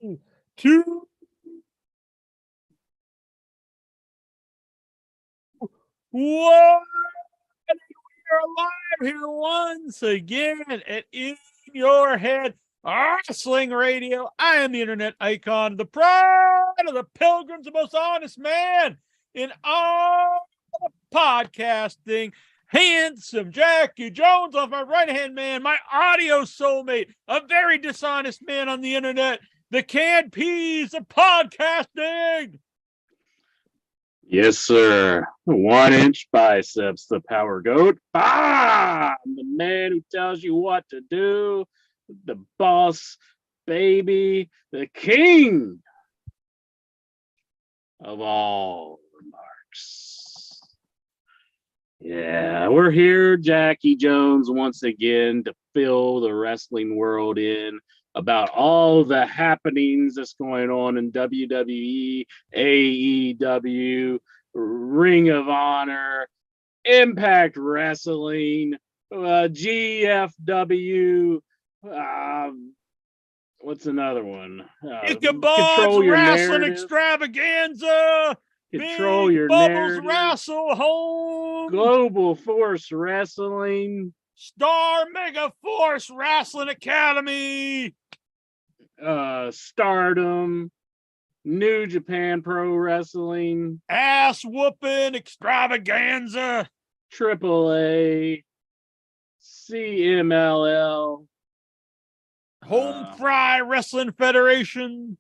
2, 1. We're live here once again at In Your Head Wrestling Radio. I am the internet icon, the pride of the pilgrims, the most honest man in all the podcasting. Handsome Jackie Jones off my right-hand man, my audio soulmate, a very dishonest man on the internet, the canned peas of podcasting. Yes, sir. 1-inch biceps, the power goat. I'm the man who tells you what to do. The boss, baby, the king of all remarks. Yeah, we're here, Jackie Jones, once again to fill the wrestling world in about all the happenings that's going on in WWE, AEW, Ring of Honor, Impact Wrestling, GFW, what's another one? Ichabod's Wrestling Extravaganza, Control Big your Bubbles narrative. Wrestle Home, Global Force Wrestling, Star Mega Force Wrestling Academy, Stardom, New Japan Pro Wrestling, Ass Whooping Extravaganza, AAA, CMLL, Home Fry Wrestling Federation.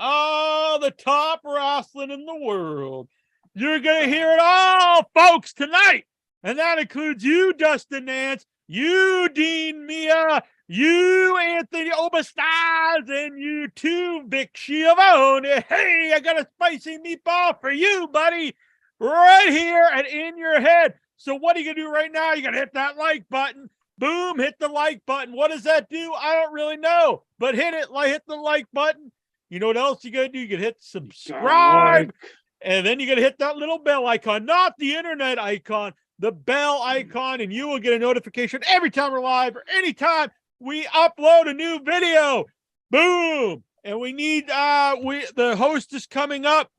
All the top wrestling in the world. You're going to hear it all, folks, tonight. And that includes you, Dustin Nance, you, Dean Mia, you, Anthony Obastaz, and you too, Vic Schiavone. Hey, I got a spicy meatball for you, buddy, right here and in your head. So what are you going to do right now? You're going to hit that like button. Boom, hit the like button. What does that do? I don't really know, but hit the like button. You know what else you got to do? You can hit subscribe, and then you got to hit that little bell icon, not the internet icon, the bell icon, and you will get a notification every time we're live or anytime we upload a new video. Boom. And we need, the host is coming up.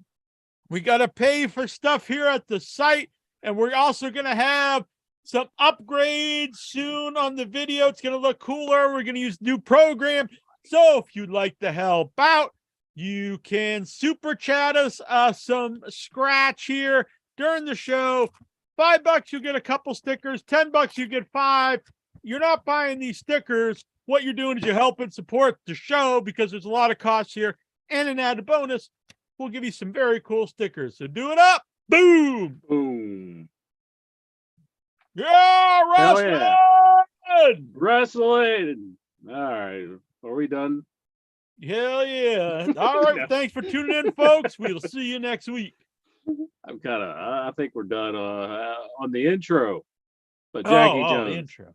We got to pay for stuff here at the site, and we're also going to have some upgrades soon on the video. It's going to look cooler. We're going to use new program. So if you'd like to help out, you can super chat us some scratch here during the show. $5, you get a couple stickers. $10, you get 5. You're not buying these stickers. What you're doing is you're helping support the show because there's a lot of costs here. And an added bonus, we'll give you some very cool stickers. So do it up. Boom. Boom. Yeah, wrestling. Yeah. Wrestling. All right. Are we done? Hell yeah. All right. Thanks for tuning in, folks. We'll see you next week. I think we're done on the intro. But Jackie Jones. Intro.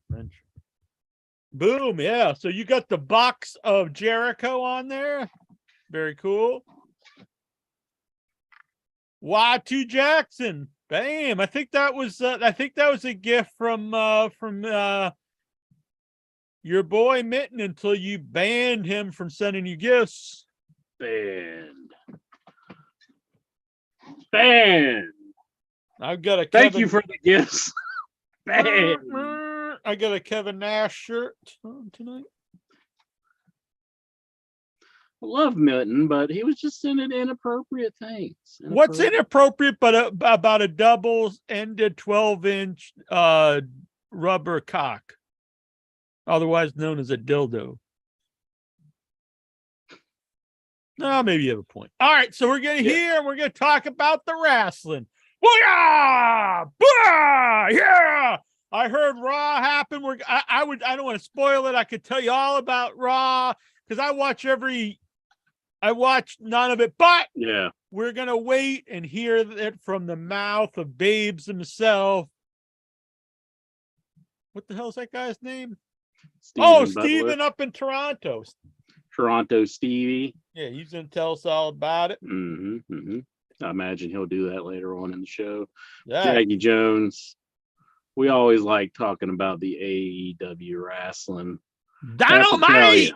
Boom. Yeah. So you got the box of Jericho on there. Very cool. Y2 Jackson. Bam. I think that was a gift from your boy Mitten until you banned him from sending you gifts. Banned. I've got a Thank you for the gifts. Banned. I got a Kevin Nash shirt tonight. I love Mitten, but he was just sending inappropriate things. What's inappropriate but about a double-ended 12-inch rubber cock, otherwise known as a dildo? No, maybe you have a point. All right, so we're going to hear, we're going to talk about the wrestling. Booyah! Booyah! Yeah! I heard Raw happen. I don't want to spoil it. I could tell you all about Raw because I watch none of it, but yeah, we're going to wait and hear it from the mouth of Babes himself. What the hell is that guy's name? Steven up in Toronto. Toronto Stevie. Yeah, he's going to tell us all about it. I imagine he'll do that later on in the show. Yeah. Jackie Jones. We always like talking about the AEW wrestling. Dynamite!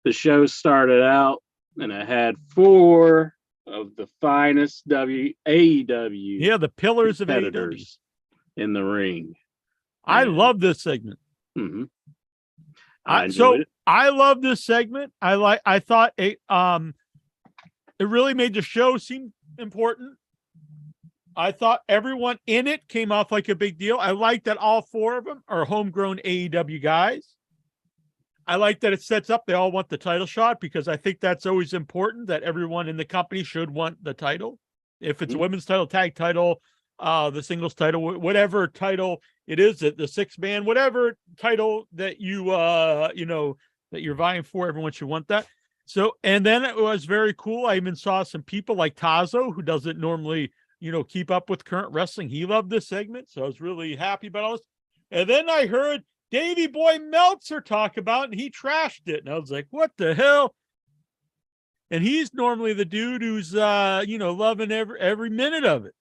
the show started out, and it had 4 of the finest AEW Yeah, the pillars of AEW competitors in the ring. I love this segment. Mm-hmm. I enjoyed it. I love this segment. I thought it really made the show seem important. I thought everyone in it came off like a big deal. I like that all 4 of them are homegrown AEW guys. I like that it sets up they all want the title shot, because I think that's always important, that everyone in the company should want the title. If it's a women's title, tag title, the singles title, whatever title it is, the 6-man, whatever title that you that you're vying for, everyone should want that. So, and then it was very cool. I even saw some people like Tazo, who doesn't normally, keep up with current wrestling. He loved this segment, so I was really happy about all this. And then I heard Davey Boy Meltzer talk about it, and he trashed it. And I was like, what the hell? And he's normally the dude who's, loving every minute of it.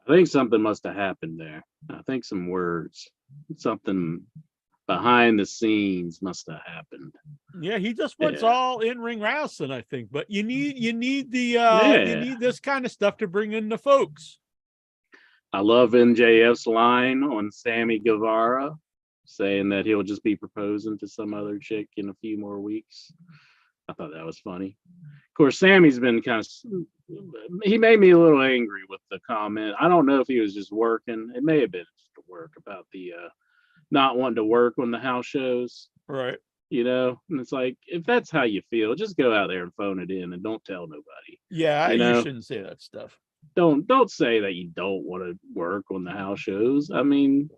I think something must have happened there. I think some words, something behind the scenes must have happened. Yeah, he just wants all in-ring wrestling, I think. But you need you need this kind of stuff to bring in the folks. I love MJF's line on Sammy Guevara, saying that he'll just be proposing to some other chick in a few more weeks. I thought that was funny. Of course, Sammy's been he made me a little angry with the comment. I don't know if he was just working. It may have been just work about the not wanting to work on the house shows. Right. And it's like, if that's how you feel, just go out there and phone it in and don't tell nobody. Yeah, you shouldn't say that stuff. Don't say that you don't want to work on the house shows. I mean,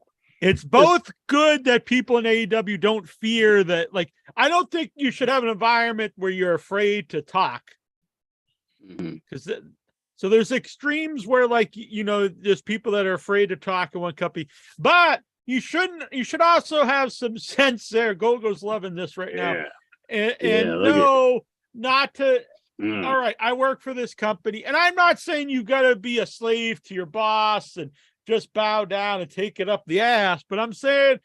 it's both good that people in AEW don't fear that. Like, I don't think you should have an environment where you're afraid to talk. Because so there's extremes where, like, there's people that are afraid to talk in one company, but you should also have some sense there. Gogo's loving this right now. And not to, all right, I work for this company, and I'm not saying you got to be a slave to your boss and just bow down and take it up the ass, but I'm saying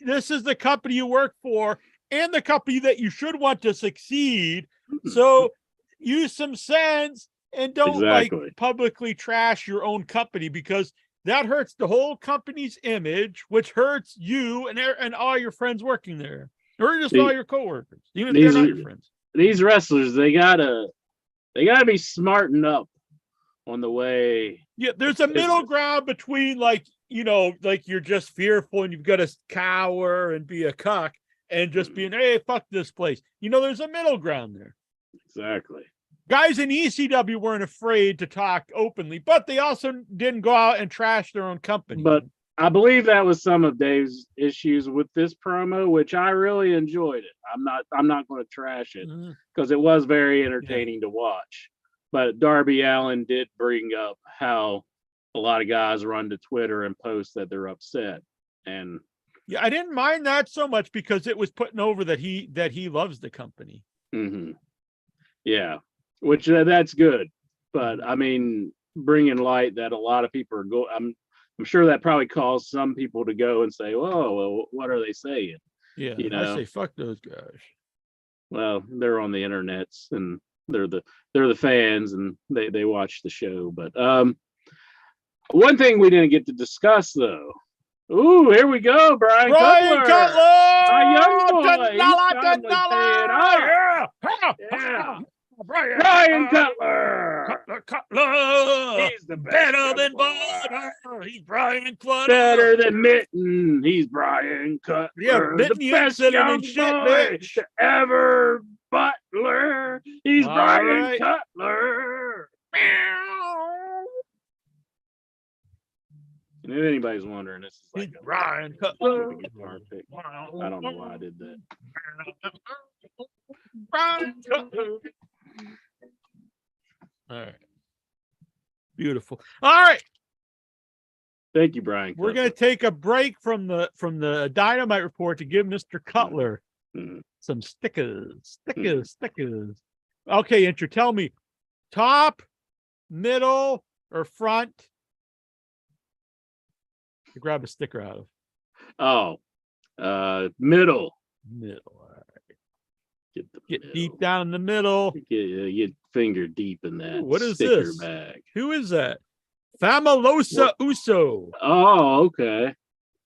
this is the company you work for and the company that you should want to succeed. So use some sense and don't like publicly trash your own company, because that hurts the whole company's image, which hurts you and all your friends working there, or just all your coworkers, even if they're not your friends. These wrestlers, they gotta be smartened up on the way. Yeah, there's a middle ground between, like you're just fearful and you've got to cower and be a cuck, and just being, hey, fuck this place. There's a middle ground there. Exactly. Guys in ECW weren't afraid to talk openly, but they also didn't go out and trash their own company. But I believe that was some of Dave's issues with this promo, which I really enjoyed it. I'm not going to trash it, because it was very entertaining to watch. But Darby Allin did bring up how a lot of guys run to Twitter and post that they're upset. And yeah, I didn't mind that so much, because it was putting over that he loves the company. Yeah, which that's good. But I mean, bringing light that a lot of people are I'm sure that probably caused some people to go and say, "Whoa, well, what are they saying?" Yeah, I say fuck those guys. Well, they're on the internets and they're the fans, and they watch the show. But one thing we didn't get to discuss, though. Ooh, here we go, Brian Cutler. Our young boy. Brian Cutler. Cutler. He's the best. Better than butter. He's Brian Cutler. Better than Mitten. He's Brian Cutler. Yeah, Mitten, the best young boy to ever Butler. He's Brian Cutler. And if anybody's wondering, this is like Brian Cutler. I don't know why I did that. Brian Cutler. All right. Beautiful. All right. Thank you, Brian. We're going to take a break from the Dynamite report to give Mr. Cutler some stickers. Okay, Inter, tell me, top, middle, or front? To grab a sticker out of. Middle. Middle. All right. Get deep down in the middle. Get finger deep in that. Ooh, what is sticker this? bag. Who is that? Famalosa Uso. Oh, okay.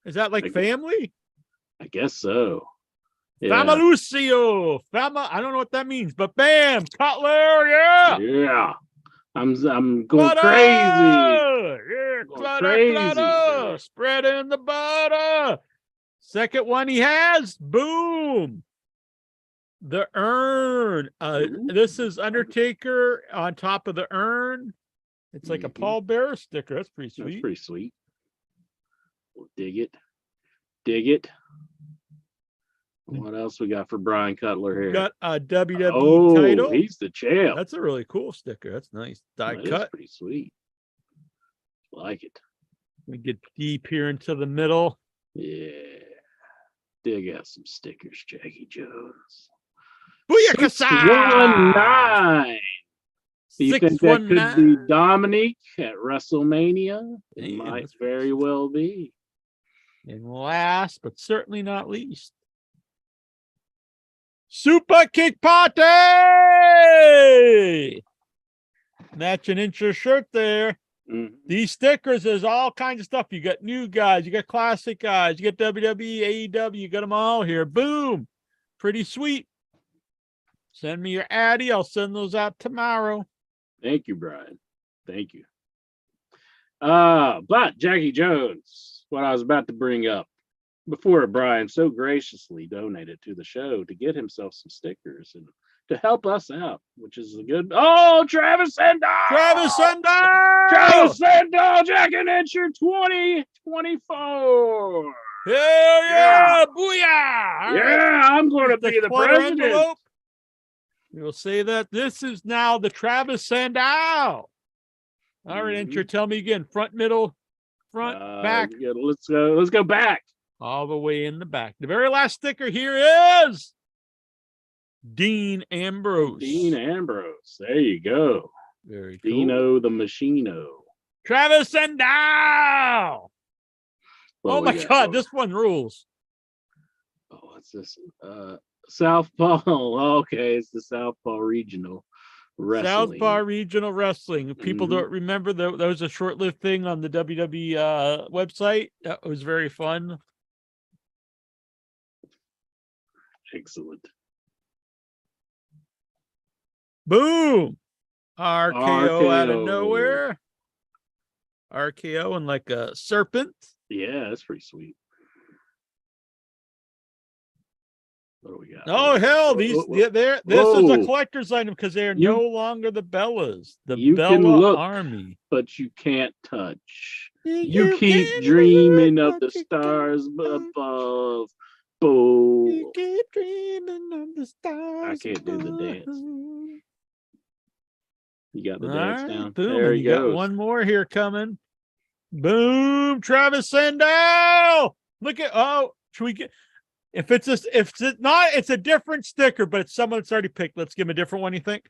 Is that like family? I guess so. Yeah. Famalucio. I don't know what that means, but bam, Cutler, yeah. Yeah. I'm going crazy. Yeah, clutter. Spread in the butter. Second one he has, boom. The urn. This is Undertaker on top of the urn. It's like a Paul Bearer sticker. That's pretty sweet. That's pretty sweet. We'll dig it. Dig it. What else we got for Brian Cutler here? We got a WWE title. He's the champ. That's a really cool sticker. That's nice. Die cut. That's pretty sweet. Like it. We get deep here into the middle. Yeah. Dig out some stickers, Jackie Jones. Booyakasha! 619. Do you think that could be Dominic at WrestleMania? It might very well be. And last, but certainly not least, Super Kick Party! Match an inch your shirt there. Mm-hmm. These stickers, there's all kinds of stuff. You got new guys, you got classic guys, you got WWE, AEW, you got them all here. Boom. Pretty sweet. Send me your Addy. I'll send those out tomorrow. Thank you, Brian. Thank you. But Jackie Jones, what I was about to bring up before Brian so graciously donated to the show to get himself some stickers and to help us out, which is a good. Oh, Travis Sandow! Travis Sandow! Travis Sandow, Jack and Incher 2024. Hell yeah! Booyah! Yeah, I'm going to be the president. Envelope. We'll say that this is now the Travis Sandow. All right, Incher, tell me again. Front, middle, front, back. Yeah, let's go back. All the way in the back. The very last sticker here is Dean Ambrose. Dean Ambrose. There you go. Very cool. Dino the Machino. Travis Sandow. Oh my God, this one rules. Oh, what's this? Southpaw. Oh, okay, it's the Southpaw Regional Wrestling. Southpaw Regional Wrestling. If people don't remember, that was a short-lived thing on the WWE website. That was very fun. Excellent. Boom. RKO out of nowhere. RKO and like a serpent. Yeah, that's pretty sweet. What do we got? Oh hell, this is a collector's item because they're no longer the Bellas. The Bella Army. But you can't touch. You keep dreaming of the stars above. Boom. You keep dreaming of the stars. I can't do the dance. You got the dance down. Boom. There you got one more here coming. Boom, Travis Sandow. Look at should we get if it's not, it's a different sticker, but it's someone that's already picked. Let's give him a different one, you think?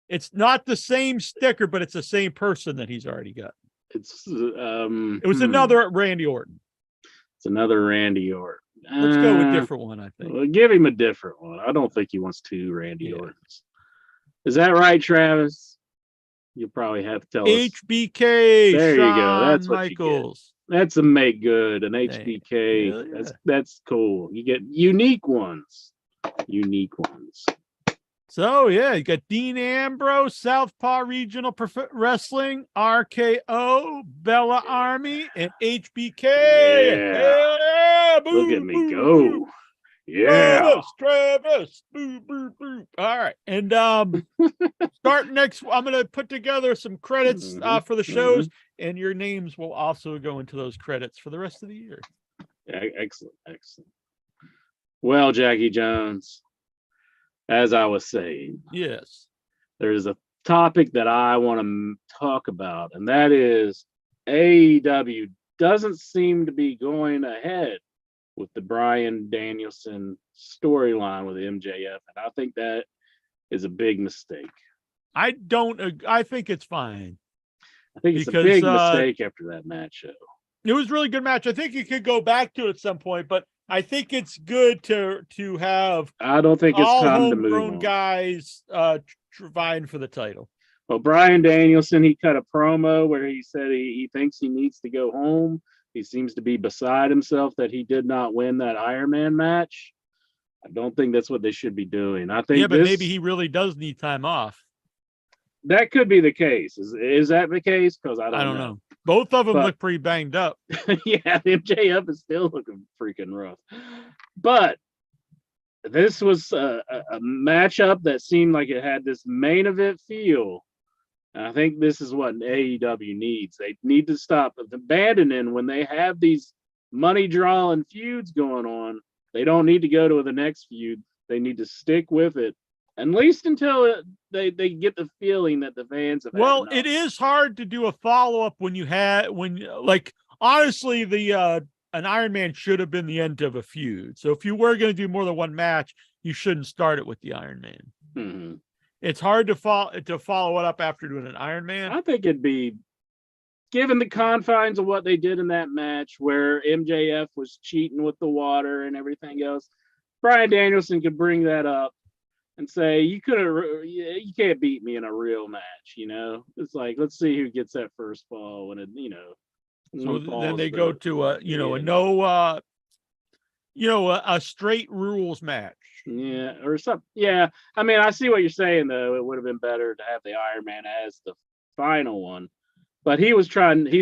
It's not the same sticker, but it's the same person that he's already got. It was another Randy Orton. It's another Randy Orton. Let's go with a different one, I think. Well, give him a different one. I don't think he wants two Randy Ortons. Is that right, Travis? You'll probably have to tell us. HBK. There Shawn you go. That's what Michaels. You get. That's a make good, an HBK. Yeah. That's cool. You get unique ones. Unique ones. So yeah, you got Dean Ambrose, Southpaw Regional Wrestling, RKO, Bella Army, and HBK. Yeah. Boom, look at me go. Yeah. Travis. Boo, boo, boo. All right. And start next. I'm going to put together some credits for the shows, and your names will also go into those credits for the rest of the year. Yeah, excellent. Excellent. Well, Jackie Jones, as I was saying, yes, there's a topic that I want to talk about, and that is AEW doesn't seem to be going ahead with the Bryan Danielson storyline with MJF, and I think that is a big mistake. I think it's fine. I think it's a big mistake after that match show. It was a really good match. I think you could go back to it at some point, but I think it's good to have I don't think it's all time to move homegrown on. guys vying for the title. Well, Bryan Danielson, he cut a promo where he said he thinks he needs to go home. He seems to be beside himself that he did not win that Iron Man match. I don't think that's what they should be doing. I think but maybe he really does need time off. That could be the case. Is that the case? Because I don't know. Both of them look pretty banged up. Yeah, MJF is still looking freaking rough. But this was a matchup that seemed like it had this main event feel. And I think this is what AEW needs. They need to stop abandoning when they have these money drawing feuds going on. They don't need to go to the next feud. They need to stick with it, at least until they get the feeling that the fans have. Well, it is hard to do a follow-up honestly, an Iron Man should have been the end of a feud. So if you were going to do more than one match, you shouldn't start it with the Iron Man. Mm-hmm. It's hard to follow it up after doing an Iron Man. I think it'd be, given the confines of what they did in that match where MJF was cheating with the water and everything else, Bryan Danielson could bring that up and say, you can't beat me in a real match, It's like, let's see who gets that first fall when it, So then they go to a straight rules match. Yeah, or something. Yeah, I mean, I see what you're saying, though. It would have been better to have the Iron Man as the final one, but he's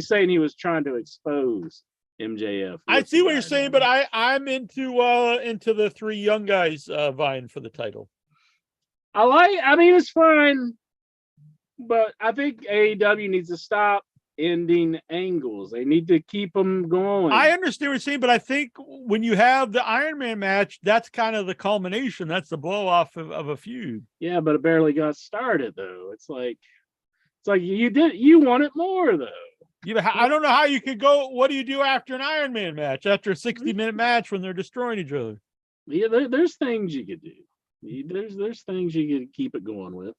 saying he was trying to expose MJF. I see what you're saying, but I'm into the three young guys vying for the title. I mean, it's fine, but I think AEW needs to stop ending angles. They need to keep them going. I understand what you're saying, but I think when you have the Iron Man match, that's kind of the culmination. That's the blow off of a feud. Yeah, but it barely got started, though. It's like you want it more, though. Yeah, I don't know how you could go. What do you do after an Iron Man match? After a 60-minute match when they're destroying each other? Yeah, there's things you could do. There's things you could keep it going with.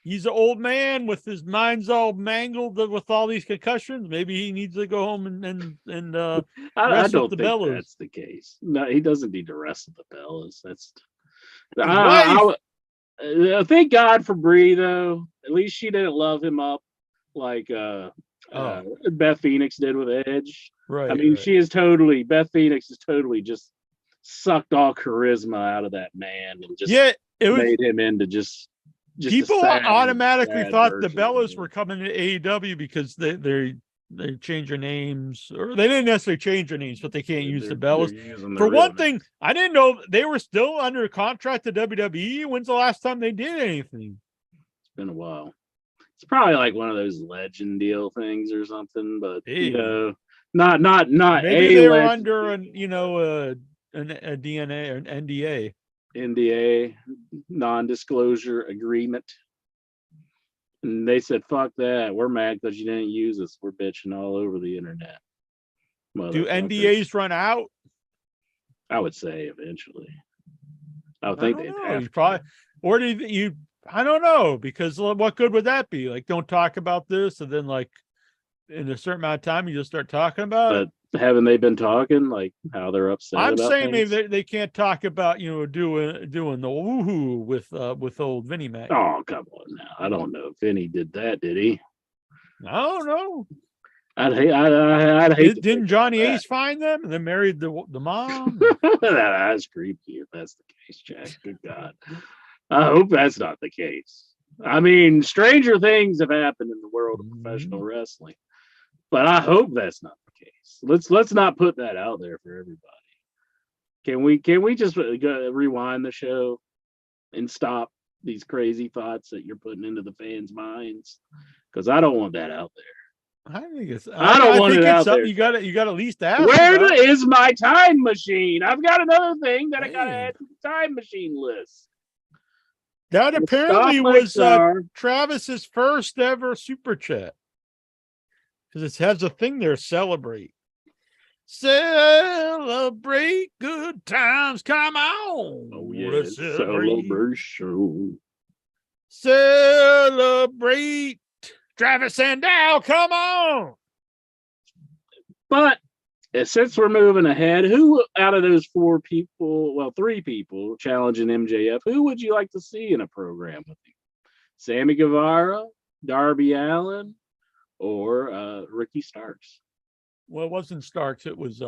He's an old man with his mind's all mangled with all these concussions. Maybe he needs to go home and I don't think Bellas. That's the case. No, he doesn't need to wrestle the Bellas. That's thank God for Brie, though. At least she didn't love him up like Beth Phoenix did with Edge. Right. I mean, Beth Phoenix is totally just sucked all charisma out of that man and just made him into just people automatically thought the Bellas were coming to AEW because they change their names, or they didn't necessarily change their names, but they can't use the Bellas. For one thing, I didn't know they were still under contract to WWE. When's the last time they did anything? It's been a while. It's probably like one of those legend deal things or something, but not maybe they were under a DNA or an NDA, non-disclosure agreement, and they said, "Fuck that! We're mad because you didn't use us. We're bitching all over the internet." Do NDAs run out? I would say eventually. I would think they'd have probably, or do you? I don't know, because what good would that be? Like, don't talk about this, and then like in a certain amount of time, you just start talking about it. Haven't they been talking like how they're upset? I'm about saying things? maybe they can't talk about doing the woohoo with old Vinnie Mac. Oh, come on now! I don't know if Vinny did that. Did he? I don't know. I'd hate. Didn't Johnny Ace find them and then married the mom? That's creepy if that's the case, Jack. Good God! I hope that's not the case. I mean, stranger things have happened in the world of professional wrestling, but I hope that's not the case. Let's not put that out there for everybody. Can we just rewind the show and stop these crazy thoughts that you're putting into the fans' minds? Because I don't want that out there. I think it's. I don't want it out there. You got at least ask. Where is my time machine? I've got another thing that I got to add to the time machine list. That apparently was Travis's first ever super chat, because it has a thing there. Celebrate good times. Come on. Oh yeah, celebration. Celebrate Travis Sandow. Come on. But since we're moving ahead, who out of those three people challenging MJF, who would you like to see in a program with him? Sammy Guevara, Darby Allin, or Ricky Starks? Well, it wasn't Starks. It was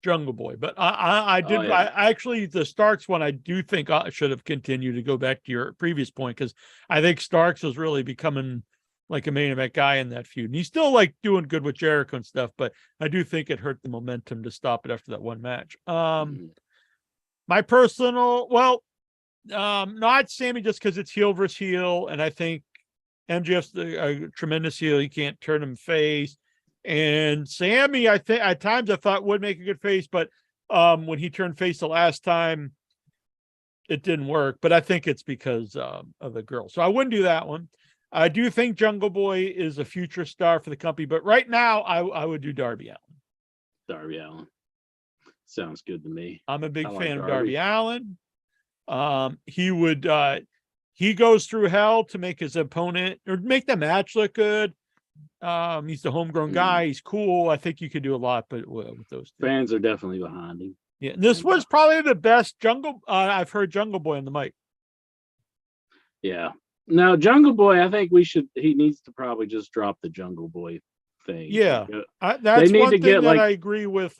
Jungle Boy. But I did. Oh, yeah. I actually, the Starks one, I do think I should have continued to go back to your previous point, because I think Starks was really becoming like a main event guy in that feud. And he's still like doing good with Jericho and stuff, but I do think it hurt the momentum to stop it after that one match. My personal, not Sammy, just because it's heel versus heel, and I think MJF's a tremendous heel. You can't turn him face. And Sammy, I think at times I thought would make a good face, but when he turned face the last time, it didn't work. But I think it's because of the girl. So I wouldn't do that one. I do think Jungle Boy is a future star for the company, but right now I would do Darby Allin. Darby Allin. Sounds good to me. I'm a big fan of Darby Allin. He goes through hell to make his opponent or make the match look good. He's the homegrown guy. He's cool. I think you could do a lot, but with those two. Fans are definitely behind him. Yeah, this was probably the best I've heard Jungle Boy on the mic. Yeah. Now, Jungle Boy, I think he needs to probably just drop the Jungle Boy thing. Yeah. That's one thing that I agree with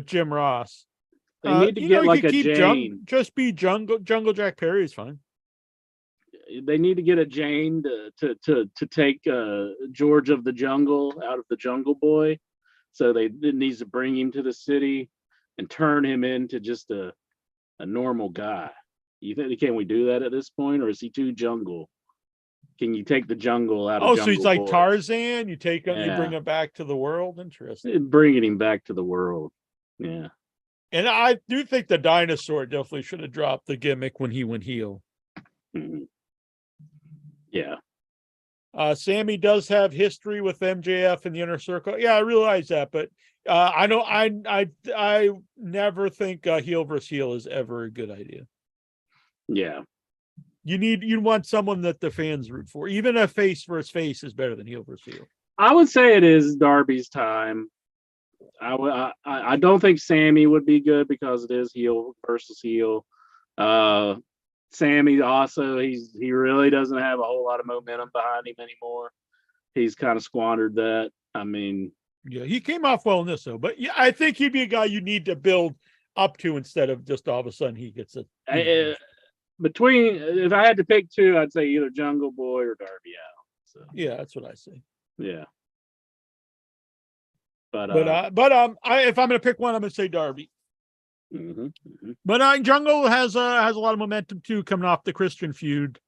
Jim Ross. They need to get like a Jane. Just be Jungle Jack Perry is fine. They need to get a Jane to take George of the Jungle out of the Jungle Boy. So it needs to bring him to the city and turn him into just a normal guy. You think can we do that at this point, or is he too jungle? Can you take the jungle out of Jungle so he's like Boy? Tarzan, you take him, you bring him back to the world. Interesting. Bringing him back to the world. Yeah. And I do think the dinosaur definitely should have dropped the gimmick when he went heel. Mm-hmm. Yeah. Sammy does have history with MJF in the inner circle. Yeah, I realize that, but I know I never think heel versus heel is ever a good idea. Yeah. You want someone that the fans root for. Even a face versus face is better than heel versus heel. I would say it is Darby's time. I don't think Sammy would be good because it is heel versus heel. Sammy also, he really doesn't have a whole lot of momentum behind him anymore. He's kind of squandered that. I mean, yeah, he came off well in this though, but yeah, I think he'd be a guy you need to build up to instead of just all of a sudden he gets it. If I had to pick two, I'd say either Jungle Boy or Darby Allin. So yeah, that's what I say. Yeah. But if I'm going to pick one, I'm going to say Darby. Mm-hmm, mm-hmm. But Jungle has a lot of momentum too, coming off the Christian feud.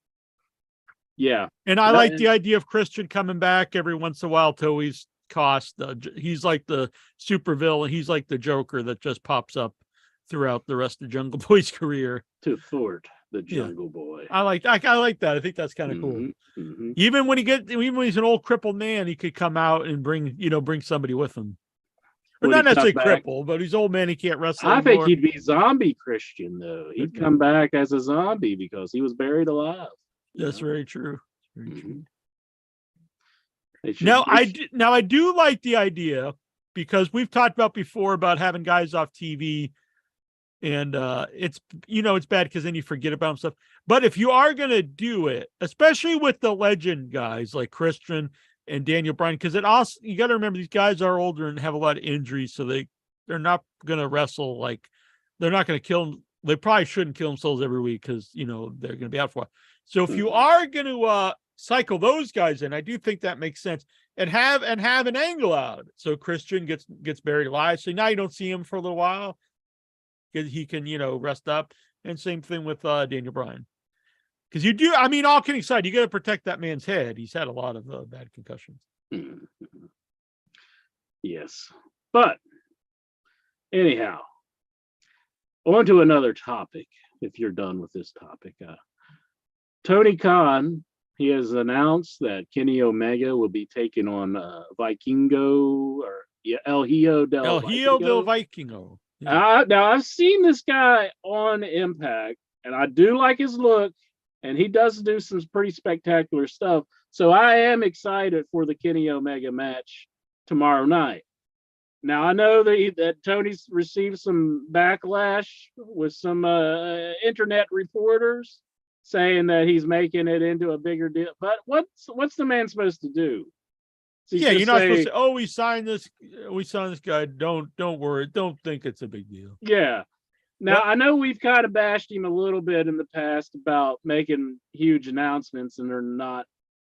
Yeah, and I like the idea of Christian coming back every once in a while to always cost. He's like the super villain. He's like the Joker that just pops up throughout the rest of Jungle Boy's career to thwart the Jungle Boy. I like that. I think that's kind of cool. Mm-hmm. Even when he's an old crippled man, he could come out and bring somebody with him. Or not necessarily crippled, but he's old man. He can't wrestle anymore. I think he'd be zombie Christian though. He'd come back as a zombie because he was buried alive. That's very true. Very true. Now I do like the idea, because we've talked about before about having guys off TV, and it's bad because then you forget about them stuff. But if you are gonna do it, especially with the legend guys like Christian and Daniel Bryan, because you got to remember these guys are older and have a lot of injuries, so they're not gonna wrestle, like they're not gonna kill them. They probably shouldn't kill themselves every week because they're gonna be out for a while. So if you are gonna cycle those guys in, I do think that makes sense, and have an angle out. So Christian gets buried alive, so now you don't see him for a little while because he can rest up, and same thing with Daniel Bryan. Because you do, all kidding aside, you got to protect that man's head. He's had a lot of bad concussions. Yes. But anyhow, on to another topic, if you're done with this topic. Tony Khan, he has announced that Kenny Omega will be taking on Vikingo, or El Hijo del Vikingo. Yeah. Now, I've seen this guy on Impact, and I do like his look. And he does do some pretty spectacular stuff. So I am excited for the Kenny Omega match tomorrow night. Now I know that Tony's received some backlash with some internet reporters saying that he's making it into a bigger deal. But what's the man supposed to do? Yeah, you're not supposed to. Oh, we signed this guy. Don't worry. Don't think it's a big deal. Yeah. Now I know we've kind of bashed him a little bit in the past about making huge announcements, and they're not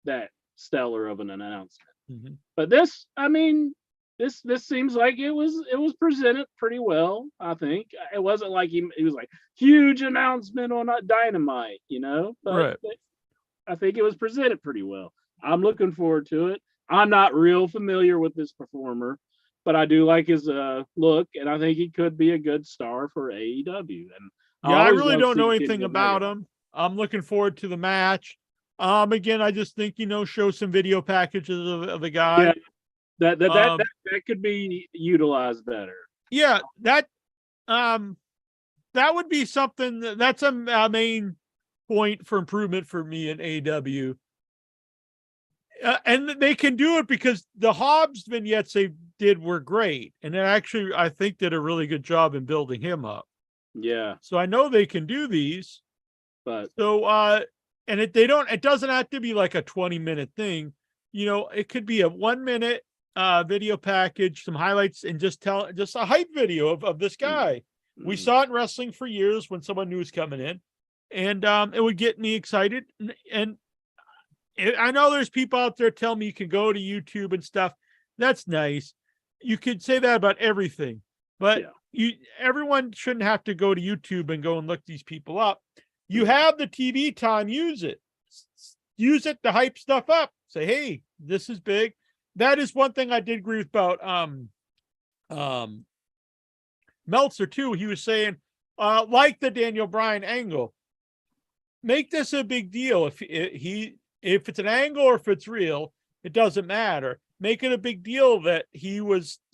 that stellar of an announcement. Mm-hmm. But this, I mean, this seems like it was presented pretty well. I think it wasn't like he was like huge announcement on Dynamite, you know. But right. I think it was presented pretty well. I'm looking forward to it. I'm not real familiar with this performer, but I do like his look, and I think he could be a good star for AEW. And yeah, I really don't know anything about him. I'm looking forward to the match. Again, I just think, show some video packages of the guy. Yeah, that could be utilized better. Yeah, that would be something that's a main point for improvement for me in AEW. And they can do it because the Hobbs vignettes they did were great. And it actually, I think, did a really good job in building him up. Yeah. So I know they can do these. But so and it doesn't have to be like a 20-minute thing. It could be a 1-minute video package, some highlights, and just a hype video of this guy. Mm-hmm. We saw it in wrestling for years when someone new was coming in, and it would get me excited. And I know there's people out there telling me you can go to YouTube and stuff. That's nice. You could say that about everything, but everyone shouldn't have to go to YouTube and go and look these people up. You have the TV time, use it to hype stuff up. Say, hey, this is big. That is one thing I did agree with about Meltzer too. He was saying, like the Daniel Bryan angle, make this a big deal. If it's an angle or if it's real, it doesn't matter. Make it a big deal that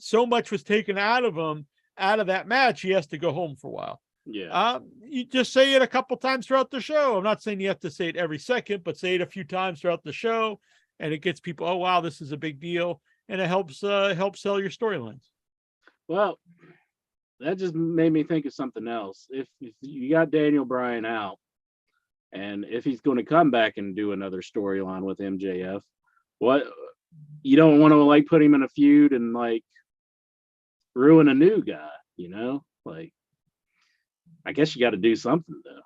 so much was taken out of him out of that match. He has to go home for a while. Yeah. You just say it a couple times throughout the show. I'm not saying you have to say it every second, but say it a few times throughout the show, and it gets people, oh wow, this is a big deal, and it helps sell your storylines. Well, that just made me think of something else. If you got Daniel Bryan out, and if he's going to come back and do another storyline with MJF, what you don't want to like put him in a feud and like ruin a new guy, like. I guess you got to do something though.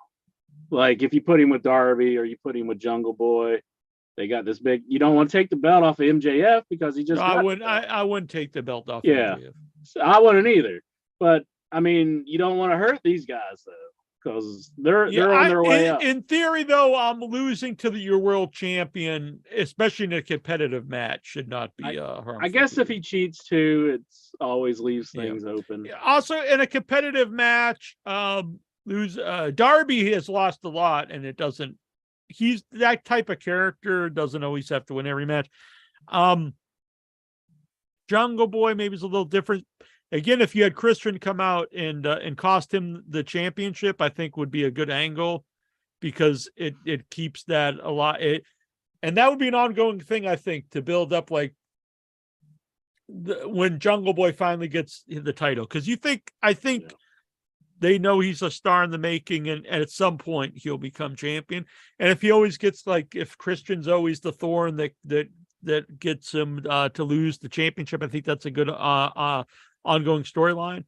Like if you put him with Darby or you put him with Jungle Boy, they got this big. You don't want to take the belt off of MJF because he just. No, I wouldn't take the belt off. Yeah, MJF. I wouldn't either. But I mean, you don't want to hurt these guys though, because they're on their way up. In theory, though, losing to your world champion, especially in a competitive match, should not be harmful. I guess if he cheats too, it's always leaves things open. Also, in a competitive match, Darby has lost a lot, and it doesn't. He's that type of character, doesn't always have to win every match. Jungle Boy maybe is a little different. Again, if you had Christian come out and cost him the championship, I think would be a good angle because it keeps that a lot. And that would be an ongoing thing, I think, to build up like when Jungle Boy finally gets the title. Because I think they know he's a star in the making, and at some point he'll become champion. And if he always gets if Christian's always the thorn that gets him to lose the championship, I think that's a good ongoing storyline.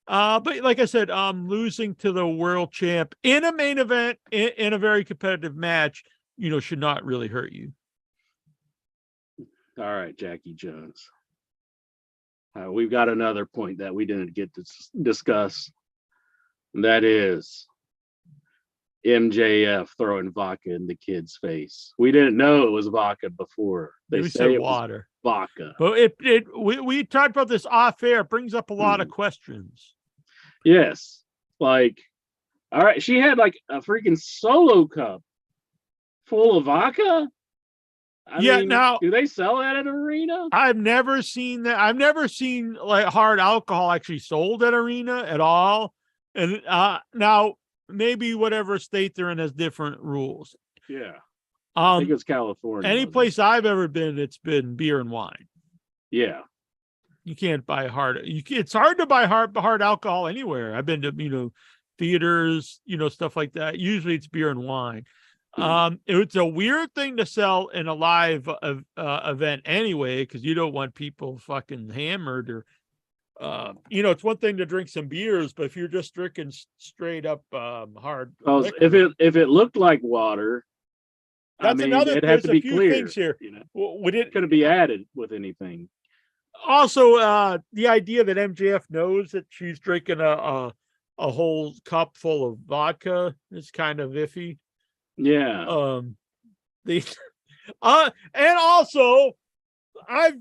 But like I said, losing to the world champ in a main event in a very competitive match, should not really hurt you. All right, Jackie Jones. We've got another point that we didn't get to discuss. And that is MJF throwing vodka in the kid's face. We didn't know it was vodka before. They said it water. Vodka. But we talked about this off air. It brings up a lot of questions. Yes. Like, all right, she had like a freaking solo cup full of vodka. I mean, now do they sell that at an arena? I've never seen that. I've never seen like hard alcohol actually sold at arena at all. And now maybe whatever state they're in has different rules. Yeah. I think it's California. Any place I've ever been, it's been beer and wine. Yeah. You can't buy hard. It's hard to buy hard alcohol anywhere. I've been to theaters, stuff like that. Usually it's beer and wine. It's a weird thing to sell in a live event anyway, because you don't want people fucking hammered or it's one thing to drink some beers, but if you're just drinking straight up hard liquor, if it looked like water, that's another. it'd have There's to a be few clear. things here. Would it couldn't be added with anything? Also, the idea that MJF knows that she's drinking a whole cup full of vodka is kind of iffy. Yeah. And also, I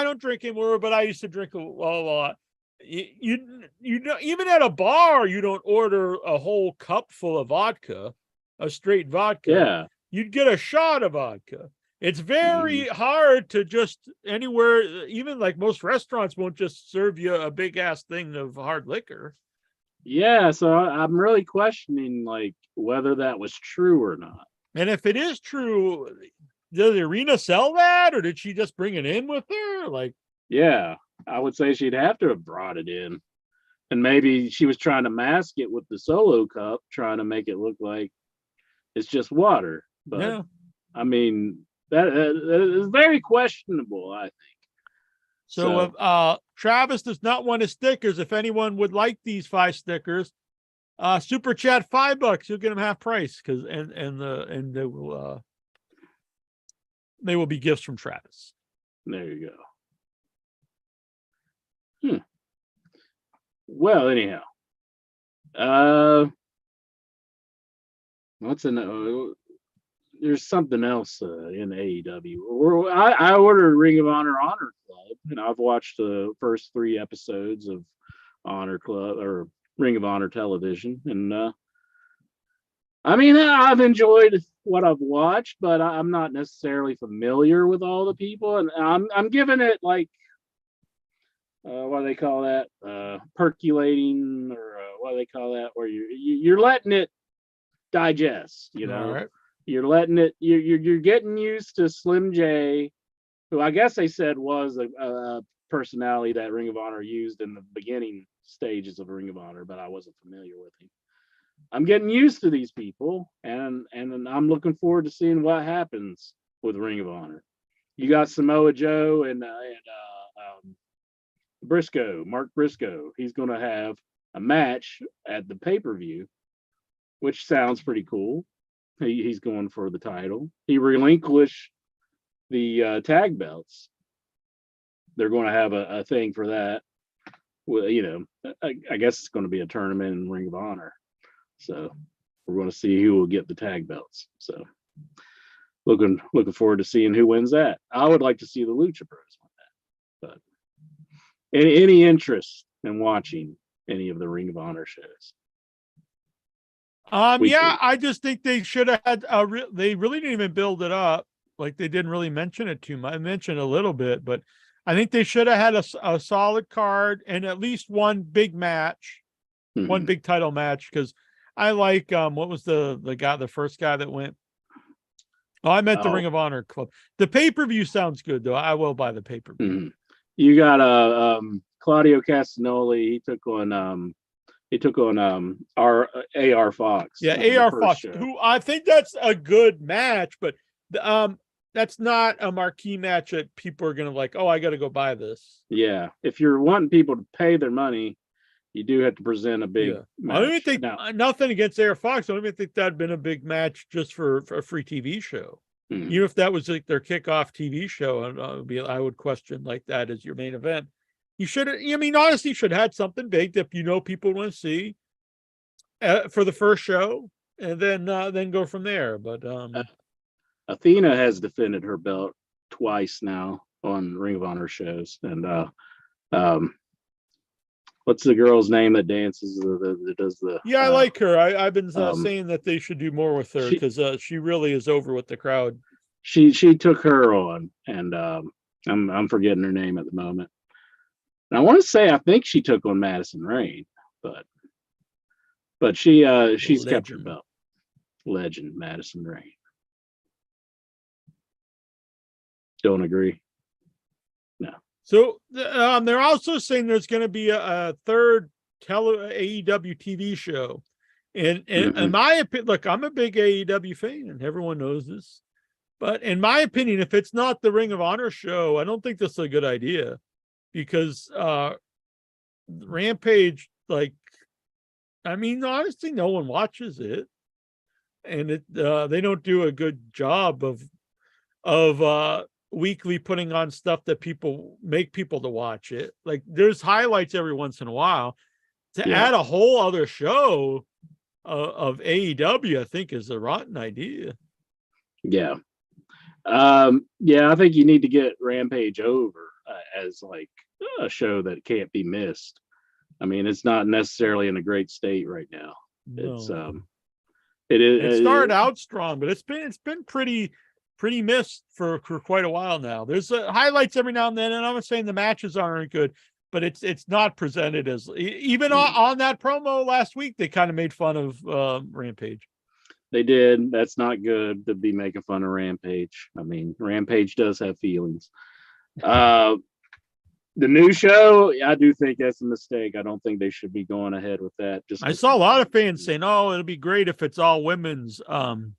don't drink anymore, but I used to drink a lot. You know, even at a bar, you don't order a whole cup full of vodka, a straight vodka. Yeah. You'd get a shot of vodka. It's very hard to just anywhere, even like most restaurants won't just serve you a big ass thing of hard liquor. Yeah, so I'm really questioning like whether that was true or not. And if it is true, did the arena sell that, or did she just bring it in with her? Like, yeah, I would say she'd have to have brought it in, and maybe she was trying to mask it with the solo cup, trying to make it look like it's just water. But yeah. I mean, that is very questionable, I think. So Travis does not want his stickers. If anyone would like these 5 stickers, super chat $5. You'll get them half price and they will be gifts from Travis. There you go. Well, anyhow, there's something else in AEW. I ordered Ring of Honor Club, and I've watched the first 3 episodes of Honor Club or Ring of Honor television, and I've enjoyed what I've watched, but I'm not necessarily familiar with all the people, and I'm giving it like what do they call that? Percolating, or what do they call that? Where you're letting it digest, you know. Right. You're letting it. You're getting used to Slim J, who I guess they said was a personality that Ring of Honor used in the beginning stages of Ring of Honor, but I wasn't familiar with him. I'm getting used to these people, and I'm looking forward to seeing what happens with Ring of Honor. You got Samoa Joe and Briscoe, Mark Briscoe. He's going to have a match at the pay-per-view, which sounds pretty cool. He's going for the title. He relinquished the tag belts. They're going to have a thing for that. Well, I guess it's going to be a tournament in Ring of Honor. So we're going to see who will get the tag belts. So looking forward to seeing who wins that. I would like to see the Lucha Bros win that. But any interest in watching any of the Ring of Honor shows? I just think they should have had they really didn't even build it up. Like, they didn't really mention it too much. I mentioned a little bit, but I think they should have had a solid card and at least one big match, one big title match. Because I like what was the first guy that went? Oh, I meant the Ring of Honor Club. The pay-per-view sounds good though. I will buy the pay-per-view. You got Claudio Castagnoli. He took on our AR Fox. Yeah, AR Fox, who I think that's a good match, but that's not a marquee match that people are going to like, oh, I got to go buy this. Yeah. If you're wanting people to pay their money, you do have to present a big match. I don't even think, nothing against AR Fox, I don't even think that'd been a big match just for a free TV show. Even if that was like their kickoff TV show, I would question like that as your main event. You should, honestly, you should have had something big that people want to see for the first show, and then go from there. But Athena has defended her belt twice now on Ring of Honor shows, and what's the girl's name that dances that does the? Yeah, I like her. I've been saying that they should do more with her because she really is over with the crowd. She took her on, and I'm forgetting her name at the moment. And I want to say I think she took on Madison Rayne, but she's kept her belt. Legend Madison Rayne. Don't agree? No. So they're also saying there's going to be a third AEW TV show. And in my opinion, look, I'm a big AEW fan, and everyone knows this. But in my opinion, if it's not the Ring of Honor show, I don't think this is a good idea, because Rampage, like, I mean, honestly, no one watches it, and they don't do a good job of weekly putting on stuff that people make people to watch it. Like, there's highlights every once in a while. To add a whole other show of AEW, I think, is a rotten idea. Yeah. I think you need to get Rampage over as like a show that can't be missed. I mean, it's not necessarily in a great state right now. No. It started out strong, but it's been pretty missed for quite a while now. There's highlights every now and then, and I'm not saying the matches aren't good, but it's not presented as, even on that promo last week, they kind of made fun of Rampage. They did. That's not good to be making fun of Rampage. I mean, Rampage does have feelings. The new show, I do think that's a mistake. I don't think they should be going ahead with that. I saw a lot of fans saying, "Oh, it'll be great if it's all women's." And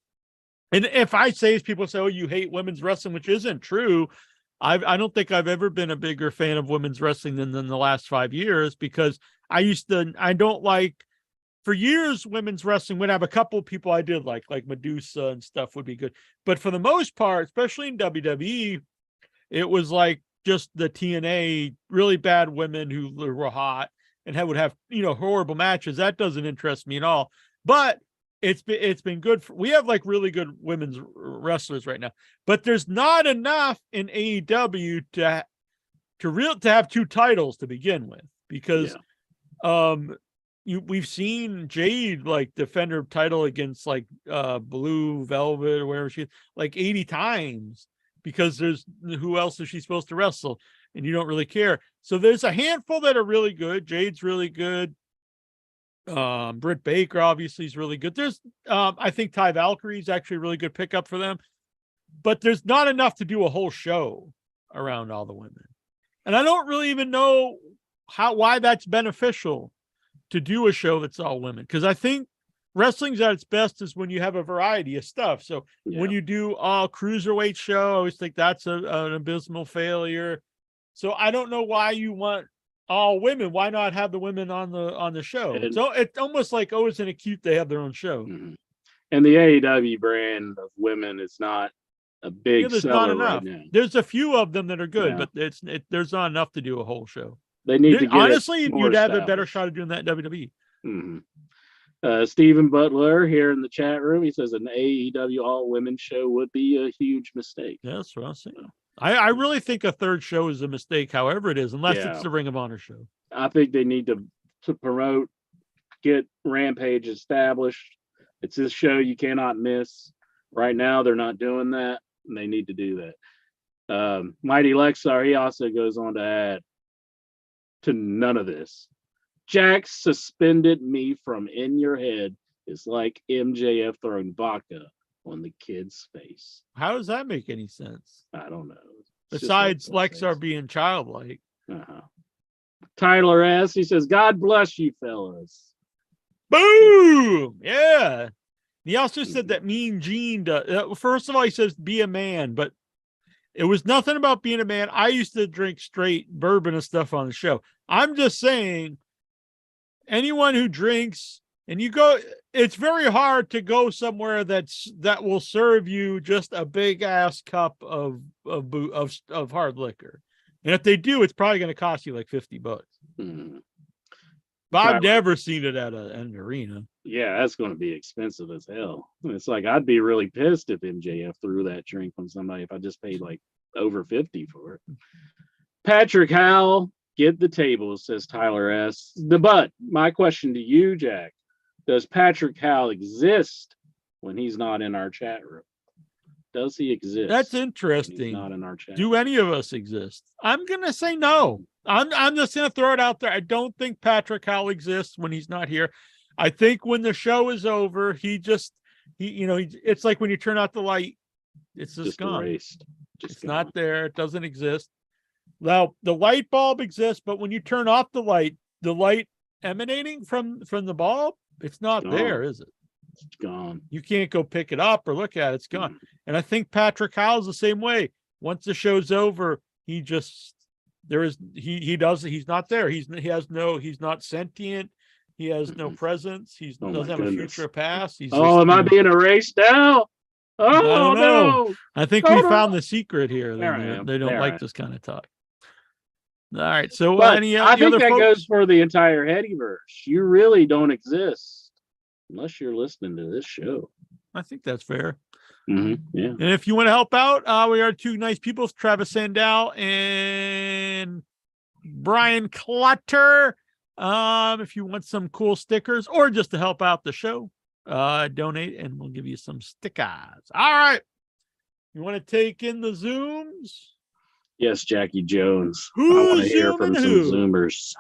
if I say, people say, "Oh, you hate women's wrestling," which isn't true. I don't think I've ever been a bigger fan of women's wrestling than the last 5 years, because I don't like. For years, women's wrestling would have a couple of people I did like Medusa and stuff would be good. But for the most part, especially in WWE, it was like just the TNA, really bad women who were hot and would have, horrible matches. That doesn't interest me at all. But it's been good. We have like really good women's wrestlers right now, but there's not enough in AEW to have two titles to begin with, because we've seen Jade like defend her title against like Blue Velvet or wherever she is like 80 times, because there's, who else is she supposed to wrestle? And you don't really care. So there's a handful that are really good. Jade's really good. Britt Baker obviously is really good. There's I think Ty Valkyrie is actually a really good pickup for them, but there's not enough to do a whole show around all the women. And I don't really even know why that's beneficial to do a show that's all women, because I think wrestling's at its best is when you have a variety of stuff. So when you do all cruiserweight show, I always think that's an abysmal failure. So I don't know why you want all women. Why not have the women on the show? So it's almost like, oh, isn't it cute they have their own show? Mm-hmm. And the AEW brand of women is not a big seller right now. There's a few of them that are good, but there's not enough to do a whole show. They need to get honestly, you'd have a better shot of doing that in WWE. Mm-hmm. Stephen Butler here in the chat room, he says an AEW all women show would be a huge mistake. Yeah, that's what I'm saying. I really think a third show is a mistake, however it is, unless it's the Ring of Honor show. I think they need to promote, get Rampage established. It's this show you cannot miss. Right now, they're not doing that, and they need to do that. Mighty Lexar, he also goes on to add, to none of this, Jack suspended me from in your head is like MJF throwing vodka on the kid's face. How does that make any sense? I don't know. Besides Lexar being childlike. Tyler S., he says, God bless you fellas. Boom! Yeah. He also said that Mean Gene first of all, he says be a man, but it was nothing about being a man. I used to drink straight bourbon and stuff on the show. I'm just saying, anyone who drinks and you go, it's very hard to go somewhere that will serve you just a big ass cup of hard liquor. And if they do, it's probably going to cost you like $50. Mm-hmm. But I've never seen it at an arena. Yeah, that's going to be expensive as hell. It's like, I'd be really pissed if MJF threw that drink on somebody if I just paid like over $50 for it. Patrick Howell, get the table, says Tyler S. But my question to you, Jack, does Patrick Howell exist when he's not in our chat room? Does he exist? That's interesting. He's not in our chat. Do any of us exist? I'm going to say no. I'm just going to throw it out there. I don't think Patrick Howell exists when he's not here. I think when the show is over, it's like when you turn out the light, it's just gone. Erased. It's gone. Not there. It doesn't exist. Now the light bulb exists, but when you turn off the light emanating from the bulb, it's not there, is it? It's gone. You can't go pick it up or look at it. It's gone. And I think Patrick Howell's the same way. Once the show's over, he's not there. He's not sentient. He has no presence. He doesn't have a future past. Am I being erased now? Oh, no. I think we found the secret here. They don't like this kind of talk. All right. So I think that goes for the entire Headyverse. You really don't exist unless you're listening to this show. I think that's fair. Mm-hmm. Yeah. And if you want to help out, we are two nice people, Travis Sandal and Brian Clutter. If you want some cool stickers or just to help out the show, donate and we'll give you some stickers. All right. You want to take in the Zooms? Yes, Jackie Jones. I want to hear from some Zoomers.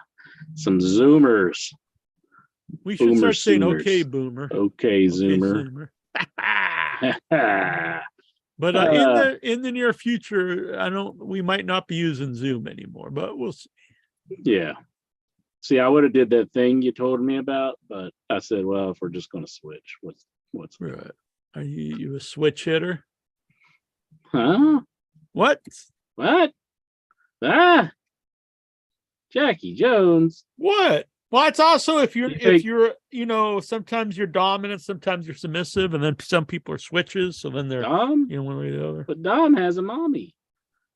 Some Zoomers. We should start saying, okay, Boomer. Okay, Zoomer. But in the near future, we might not be using Zoom anymore, but we'll see. Yeah. See, I would have did that thing you told me about, but I said, well, if we're just going to switch, what's right? Are you a switch hitter? Huh? What? Jackie Jones. What? Well, it's also if you're sometimes you're dominant, sometimes you're submissive, and then some people are switches, so then they're Dom, one way or the other. But Dom has a mommy.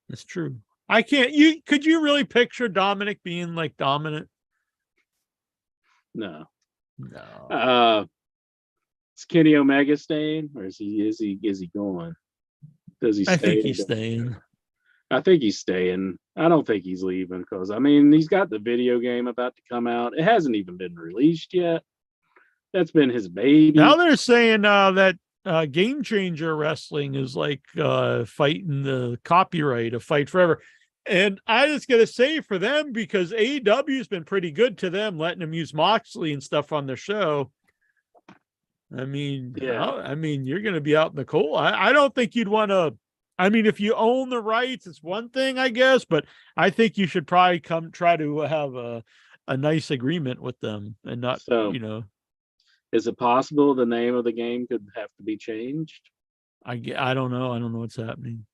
That's true. I can't. Could you really picture Dominic being like dominant? No. Is Kenny Omega staying, or is he going? Does he stay? I think he's staying. I think he's staying. I don't think he's leaving because he's got the video game about to come out. It hasn't even been released yet. That's been his baby. Now they're saying that Game Changer Wrestling is like fighting the copyright of Fight Forever. And I just got to say for them, because AEW has been pretty good to them, letting them use Moxley and stuff on their show. You're going to be out in the cold. I don't think you'd want to. If you own the rights, it's one thing, I guess, but I think you should probably try to have a nice agreement with them and not, Is it possible the name of the game could have to be changed? I don't know. I don't know what's happening.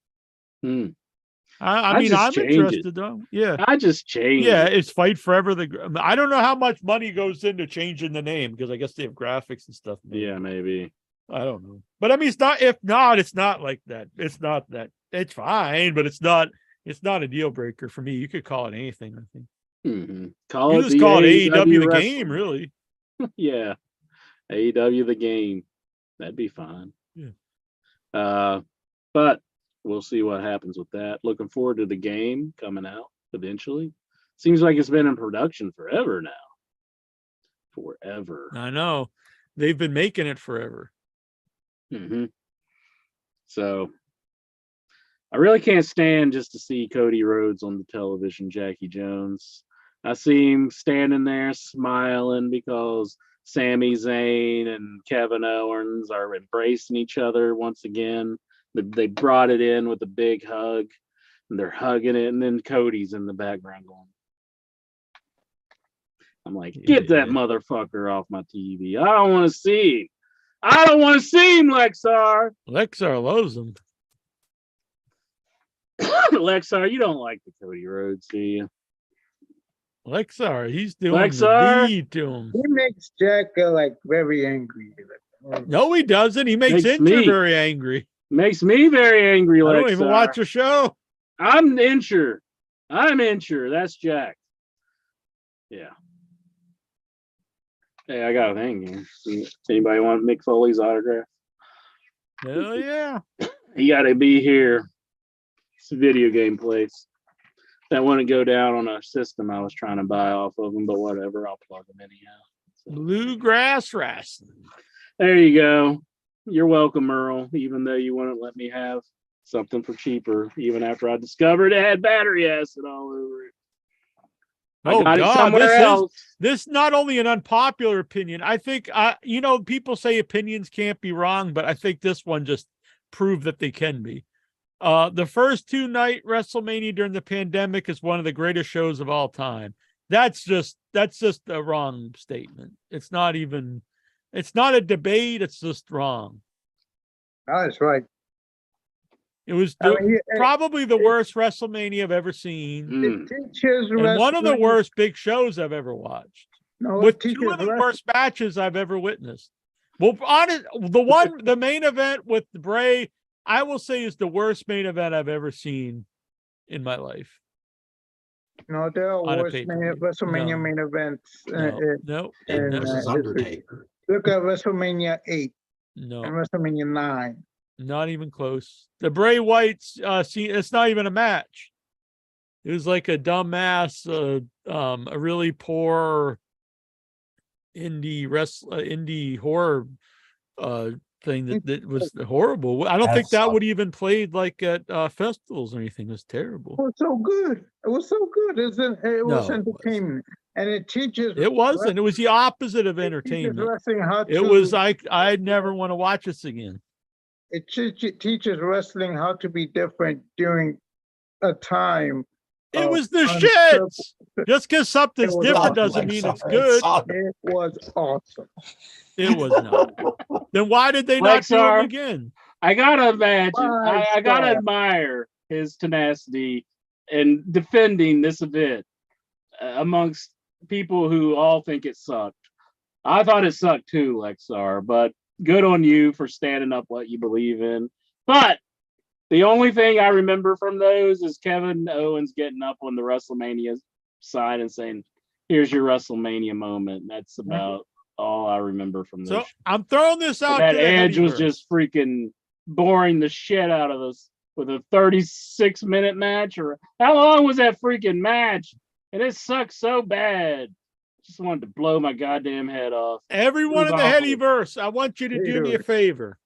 I'm interested though. Yeah. I just changed. Yeah, it's Fight Forever. I don't know how much money goes into changing the name because I guess they have graphics and stuff. Yeah, maybe. I don't know. But it's not, if not, it's not like that. It's not that. It's fine, but it's not a deal breaker for me. You could call it anything, I think. Mm-hmm. Call it AEW the game, really. Yeah. AEW the game. That'd be fine. Yeah. But we'll see what happens with that. Looking forward to the game coming out eventually. Seems like it's been in production forever now. Forever. I know. They've been making it forever. Mm-hmm. So I really can't stand just to see Cody Rhodes on the television, Jackie Jones. I see him standing there smiling because Sami Zayn and Kevin Owens are embracing each other once again. They brought it in with a big hug, and they're hugging it, and then Cody's in the background going. I'm like, get that motherfucker off my TV. I don't want to see him. I don't want to see him, Lexar. Lexar loves him. Lexar, you don't like the Cody Rhodes, do you? Lexar, he's doing the deed to him. He makes Jack very angry. No, he doesn't. He makes Incher very angry. Makes me very angry, Lexar. I don't even watch your show. I'm Incher. That's Jack. Yeah. Hey, I got a thing here. Anybody want Mick Foley's autograph? Hell yeah. He got to be here. It's a video game place. That wouldn't go down on a system I was trying to buy off of them, but whatever. I'll plug them anyhow. So. Bluegrass Wrestling. There you go. You're welcome, Earl, even though you wouldn't let me have something for cheaper, even after I discovered it had battery acid all over it. Oh, God, this is not only an unpopular opinion. I think, people say opinions can't be wrong, but I think this one just proved that they can be. The first 2-night WrestleMania during the pandemic is one of the greatest shows of all time. That's just a wrong statement. It's not a debate. It's just wrong. That's right. It was probably the worst WrestleMania I've ever seen. It teaches and one of the wrestling- worst big shows I've ever watched. No, with it teaches 2 of the wrestling- worst matches I've ever witnessed. Well, the main event with Bray, I will say, is the worst main event I've ever seen in my life. No, there are On a worse pay-per-view. WrestleMania No. main events. No. versus Undertaker. Look at WrestleMania 8 and No, WrestleMania 9. not even close. The Bray Wyatt's scene, it's not even a match. It was like a dumbass, a really poor indie horror thing that was horrible. I don't think that would even played like at festivals or anything. It was terrible. It was so good. It was so good. It was No, it entertainment. And it teaches. It wasn't. It was the opposite of It teaches entertainment. wrestling how It to- was I'd never want to watch this again. It teaches wrestling how to be different during a time. It was the uncertain- shits. Just because something's It was different awesome. doesn't mean it's good. It was awesome. It was not. Then why did they not do it Lexar, again? I gotta imagine. My I gotta God. admire his tenacity in defending this event amongst people who all think it sucked. I thought it sucked too, Lexar, but good on you for standing up what you believe in. But the only thing I remember from those is Kevin Owens getting up on the WrestleMania side and saying, "Here's your WrestleMania moment." That's about all I remember from those. So I'm throwing this out. That to the Edge was Heavyverse. just freaking boring the shit out of us with a 36-minute match. Or how long was that freaking match? And it sucked so bad. Just wanted to blow my goddamn head off. Everyone in the awful. Heavyverse, I want you to do me a favor.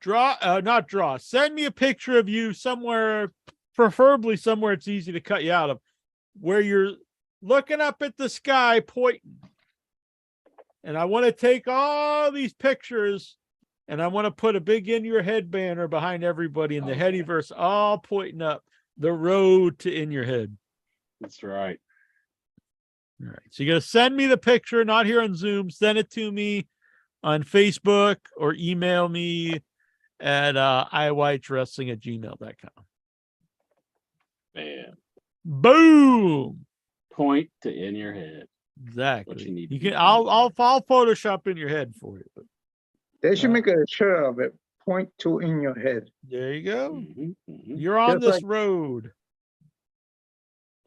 Send me a picture of you somewhere, preferably somewhere it's easy to cut you out of, where you're looking up at the sky pointing. And I want to take all these pictures and I want to put a big In Your Head banner behind everybody in the Heavyverse, all pointing up the road to In Your Head. That's right. All right. So you're going to send me the picture, not here on Zoom. Send it to me on Facebook or email me at iwatchwrestling@gmail.com. Man. Boom. Point to In Your Head. Exactly. You need You to can. do. I'll Photoshop In Your Head for you. But They should make a shirt of it. Point to In Your Head. there you go. Mhm, mhm. You're on Just this like- road.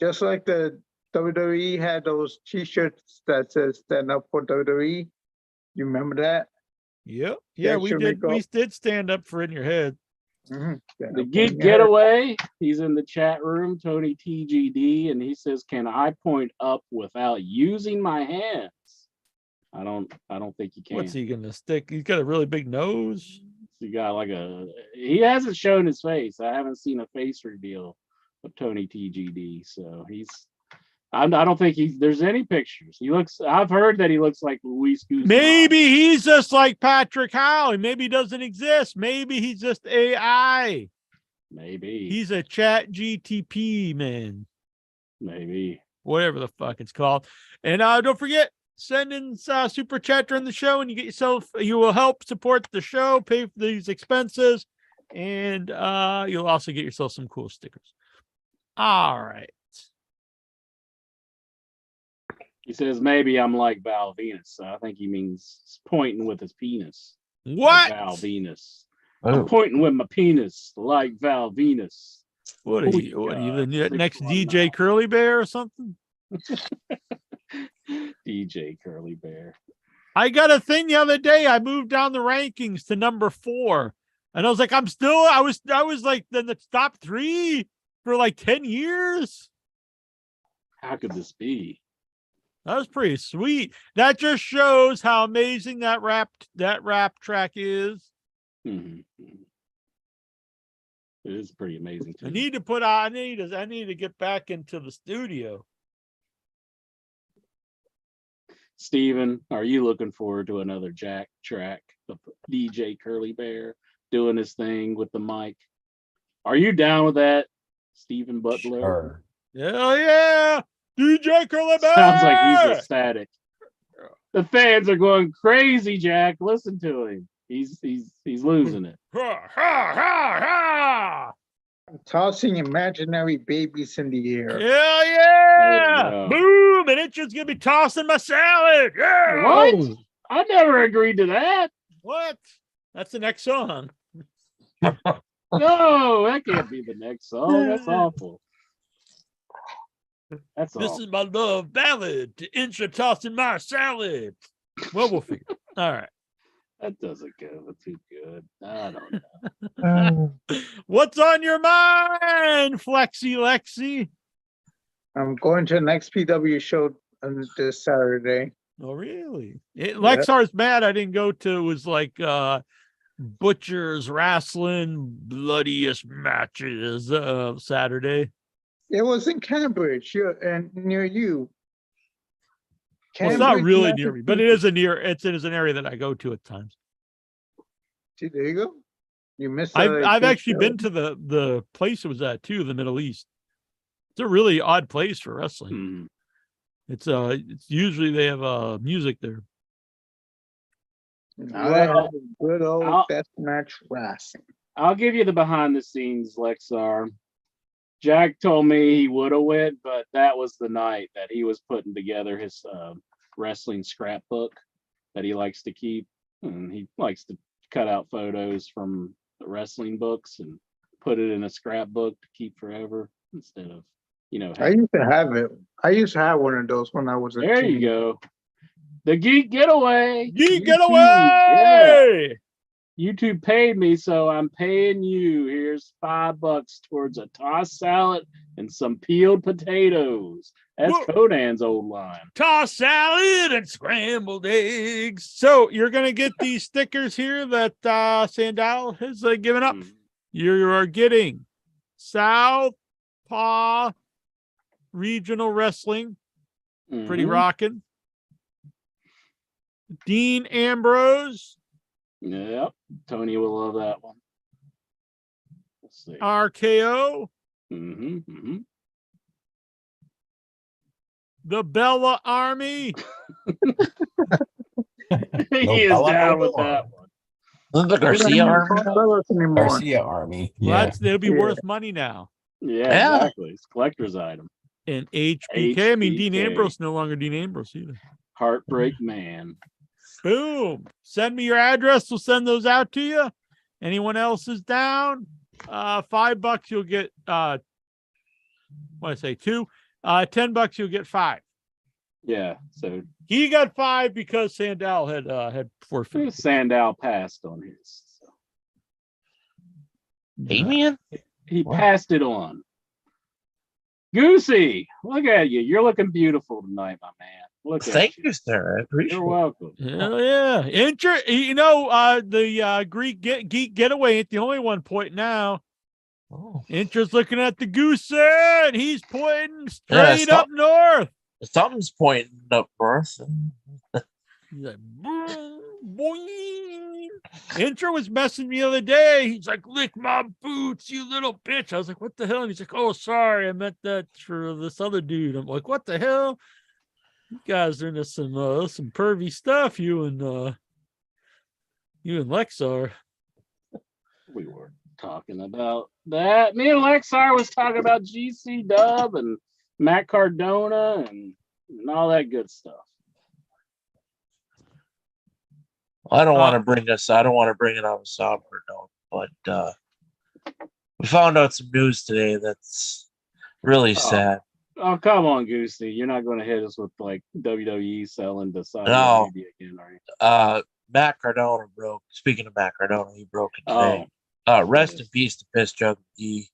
Just like the WWE had those T-shirts that says "Stand Up for WWE." You remember that? Yep. Yeah, we should did. make We up- did stand up for In Your Head. Mhm. Stand The Up for Geek In Your Head. Getaway, he's in the chat room, Tony TGD, and he says, "Can I point up without using my hands?" I don't think you can. What's he gonna stick? He's got a really big nose. He got he hasn't shown his face. I haven't seen a face reveal of Tony TGD, so I don't think there's any pictures. I've heard that he looks like Luis Guzman. Maybe he's just like Patrick Howe, and maybe he doesn't exist. Maybe he's just AI. Maybe. He's a Chat GTP man, Maybe. whatever the fuck it's called. And don't forget, send in super chat during the show, and you will help support the show, pay for these expenses, and you'll also get yourself some cool stickers. All right. He says maybe I'm like Val Venus. So I think he means pointing with his penis. What? Like Val Venus. Oh. I'm pointing with my penis like Val Venus. What are Oh, you? What are you? God. The next 619. DJ Curly Bear or something? DJ Curly Bear. I got a thing the other day. I moved down the rankings to number 4, and I was like, I was like in the top 3 for like 10 years. How could this be? That was pretty sweet. That just shows how amazing that rap track is. Mhm. It is pretty amazing too. I need to get back into the studio. Steven, are you looking forward to another Jack track of DJ Curly Bear doing his thing with the mic? Are you down with that, Stephen Butler? Sure. Hell yeah. DJ Curly Sounds like he's ecstatic. The fans are going crazy, Jack. Listen to him. He's losing it. Ha, ha, ha, ha. Tossing imaginary babies in the air. Hell There yeah. you go. Boom. And it's just going to be tossing my salad. Yeah. What? I never agreed to that. What? That's the next song. No, that can't be the next song. That's awful. That's This awful. is my love ballad to intro tossing my salad. Well, we'll figure. All right. That doesn't go too good. I don't know. What's on your mind, Flexi Lexi? I'm going to an XPW show on this Saturday. Oh, really? Lexar's mad I didn't go to. It was like Butcher's Wrestling Bloodiest Matches Saturday. It was in Cambridge, and near you. Well, it's not Cambridge, really near me, but it is Massachusetts. it is an area that I go to at times. See, there you go. You missed. I've actually been to the place it was at too, the Middle East. It's a really odd place for wrestling. Hmm. It's usually they have music there. Well, good old deathmatch wrestling. I'll give you the behind the scenes, Lexar. Jack told me he would have went, but that was the night that he was putting together his wrestling scrapbook that he likes to keep. And he likes to cut out photos from the wrestling books and put it in a scrapbook to keep forever instead of, I used to have it. I used to have one of those when I was a there teen. you go. The Geek Getaway. Geek YouTube, Getaway! Yeah. YouTube paid me, so I'm paying you. Here's $5 towards a tossed salad and some peeled potatoes. That's Whoa. Conan's old line. Tossed salad and scrambled eggs. So you're gonna get these stickers here that Sandal has given up. You are getting Southpaw Regional Wrestling, pretty Mhm. rocking. Dean Ambrose, Yep. Tony will love that one. Let's see. RKO, Mm-hmm. the Bella Army. He is down with that one. The Garcia Army. Anymore. Garcia Army. Well, Yeah. it'll be Yeah. worth money now. Yeah, Yeah. exactly. It's a collector's item. And HBK. I mean, Dean HBK. Ambrose no longer Dean Ambrose either. Heartbreak Man. Boom. Send me your address. We'll send those out to you. Anyone else is down? $5 you'll get what I say, 2. $10 you'll get 5. Yeah. So He got 5 because Sandal had forfeited. Sandow passed on his. So Damien? he What? passed it on. Goosey, look at you. You're looking beautiful tonight, my man. Look at Thank you. you, sir. I appreciate You're it. welcome. Hell yeah. The Greek Geek Getaway ain't the only one pointing now. Oh. Intra's looking at the goose and he's pointing Yeah, straight up north. Something's pointing up north. He's like, boom, boing. Intra was messing me the other day. He's like, lick my boots, you little bitch. I was like, what the hell? And he's like, oh, sorry, I meant that for this other dude. I'm like, what the hell? You guys are into some pervy stuff, you and Lex are. We were talking about that. Me and Lexar was talking about GC Dub and Matt Cardona and all that good stuff. I don't want to bring this. I don't want to bring it on a somber note, but we found out some news today that's really sad. Oh, come on, Goosey. You're not going to hit us with like WWE selling to Saudi No. Arabia again, are you? Matt Cardona broke. Speaking of Matt Cardona, he broke it Oh, today. Rest in peace to Piss Jug McGee.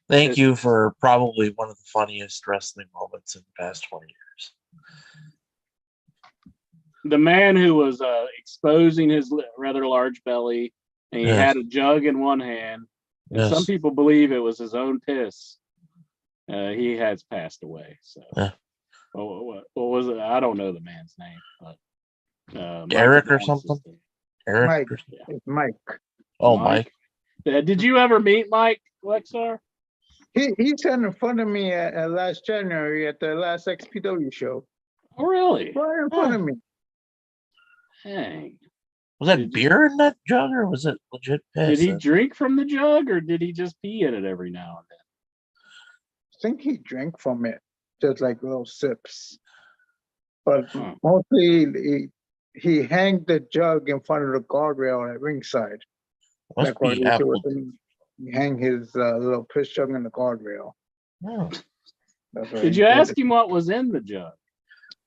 Thank you for probably one of the funniest wrestling moments in the past 20 years. the man who was exposing his rather large belly, and he Yes. had a jug in one hand. And Yes. some people believe it was his own piss. He has passed away. So, Yeah. what was it? I don't know the man's name, but Eric or Michael Jones is something? the- Eric? Mike. or- It's Mike. Oh, Mike. Mike. Did you ever meet Mike Lexar? He sat in front of me at last January at the last XPW show. Oh, really? Right in front of me. Dang. Was that Did you- beer in that jug or was it legit Did piss? he drink from the jug or did he just pee in it every now and then? I think he drank from it, just like little sips. But Huh. mostly he hanged the jug in front of the guardrail at ringside. Must Like what be he did apple. with him. He hang his little piss jug in the guardrail. Oh, That's what Did he you did. ask him what was in the jug?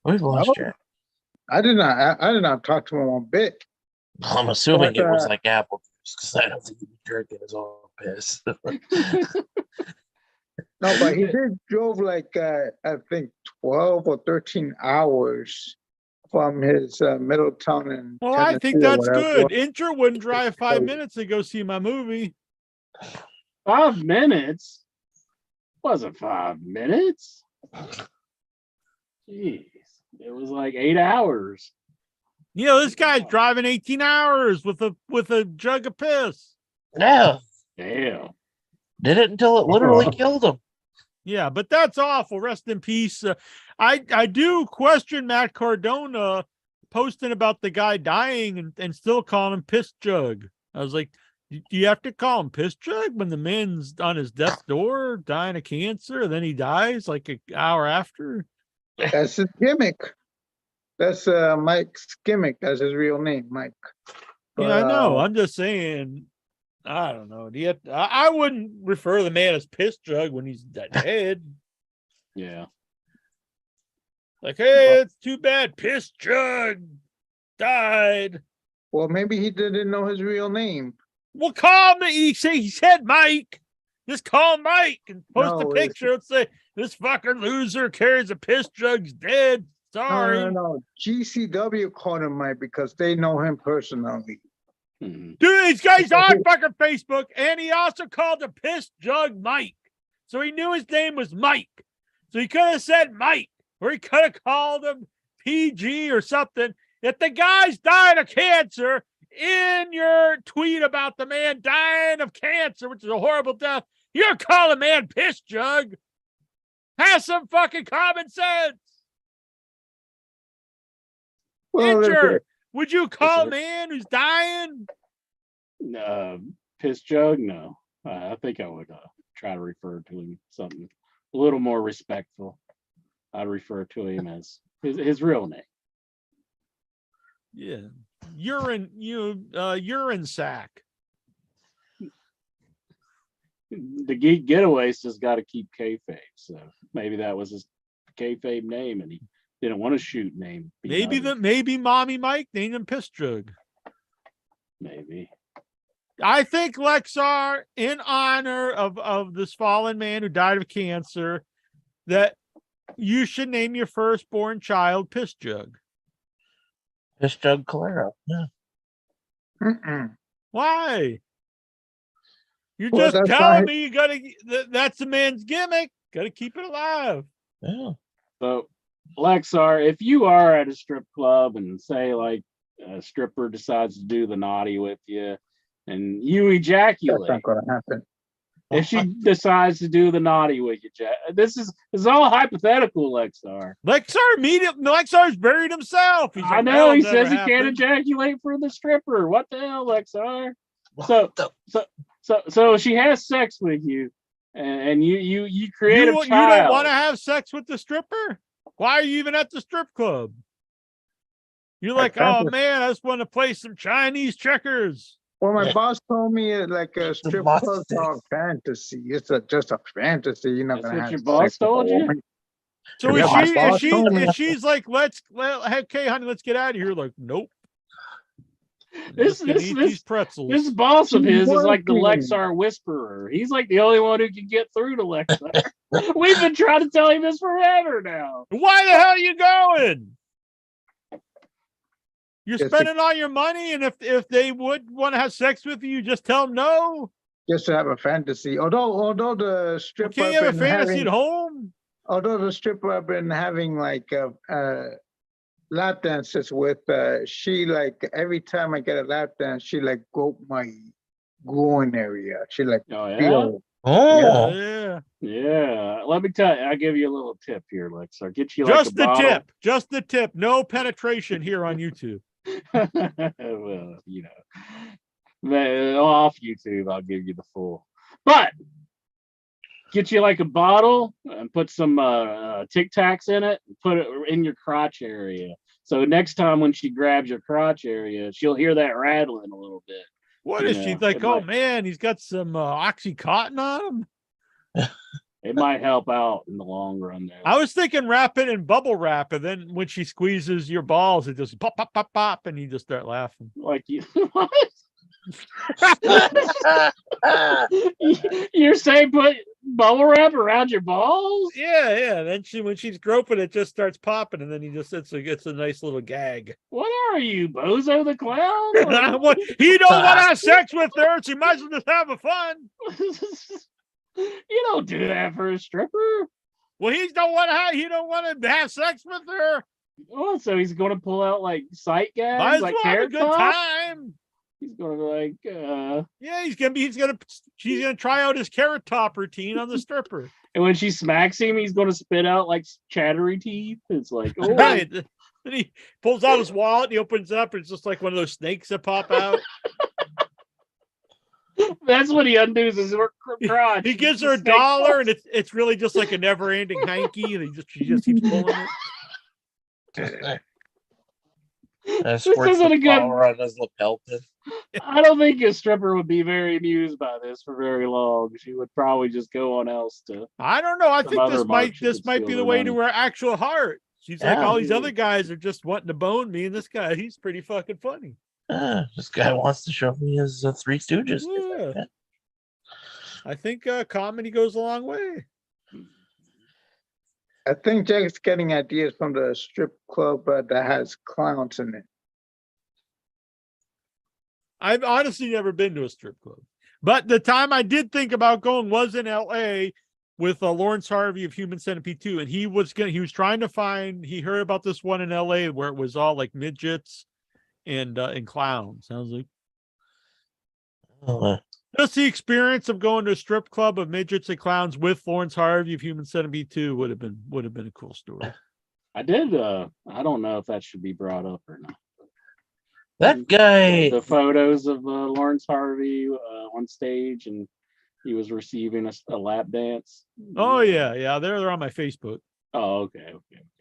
we've lost No. Jack. I did not talk to him one bit. I'm assuming But, it was like apple juice because I don't think he'd be drinking his own piss. No, but he did drove like I think 12 or 13 hours from his Middletown and Well, I think Tennessee or that's whatever. good. Incher wouldn't drive 5 minutes to go see my movie. 5 minutes? Wasn't 5 minutes. Jeez. It was like 8 hours. You know, this guy's driving 18 hours with a jug of piss. Yeah, Damn. did it until it literally killed him. Yeah, but that's awful. Rest in peace. I do question Matt Cardona posting about the guy dying and still calling him piss jug. I was like, do you have to call him piss jug when the man's on his death's door dying of cancer and then he dies like an hour after? That's his gimmick. That's Mike's gimmick. That's his real name, Mike. Yeah, I know. I'm just saying. I don't know. Do you have I wouldn't refer to the man as piss jug when he's dead. Yeah. Like, hey, it's too bad. Piss jug died. Well, maybe he didn't know his real name. Well, call me. He said Mike. Just call Mike and post No, a picture and say this fucking loser carries a piss jug's dead. Sorry. No. GCW called him Mike because they know him personally. Mhm. Dude, these guys on fucking Facebook, and he also called the piss jug Mike. So he knew his name was Mike. So he could have said Mike, or he could have called him PG or something. If the guy's dying of cancer, in your tweet about the man dying of cancer, which is a horrible death, you're calling a man piss jug. Have some fucking common sense. Well, Incher, would you call a sir. man who's dying? Piss jug? No. I think I would try to refer to him something a little more respectful. I'd refer to him as his real name. Yeah. Urine sack. The Geek Getaway's just got to keep kayfabe, so maybe that was his kayfabe name, and he didn't want to shoot name. Maybe Mommy Mike named him piss jug. Maybe. I think Lexar, in honor of this fallen man who died of cancer, that you should name your firstborn child piss jug. Piss jug Calero. Yeah. Mm-mm. Why? You're Well, just that's telling not- me you gotta. That's the man's gimmick. Gotta keep it alive. Yeah. So, Lexar, if you are at a strip club and say like a stripper decides to do the naughty with you, and you That's ejaculate, not going to happen. if she decides to do the naughty with you, this is all hypothetical, Lexar. Lexar's buried himself. He's I like, know "That'll he never says he can't happen." ejaculate for the stripper. What the hell, Lexar? So she has sex with you, and you create You a child. don't want to have sex with the stripper? Why are you even at the strip club? You're like, oh man, I just want to play some Chinese checkers. Well, my boss told me like a strip boss club's thing. all fantasy. It's just a fantasy. You're not That's going to what have your boss sex with a told you? woman. So Yeah, my boss told me. if she's like, okay, honey, let's get out of here. Like, nope. This Just gonna eat these pretzels. This boss of his is like the Working. Lexar Whisperer. He's like the only one who can get through to Lexar. We've been trying to tell him this forever now. Why the hell are you going? You're Yes, spending all your money, and if they would want to have sex with you, just tell them no. Just to have a fantasy. Although the You stripper can't have a fantasy at home. although the stripper I've been having like lap dances with, she like every time I get a lap dance, she like grope my groin area. She like Oh yeah. feel. Oh, Yeah. Yeah. Let me tell you. I'll give you a little tip here, Lex. I'll get you Just like a the bottle. tip. Just the tip. No penetration here on YouTube. Well, you know, off YouTube, I'll give you the full. But get you like a bottle and put some Tic Tacs in it and put it in your crotch area. So next time when she grabs your crotch area, she'll hear that rattling a little bit. What You is she know, like? it Oh might- man, he's got some Oxycontin on him. It might help out in the long run there. I was thinking wrap it in bubble wrap, and then when she squeezes your balls, it just pop, pop, pop, pop, and you just start laughing. Like you, what? You're saying put bubble wrap around your balls? Yeah. Then when she's groping, it just starts popping, and then it's a nice little gag. What are you, Bozo the Clown? What, he don't want to have sex with her, so he might as well just have fun. You don't do that for a stripper. Well, he don't want to have sex with her. Oh, so he's going to pull out like sight gags, Might as like well have a carrot good top? time. He's going to like, Yeah, she's gonna try out his carrot top routine on the stripper. and when she smacks him, he's going to spit out like chattery teeth. It's like, oh, Right. Then he pulls out his wallet and he opens it up, and it's just like one of those snakes that pop out. that's what he undoes his crotch. He gives her The a snake dollar, falls. and it's really just like a never-ending hanky, and she just keeps pulling it. squirts isn't the a good- flour on his lapel pin. I don't think a stripper would be very amused by this for very long. She would probably just go on else to. I don't know. I Some think other this mark she might could be steal the her way to money. her actual heart. She's like, Yeah. all these other guys are just wanting to bone me, and this guy, he's pretty fucking funny. This guy wants to show me his Three Stooges. Yeah. I think comedy goes a long way. I think Jack's getting ideas from the strip club that has clowns in it. I've honestly never been to a strip club, but the time I did think about going was in L.A. with Lawrence Harvey of Human Centipede 2, and he was trying to find. He heard about this one in L.A. where it was all like midgets and clowns. I was like, just the experience of going to a strip club of midgets and clowns with Lawrence Harvey of Human Centipede 2 would have been a cool story. I did. I don't know if that should be brought up or not. That guy. The photos of Lawrence Harvey on stage, and he was receiving a lap dance. Oh yeah, they're on my Facebook. Oh, okay.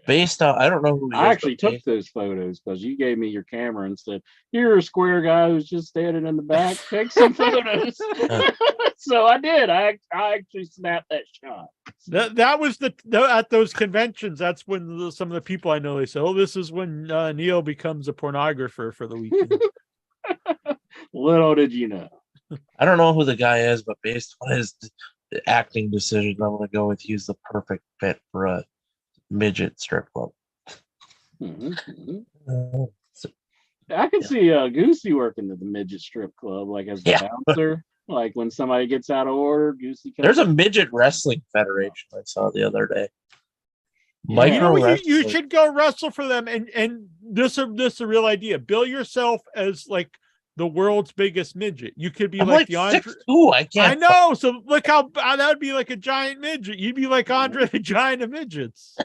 Based on, I don't know who he I is, actually but took those photos because you gave me your camera and said, "You're a square guy who's just standing in the back. Take some photos." So I did. I actually snapped that shot. That was at those conventions. That's when some of the people I know, they say, "Oh, this is when Neil becomes a pornographer for the weekend." Little did you know. I don't know who the guy is, but based on his acting decisions, I'm going to go with he's the perfect fit for a midget strip club. Mhm. So, I could see Goosey working at the midget strip club, like as the Yeah. bouncer. Like when somebody gets out of order, Goosey comes. there's a midget wrestling federation I saw the other day. Yeah. You know, Micro you wrestling. should go wrestle for them, and this is a real idea. Bill yourself as like the world's biggest midget. You could be I'm like like the Andre. 6'2". I can't. I know. So look how that would be like a giant midget. You'd be like Andre the Giant of midgets.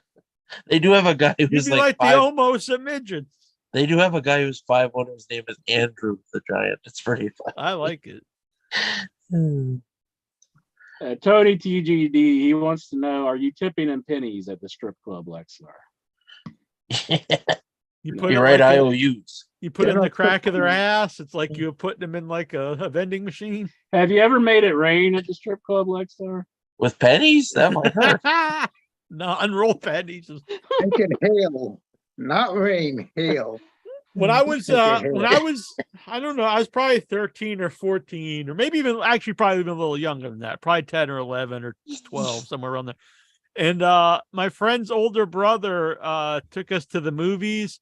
They do have a guy You'd who's be like the five. Omos of midgets. They do have a guy who's 5'1". His name is Andrew the Giant. It's pretty I like it. fun. Tony TGD, he wants to know, are you tipping in pennies at the strip club, Lexler? You You're put You're it right. like IOUs. you put it in Yeah, the crack of their cool. ass. It's like you're putting them in like a vending machine. Have you ever made it rain at the strip club, Lexler? With pennies? That might hurt. No, unroll pennies. Make it hail, not rain, hail. When I was Okay. I don't know, I was probably 13 or 14, or maybe even probably even a little younger than that, probably 10 or 11 or 12, somewhere around there. And my friend's older brother took us to the movies,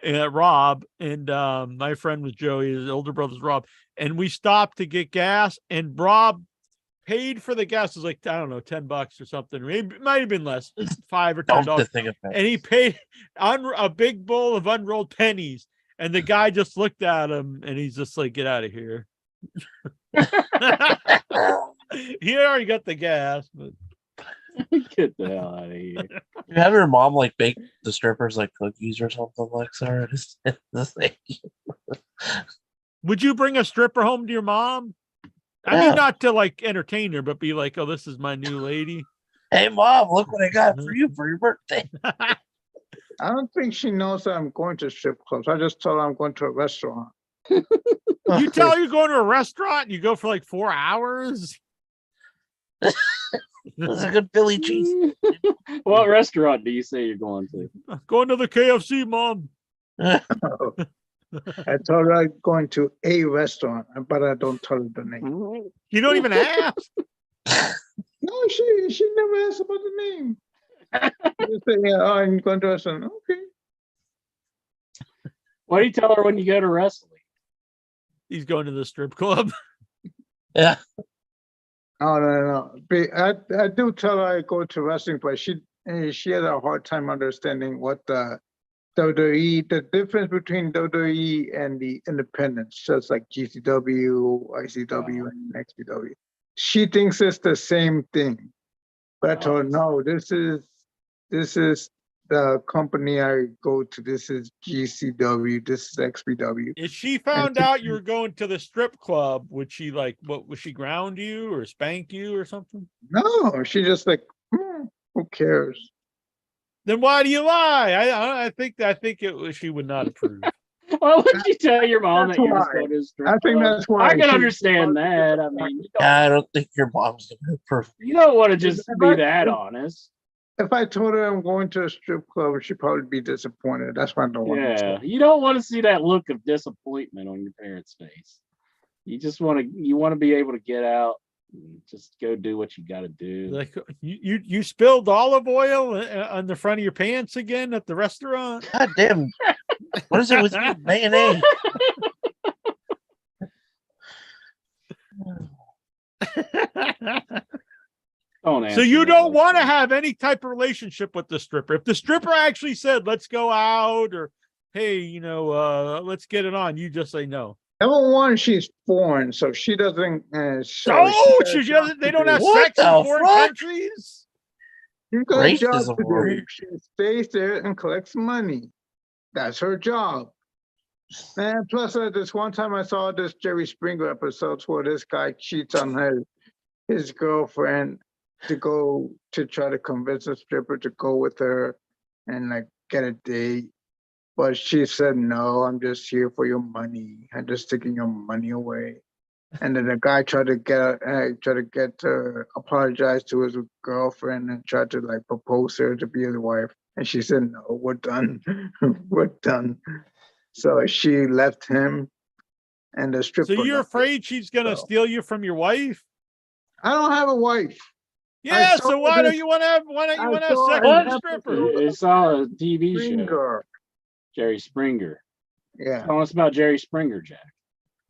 Rob, and my friend was Joey, his older brother's Rob, and we stopped to get gas, and Rob paid for the gas. It was like, I don't know, $10 or something. Maybe it might have been less, $5 or Dump the $10. thing of And he paid a big bowl of unrolled pennies. And the guy just looked at him and he's just like, get out of here. He already got the gas, but Get the hell out of here. You have your mom like bake the strippers like cookies or something, like Sarah. would you bring a stripper home to your mom? I Yeah. mean, not to like entertain her, but be like, "Oh, this is my new lady." Hey, mom, look what I got for you for your birthday. I don't think she knows that I'm going to strip clubs. I just told her I'm going to a restaurant. You tell her you're going to a restaurant, and you go for like 4 hours. That's a good Philly cheese. What restaurant do you say you're going to? Going to the KFC, mom. I told her I'm going to a restaurant, but I don't tell her the name. You don't even ask. No, she never asked about the name. Just say, yeah, oh, I'm going to a restaurant. Okay. What do you tell her when you go to wrestling? He's going to the strip club. Yeah. No. I do tell her I go to wrestling, but she had a hard time understanding what the WWE, the difference between WWE and the independents, just like GCW, ICW, and XPW. She thinks it's the same thing. But I told her, no, this is the company I go to. This is GCW. This is XPW. If she found out you were going to the strip club, would she would she ground you or spank you or something? No, she just like, who cares? Then why do you lie? I think she would not approve. Why would you tell your mom That's that you're why. just going to a strip I think club? that's why. I can she- understand that. I mean, I don't think your mom's gonna approve. you don't want to just If be I- that honest. If I told her I'm going to a strip club, she'd probably be disappointed. That's why I don't want to. Yeah, you don't want to see that look of disappointment on your parents' face. You just want to be able to get out and just go do what you got to do. Like you spilled olive oil on the front of your pants again at the restaurant. God damn. What is it with you? Mayonnaise. Don't So answer you that don't like want to that. have any type of relationship with the stripper. If the stripper actually said, "Let's go out," or "Hey, let's get it on," you just say no. Number one, she's foreign, so she doesn't. Oh, they don't have What sex in the foreign fuck? countries. She's got a job Racism to word. do. She stays there and collects money. That's her job. And plus, this one time I saw this Jerry Springer episode where this guy cheats on his girlfriend to try to convince a stripper to go with her and like get a date. But she said, no, I'm just here for your money. I'm just taking your money away. And then the guy tried to get her apologize to his girlfriend and tried to like propose her to be his wife. And she said, no, we're done. We're done. So she left him and the stripper. So you're left her. afraid she's gonna So- steal you from your wife? I don't have a wife. Yeah. saw So why this- don't you want to have? Why don't you I want to have saw sex an with a episode stripper? It's all a TV show. Springer. Jerry Springer. Yeah. Tell us about Jerry Springer, Jack.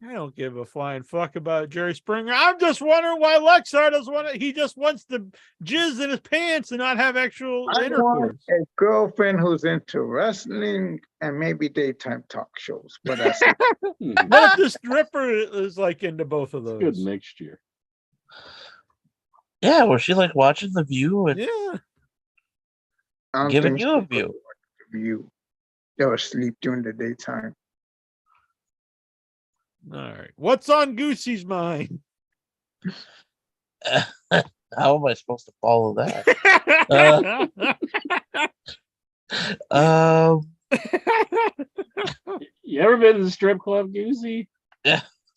I don't give a flying fuck about Jerry Springer. I'm just wondering why Lexar doesn't want to. He just wants to jizz in his pants and not have actual I want intercourse. a girlfriend who's into wrestling and maybe daytime talk shows. But that's it. What if the stripper is like into both of those? Good mixture. Yeah, was she like watching The View and Yeah. I don't giving think you a she view? would watch the View. They would sleep during the daytime. All right. What's on Goosey's mind? How am I supposed to follow that? You ever been to the strip club, Goosey?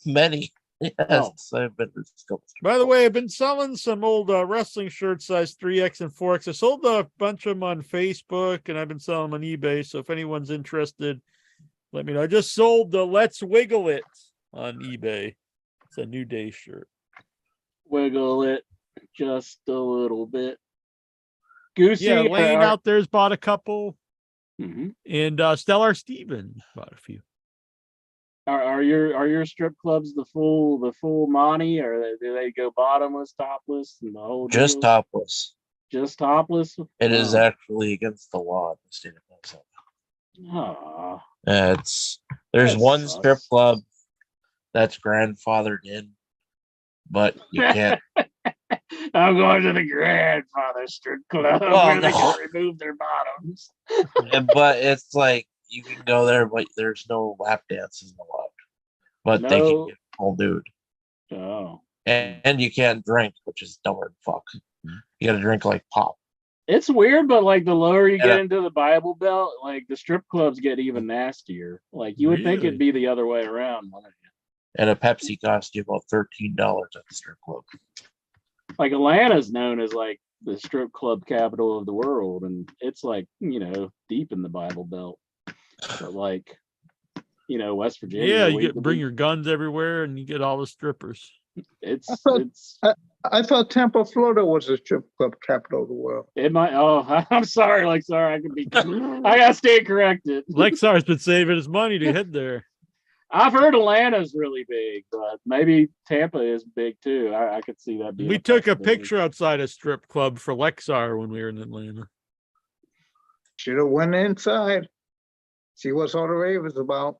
Many. Yes, Oh. I've been to school. By the way, I've been selling some old wrestling shirts, size 3X and 4X. I sold a bunch of them on Facebook, and I've been selling them on eBay. So if anyone's interested, let me know. I just sold the Let's Wiggle It on eBay. It's a New Day shirt. Wiggle it just a little bit. Goosey. Yeah, Lane out there's bought a couple, Mhm. and Stellar Steven bought a few. Are your strip clubs the full Monty, or do they go bottomless, topless, and the whole Just deal? topless. Just topless? It is Wow. actually against the law in the state of Minnesota. Aw. There's That one sucks. strip club that's grandfathered in, but you can't. I'm going to the grandfather strip club Well, where they no. can remove their bottoms. But it's like you can go there, but there's no lap dances allowed. But they can No. get full nude. Oh. And you can't drink, which is dumber than fuck. You got to drink like pop. It's weird, but like the lower you And get into the Bible Belt, like the strip clubs get even nastier. Like you would think it'd be the other way around, wouldn't you? And a Pepsi cost you about $13 at the strip club. Like Atlanta's known as like the strip club capital of the world, and it's like, you know, deep in the Bible Belt. But like, you know, West Virginia. Yeah, you bring your guns everywhere, and you get all the strippers. I thought Tampa, Florida was the strip club capital of the world. It might. Oh, I'm sorry, Lexar. I could be. I gotta stay corrected. Lexar's been saving his money to head there. I've heard Atlanta's really big, but maybe Tampa is big too. I could see that being. We took a picture outside a strip club for Lexar when we were in Atlanta. Should have went inside. See what's all the rave is about.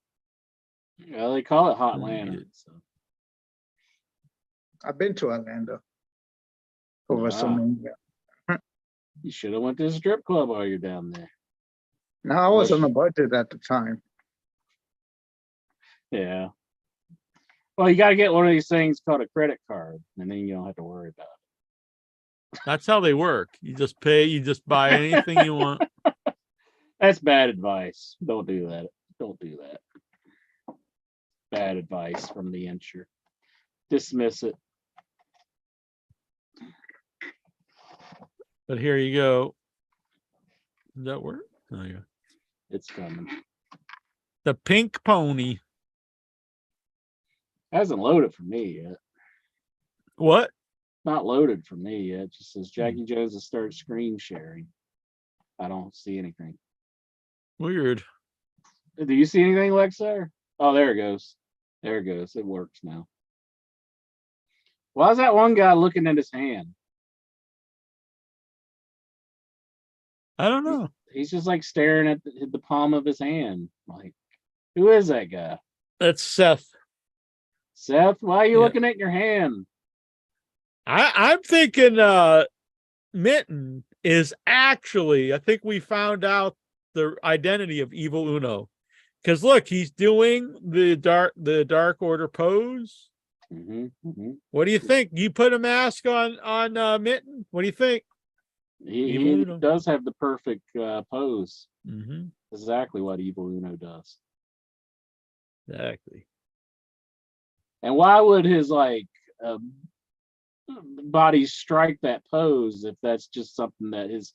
Yeah, they call it Hot Atlanta. So. I've been to Atlanta for WrestleMania. You should have went to the strip club while you're down there. No, I was on a budget at the time. Yeah. Well, you got to get one of these things called a credit card, and then you don't have to worry about it. That's how they work. You just pay, you just buy anything you want. That's bad advice. Don't do that. Don't do that. Bad advice from the insurer. Dismiss it. But here you go. Does that work? Oh, yeah. It's coming. The pink pony. Hasn't loaded for me yet. What? Not loaded for me yet. It just says Jackie Jones has started screen sharing. I don't see anything. Weird. Do you see anything, Lexar? Oh, there it goes. There it goes. It works now. Why is that one guy looking at his hand? I don't know. He's just like staring at the palm of his hand. Like, who is that guy? That's Seth. Seth, why are you looking at your hand? I'm thinking Mitten is actually, I think we found out the identity of Evil Uno. Because look, he's doing the Dark Order pose. What do you think? You put a mask on Mitten? What do you think? He does have the perfect pose. Mm-hmm. Exactly what Evil Uno does. Exactly. And why would his like body strike that pose if that's just something that his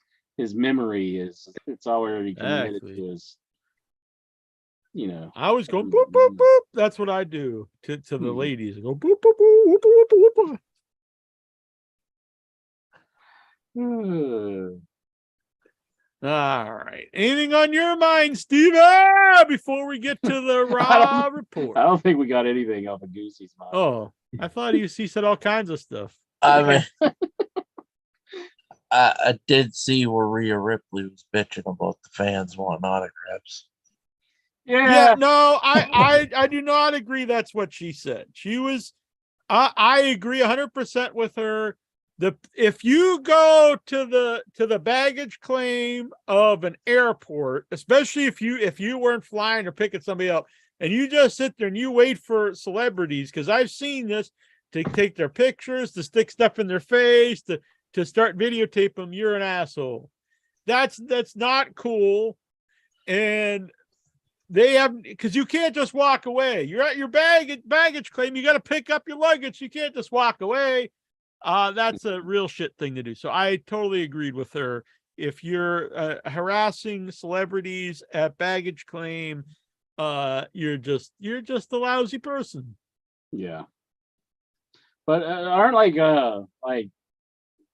memory is? It's already committed to his. You know, I was going boop boop boop. That's what I do to the ladies. I go boop boop boop boop boop boop. All right. Anything on your mind, Steve? Before we get to the Raw report. I don't think we got anything off of Goosey's mind. Oh, I thought he said all kinds of stuff. I mean, I did see where Rhea Ripley was bitching about the fans wanting autographs. Yeah, no, I do not agree. That's what she said. She was, I agree 100% with her. If you go to the baggage claim of an airport, especially if you weren't flying or picking somebody up, and you just sit there and you wait for celebrities, because I've seen this, to take their pictures, to stick stuff in their face, to start videotape them, you're an asshole. That's not cool. And they have, because you can't just walk away. You're at your baggage claim. You got to pick up your luggage. You can't just walk away. That's a real shit thing to do. So I totally agreed with her. If you're harassing celebrities at baggage claim, you're just a lousy person. Yeah. But aren't like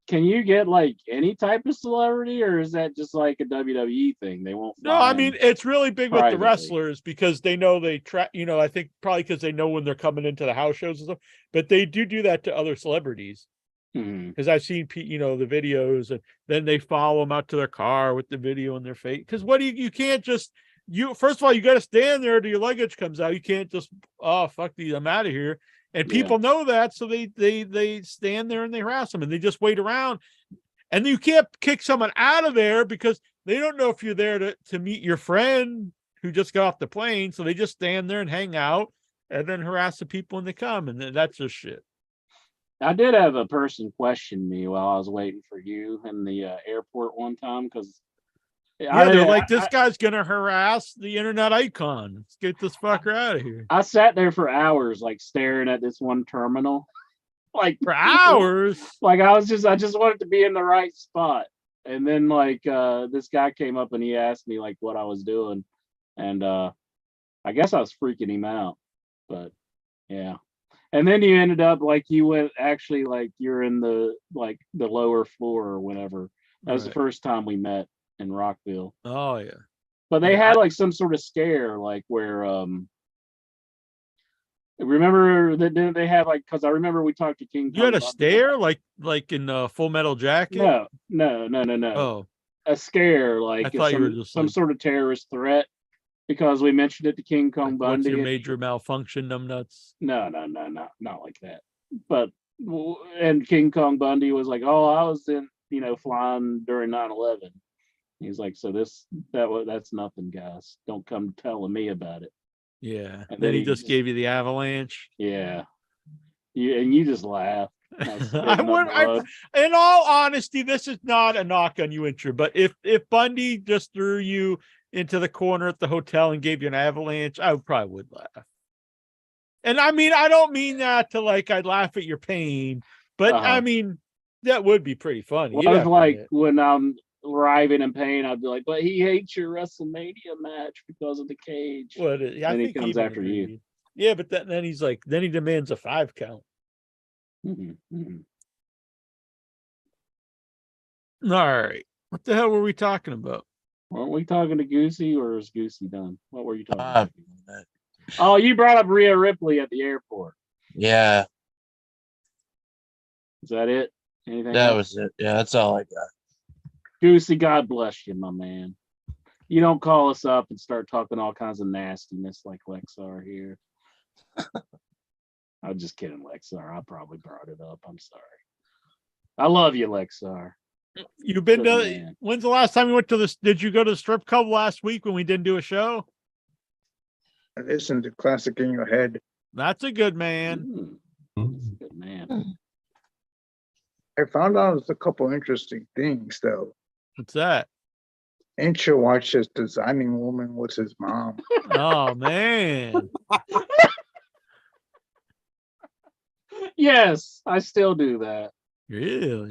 can you get like any type of celebrity, or is that just like a WWE thing? They won't. No, I mean, it's really big privately with the wrestlers because they know they track, I think probably because they know when they're coming into the house shows and stuff, but they do that to other celebrities. Because I've seen, the videos, and then they follow them out to their car with the video in their face. Because you can't just you first of all, you got to stand there till your luggage comes out. You can't just, oh, fuck these, I'm out of here. And people know that, so they stand there and they harass them, and they just wait around. And you can't kick someone out of there because they don't know if you're there to meet your friend who just got off the plane. So they just stand there and hang out and then harass the people when they come. And then that's just shit. I did have a person question me while I was waiting for you in the airport one time because they're like, this guy's gonna harass the internet icon. Let's get this fucker out of here. I sat there for hours, like staring at this one terminal, like for hours. Like I just wanted to be in the right spot. And then like this guy came up and he asked me like what I was doing, and I guess I was freaking him out, but yeah. And then you ended up like you went actually like you're in the like the lower floor or whatever. That was the first time we met in Rockville. Oh yeah. But they had like some sort of scare, like where remember that they had like because I remember we talked to King. You had a stare like in Full Metal Jacket? No. Oh, a scare like I thought you were just some sort of terrorist threat because we mentioned it to King Kong Bundy. What's your major malfunction, numbnuts? No, not like that. But and King Kong Bundy was like, "Oh, I was in flying during 9/11." He's like, "So that's nothing, guys. Don't come telling me about it." Yeah. And then he just gave you the avalanche. Yeah. You just laughed. In all honesty, this is not a knock on you, Intro, but if Bundy just threw you into the corner at the hotel and gave you an avalanche, I probably would laugh. And I mean, I don't mean that to like I'd laugh at your pain, but I mean that would be pretty funny. Well, I was like when I'm writhing in pain, I'd be like, "But he hates your WrestleMania match because of the cage." Well, and he comes after you. Yeah, but then he's like, then he demands a 5 count. Mm-hmm. All right, what the hell were we talking about? Weren't we talking to Goosey, or is Goosey done? What were you talking about? Oh, you brought up Rhea Ripley at the airport. Yeah. Is that it? Anything That else? was it. Yeah, that's all I got. Goosey, God bless you, my man. You don't call us up and start talking all kinds of nastiness like Lexar here. I'm just kidding, Lexar. I probably brought it up. I'm sorry. I love you, Lexar. You've been to, when's the last time you went to this? Did you go to the strip club last week when we didn't do a show? I listened to Classic in Your Head. That's a good man. That's a good man. I found out a couple interesting things, though. What's that? Intro watches Designing Woman was his mom. Oh, man. Yes, I still do that. Really?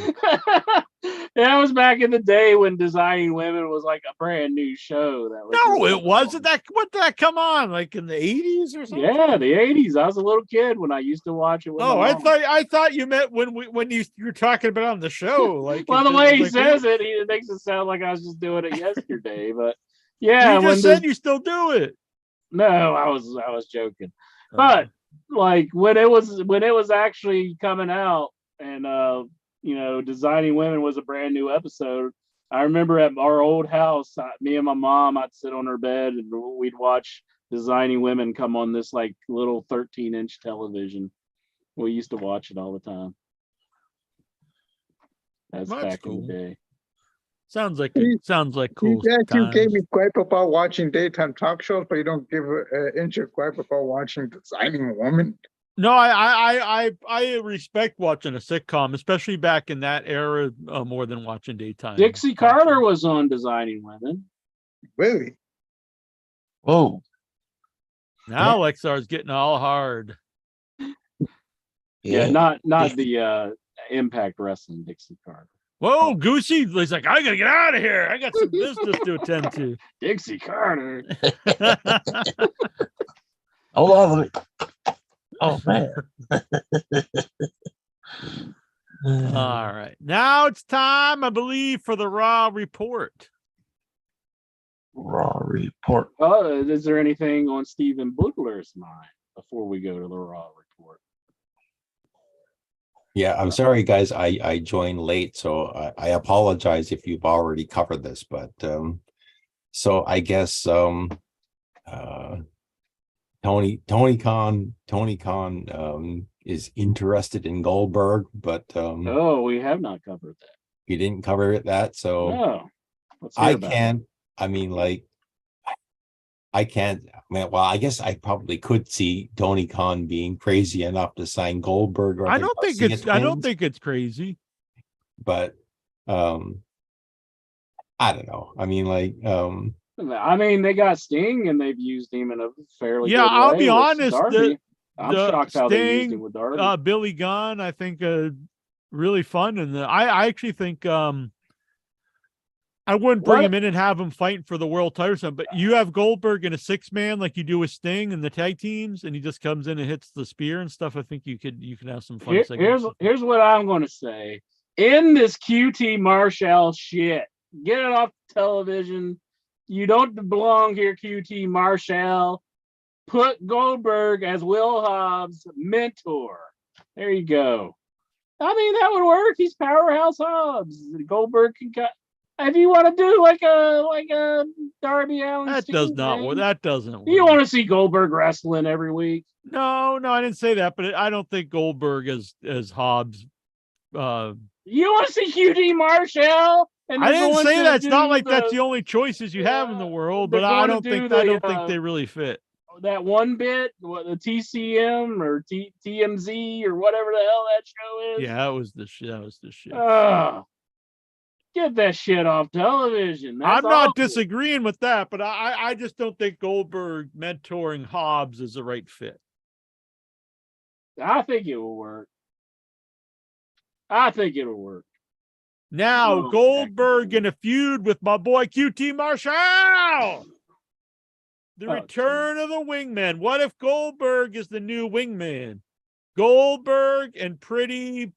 That was back in the day when Designing Women was like a brand new show. That was no, it wasn't. What did that come on? Like in the 80s or something? Yeah, the 80s. I was a little kid when I used to watch it. I thought you meant when you were talking about it on the show. Like, well, the way he says it, it makes it sound like I was just doing it yesterday. But yeah, you just said you still do it. No, I was joking. But like when it was actually coming out, and Designing Women was a brand new episode. I remember at our old house, me and my mom, I'd sit on her bed and we'd watch Designing Women come on this like little 13-inch television. We used to watch it all the time. That's back cool. in the day. Sounds like cool. You gave me gripe about watching daytime talk shows, but you don't give an inch of gripe about watching Designing Woman. No, I respect watching a sitcom, especially back in that era, more than watching daytime. Dixie Carter was on Designing Women. Really? Whoa. Now Lexar's getting all hard. Yeah, not the Impact Wrestling Dixie Carter. Whoa, Goosey! He's like, I gotta get out of here. I got some business to attend to. Dixie Carter. Hold on, let me. Oh man. All right. Now it's time, I believe, for the Raw report. Raw report. Is there anything on Steven Butler's mind before we go to the Raw report? Yeah, I'm sorry, guys. I joined late, so I apologize if you've already covered this, but So I guess Tony Khan is interested in Goldberg, but Oh, we have not covered that. he didn't cover that. So No. Let's hear I about it. can't. I mean, like, I can't. I mean, well, I guess I probably could see Tony Khan being crazy enough to sign Goldberg or I the don't think Garcia it's. I don't twins, think it's crazy. but I don't know. I mean, like, I mean, they got Sting and they've used him in a fairly Yeah, good I'll way be with honest. Darby. I'm The shocked how they used Sting, him with Darby. Billy Gunn, I think really fun, and I actually think I wouldn't bring What? him in and have him fighting for the world title or something, but you have Goldberg in a 6-man like you do with Sting and the tag teams, and he just comes in and hits the spear and stuff. I think you can have some fun segments. Here's what I'm going to say. In this QT Marshall shit, get it off television. You don't belong here, QT Marshall. Put Goldberg as Will Hobbs' mentor. There you go. I mean, that would work. He's Powerhouse Hobbs. Goldberg can cut. If you want to do like a Darby Allin, That Sting does not thing, work. That doesn't work. you want to see Goldberg wrestling every week? No, I didn't say that, but I don't think Goldberg as Hobbs. You want to see QT Marshall? And I they're didn't going say to that. It's not do like that's the only choices you have in the world, but I don't think they really fit. that one bit, what the TCM or TMZ or whatever the hell that show is. Yeah, that was the shit. Get that shit off television. That's I'm not awful. disagreeing with that, but I just don't think Goldberg mentoring Hobbs is the right fit. I think it will work. I think it'll work. Now, Oh, Goldberg in a feud with my boy QT Marshall. The return of the wingman. What if Goldberg is the new wingman? Goldberg and pretty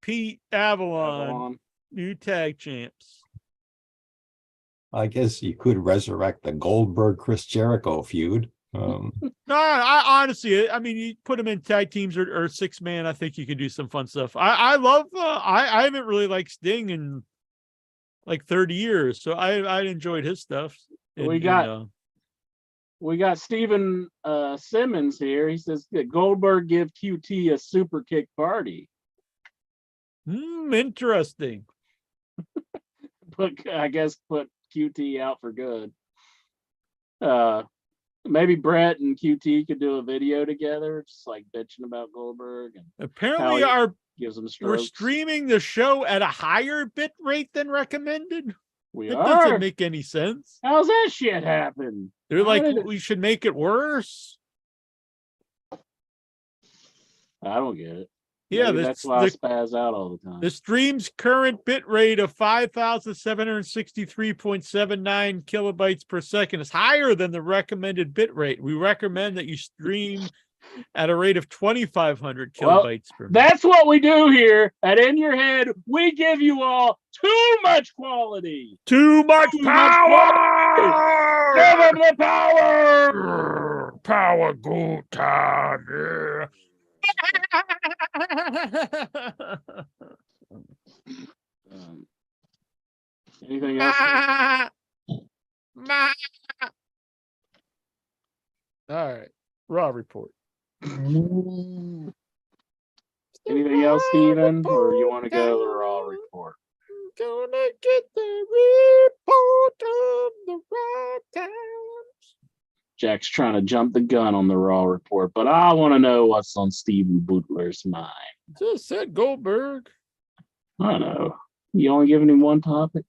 Pete Avalon, new tag champs. I guess you could resurrect the Goldberg Chris Jericho feud. No, I honestly, I mean, you put them in tag teams or 6-man. I think you can do some fun stuff. I love. I haven't really liked Sting in like 30 years, so I enjoyed his stuff. We got Steven Simmons here. He says that Goldberg give QT a super kick party. Interesting. I guess put QT out for good. Maybe Brett and QT could do a video together, just like bitching about Goldberg. And apparently, gives them we're strokes. streaming the show at a higher bit rate than recommended. It doesn't make any sense. How's that shit happen? They're like, we should make it worse. I don't get it. Yeah, that's why I spaz out all the time. The stream's current bit rate of 5,763.79 kilobytes per second is higher than the recommended bit rate. We recommend that you stream at a rate of 2,500 kilobytes per minute. That's what we do here at In Your Head. We give you all too much quality. Too much power! Give them the power! Power go time, yeah. Anything else? All right. Raw report. Anything else, Steven? Or you want to go to the Raw report? Gonna get the report of the Raw times. Jack's trying to jump the gun on the Raw report, but I want to know what's on Steven Bootler's mind. Just said Goldberg. I don't know. You only giving him one topic?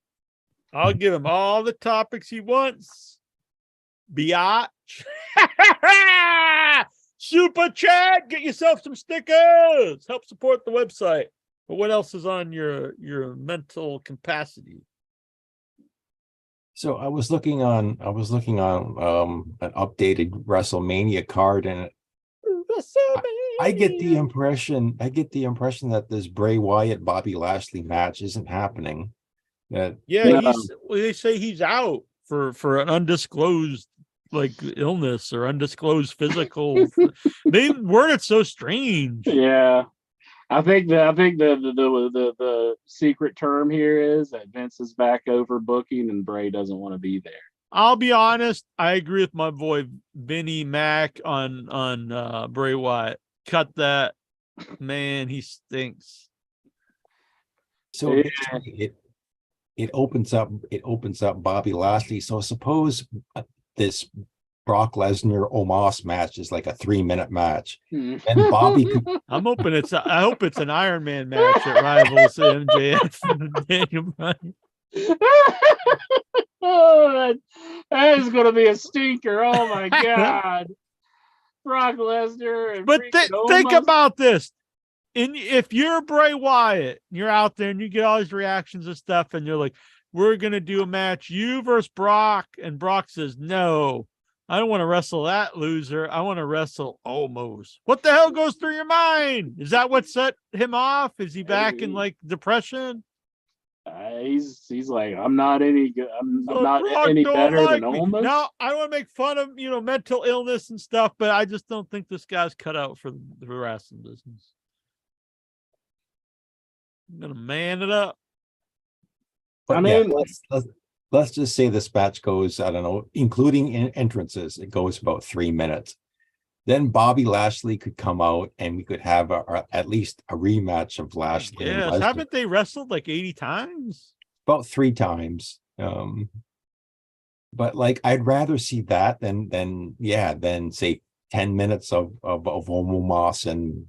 I'll give him all the topics he wants. Biatch. Super chat. Get yourself some stickers. Help support the website. But what else is on your mental capacity? So I was looking on an updated WrestleMania card, and I get the impression that this Bray Wyatt Bobby Lashley match isn't happening. They say he's out for an undisclosed illness or undisclosed physical. They word it so strange. Yeah. I think the secret term here is that Vince is back over booking and Bray doesn't want to be there. I'll be honest. I agree with my boy Vinnie Mac on Bray Wyatt. Cut that, man. He stinks. So it opens up Bobby Lashley. So suppose this Brock Lesnar Omos match is like a 3-minute match, and Bobby could. I hope it's an Iron Man match that rivals MJF and Daniel Bryan. Oh, that is going to be a stinker. Oh my God. Brock Lesnar. And but think about this. If you're Bray Wyatt, you're out there and you get all these reactions and stuff, and you're like, we're going to do a match, you versus Brock. And Brock says, no, I don't want to wrestle that loser. I want to wrestle Omos. What the hell goes through your mind? Is that what set him off? Is he back in like depression? He's like, I'm not any good. I'm not any better than Omos. No, I don't want to make fun of mental illness and stuff, but I just don't think this guy's cut out for the wrestling business. I'm gonna man it up. But I mean, let's just say this match goes, I don't know, including entrances, it goes about 3 minutes. Then Bobby Lashley could come out and we could have at least a rematch of Lashley. Yes, haven't they wrestled like 80 times? About 3 times. But like I'd rather see that than say 10 minutes of Omos and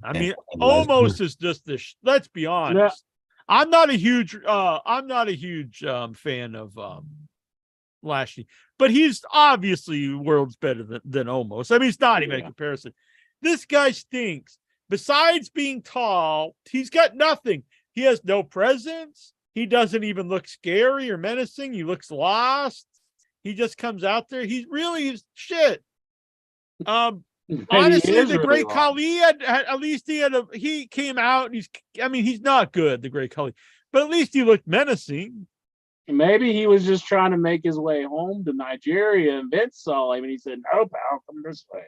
Omos is just this. Let's be honest. Yeah. I'm not a huge fan of Lashley, but he's obviously worlds better than Omos. I mean, it's not even a comparison. This guy stinks. Besides being tall, he's got nothing. He has no presence. He doesn't even look scary or menacing. He looks lost. He just comes out there. He's really shit. Honestly, the Great Khali he came out and he's not good, the Great Khali, but at least he looked menacing. Maybe he was just trying to make his way home to Nigeria, and Vince saw him and he said, no, pal, come this way.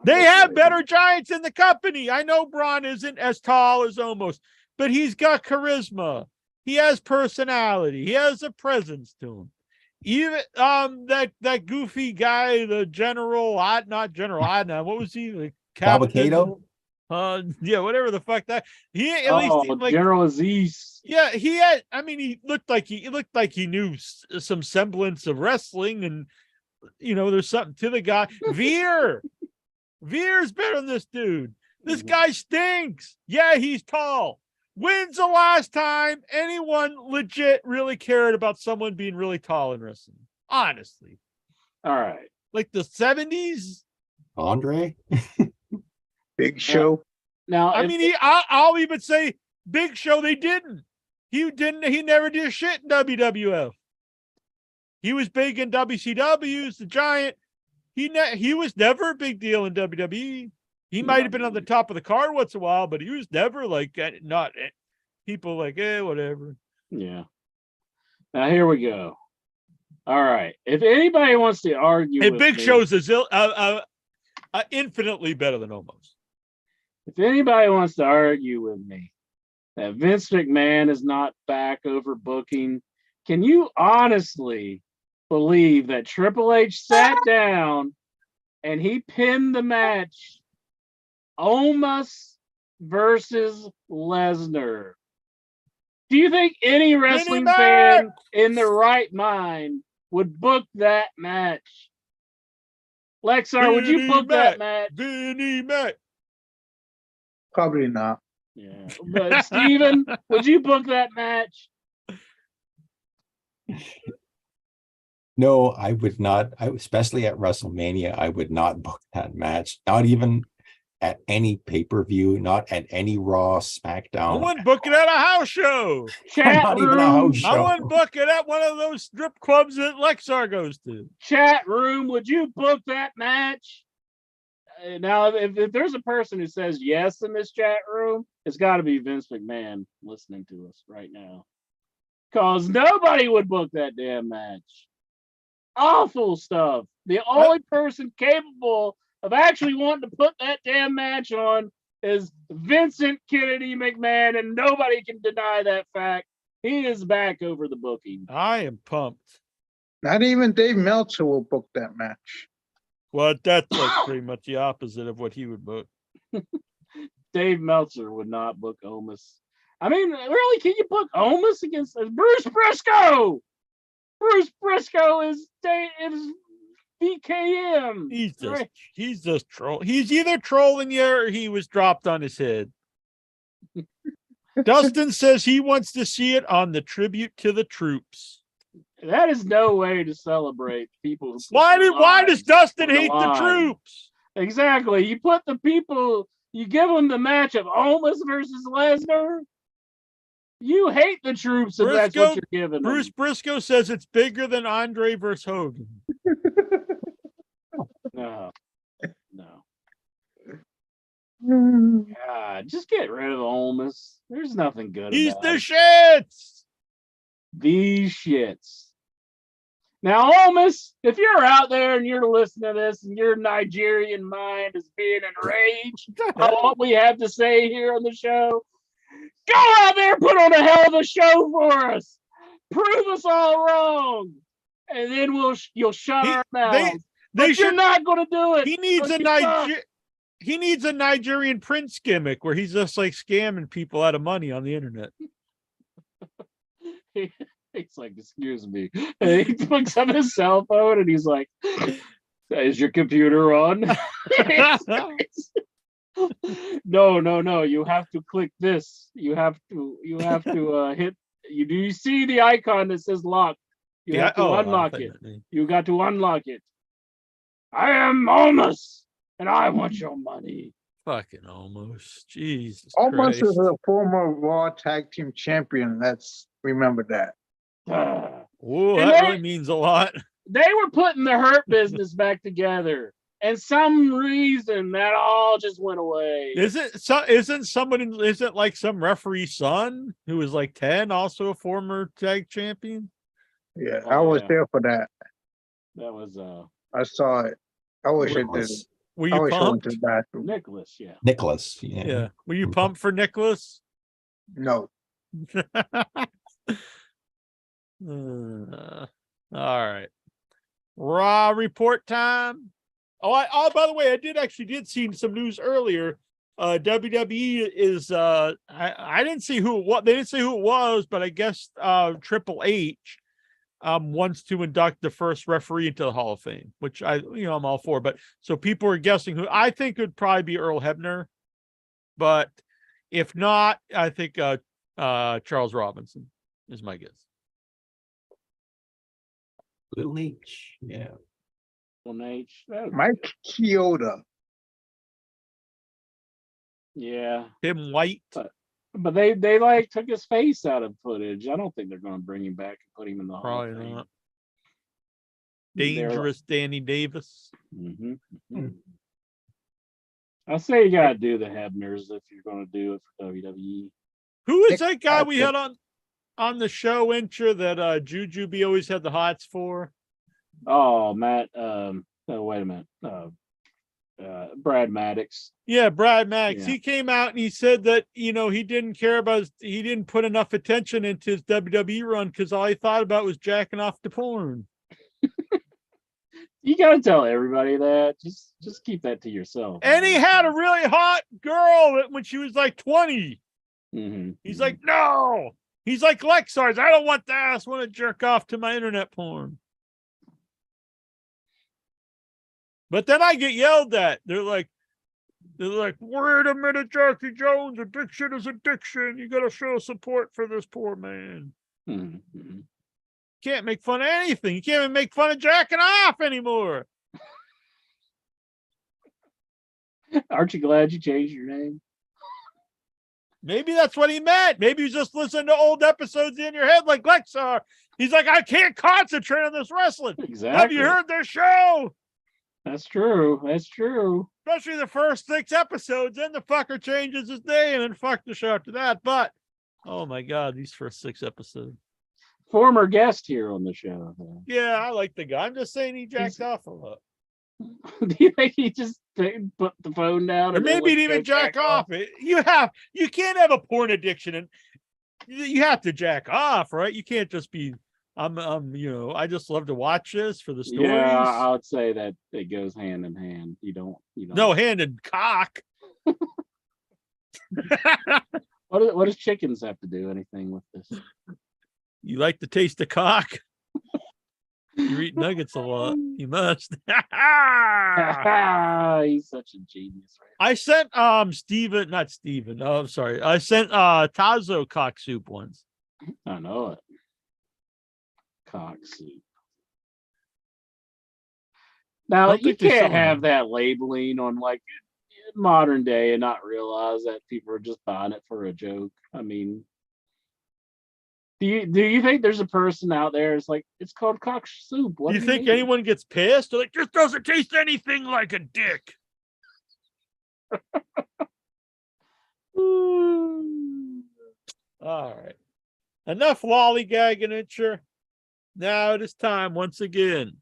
They have better giants in the company. I know Braun isn't as tall as Omos, but he's got charisma. He has personality. He has a presence to him. Even that goofy guy, the General, not General Adnan, what was he? The Captain? Whatever the fuck that he at least like General Aziz. Yeah, he looked like he knew some semblance of wrestling, and there's something to the guy. Veer's better than this dude. This guy stinks. Yeah, he's tall. When's the last time anyone legit really cared about someone being really tall in wrestling? Honestly. All right. Like the 70s? Andre? Big Show. Now, I'll even say Big Show, they didn't. He never did shit in WWF. He was big in WCW, he's the Giant. He was never a big deal in WWE. He might have been on the top of the card once in a while, but he was never like not people like whatever. Yeah. Now here we go. All right. If anybody wants to argue, and Big Show's is infinitely better than Omos. If anybody wants to argue with me that Vince McMahon is not back over booking, can you honestly believe that Triple H sat down and he pinned the match? Omos versus Lesnar. Do you think any wrestling fan in their right mind would book that match? Lexar, would you book that match? Vinnie Mac. Probably not. Yeah. But Steven, would you book that match? No, I would not. Especially at WrestleMania, I would not book that match. Not even at any pay-per-view, not at any Raw, SmackDown. I wouldn't book it at a house show. Chat room. Even a house show. I wouldn't book it at one of those strip clubs that Lexar goes to. Chat room, would you book that match? Now, if there's a person who says yes in this chat room, it's got to be Vince McMahon listening to us right now. Because nobody would book that damn match. Awful stuff. The only person capable of actually wanting to put that damn match on is Vincent Kennedy McMahon, and nobody can deny that fact. He is back over the booking. I am pumped. Not even Dave Meltzer will book that match. Well, that's like pretty much the opposite of what he would book. Dave Meltzer would not book Omos. I mean, really, can you book Omos against Bruce Briscoe? Bruce Briscoe is BKM. He's just troll. He's either trolling you or he was dropped on his head. Dustin says he wants to see it on the tribute to the troops. That is no way to celebrate people. Why does Dustin hate the troops? Exactly. You put the people, you give them the match of Omos versus Lesnar. You hate the troops if that's what you're giving them. Bruce Briscoe says it's bigger than Andre versus Hogan. No. God, just get rid of Omos. There's nothing good He's about the it. shits. These shits. Now, Omos, if you're out there and you're listening to this and your Nigerian mind is being enraged by what we have to say here on the show, go out there and put on a hell of a show for us. Prove us all wrong. And then you'll shut our mouths. You're not going to do it. He needs a Nigerian Prince gimmick where he's just like scamming people out of money on the internet. He's like, excuse me. And he picks up his cell phone and he's like, is your computer on? No. You have to click this. You have to hit. Do you see the icon that says lock? You have to unlock it. You got to unlock it. I am Omos, and I want your money. Fucking almost. Jesus Omos Christ. is a former Raw Tag Team Champion. Remember that. That really means a lot. They were putting the Hurt Business back together, and some reason that all just went away. Isn't like some referee's son who was like 10 also a former tag champion? Yeah, I was there for that. That was I saw it. I wish it did. Were you pumped? Nicholas, yeah. Nicholas, yeah. Were you pumped for Nicholas? No. All right. Raw report time. By the way, I did see some news earlier. WWE is I didn't see who it was. They didn't say who it was, but I guess Triple H wants to induct the first referee into the Hall of Fame, which I'm all for. But so people are guessing who. I think it would probably be Earl Hebner, but if not, I think Charles Robinson is my guess. Little H, yeah. Little H. Mike Chioda. Yeah. Tim White. But they like took his face out of footage. I don't think they're going to bring him back and put him in the Hall of Fame. Not. Dangerous Danny Davis. Mm-hmm. I say you got to do the Hebners if you're going to do it for WWE. Who is that guy we had on the show intro that Jujubee always had the hots for? Oh, Matt. Wait a minute. Brad Maddox. Yeah, Brad Maddox. Yeah. He came out and he said that he didn't care about he didn't put enough attention into his WWE run because all he thought about was jacking off to porn. You gotta tell everybody that. Just keep that to yourself. And he had a really hot girl when she was like 20. Mm-hmm. He's like, no. He's like Lexars. I don't want that. I just want to jerk off to my internet porn. But then I get yelled at. They're like, wait a minute, Jackie Jones. Addiction is addiction. You got to show support for this poor man. Mm-hmm. Can't make fun of anything. You can't even make fun of jacking off anymore. Aren't you glad you changed your name? Maybe that's what he meant. Maybe he's just listening to old episodes in your head like Lexar. He's like, I can't concentrate on this wrestling. Exactly. Have you heard their show? That's true. That's true. Especially the first 6 episodes. Then the fucker changes his name and then fuck the show after that. But, oh my God, these first 6 episodes. Former guest here on the show. Yeah, I like the guy. I'm just saying he jacks off a lot. Do you think he just put the phone down? Or maybe he'd even jack off. You can't have a porn addiction, and you have to jack off, right? You can't just be, I just love to watch this for the stories. Yeah, I would say that it goes hand in hand. You don't. No, hand and cock. What does chickens have to do anything with this? You like the taste of cock? You eat nuggets a lot. You must. He's such a genius. Right? I sent not Steven. Oh, I'm sorry. I sent Tazo cock soup once. I know it. Cock soup. Now you can't have that labeling on like modern day and not realize that people are just buying it for a joke. I mean, do you think there's a person out there? It's like it's called cock soup. What do you think anyone gets pissed? They're like, this doesn't taste anything like a dick. All right, enough lollygagging, Itcher. Now it is time once again.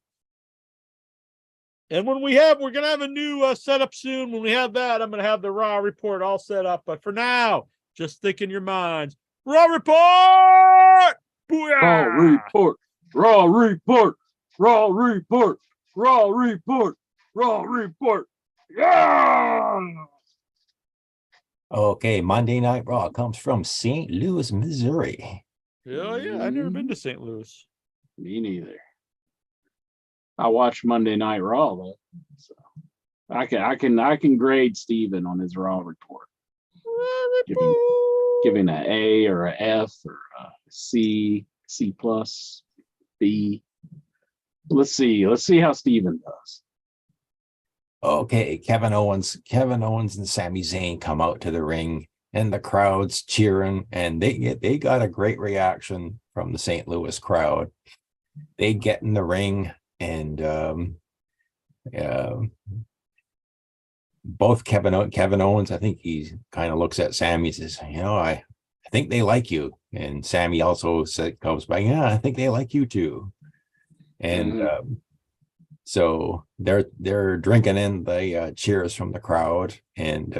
And we're gonna have a new setup soon. When we have that, I'm gonna have the Raw report all set up. But for now, just think in your minds. Raw report! Booyah! Raw report! Raw report! Raw report! Raw report! Raw report! Yeah! Okay, Monday Night Raw comes from St. Louis, Missouri. Hell yeah, I've never been to St. Louis. Me neither. I watch Monday Night Raw though, so I can grade Steven on his Raw report. Giving an A or a F or a C, C plus, B. Let's see how Steven does. Okay, Kevin Owens and Sami Zayn come out to the ring, and the crowd's cheering, and they got a great reaction from the St. Louis crowd. They get in the ring, and both Kevin Owens, I think he kind of looks at Sammy and says, I think they like you. And Sammy also goes by, yeah, I think they like you too. And so they're drinking in the cheers from the crowd, and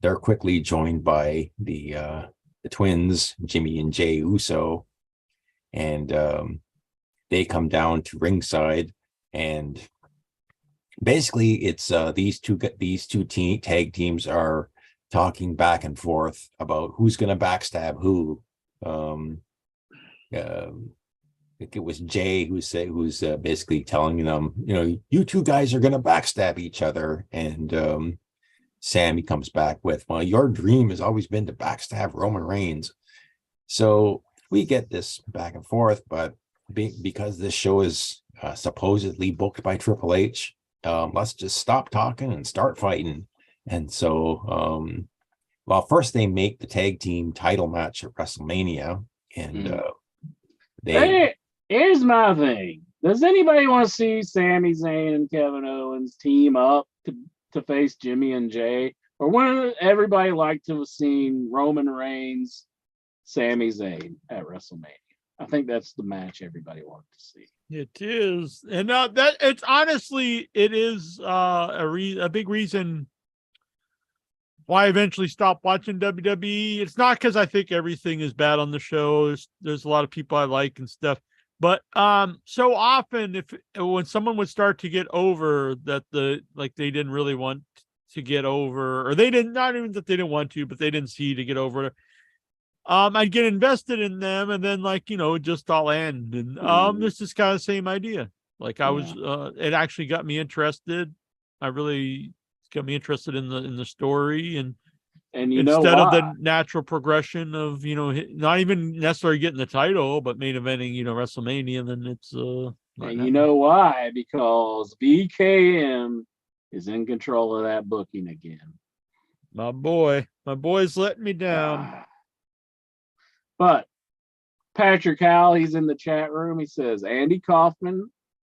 they're quickly joined by the twins, Jimmy and Jey Uso, and they come down to ringside, and basically it's these two tag teams are talking back and forth about who's going to backstab who. It was Jay who's basically telling them, you two guys are going to backstab each other, and Sammy comes back with, well, your dream has always been to backstab Roman Reigns. So we get this back and forth, but because this show is supposedly booked by Triple H, let's just stop talking and start fighting. And so, first they make the tag team title match at WrestleMania, and here's my thing. Does anybody want to see Sami Zayn and Kevin Owens team up to face Jimmy and Jay? Or would everybody like to have seen Roman Reigns, Sami Zayn at WrestleMania? I think that's the match everybody wants to see. It is. And that it's honestly, it is a big reason why I eventually stopped watching WWE. It's not because I think everything is bad on the show. There's a lot of people I like and stuff. But so often when someone would start to get over that they didn't really want to get over, or they didn't, not even that they didn't want to, but they didn't see to get over, I'd get invested in them, and then just all end. And this is kind of the same idea. Like I was it actually got me interested. Got me interested in the story, and instead of the natural progression of not even necessarily getting the title, but main eventing WrestleMania, and then it's and you know why? Because BKM is in control of that booking again. My boy's letting me down. But Patrick Howell, he's in the chat room. He says Andy Kaufman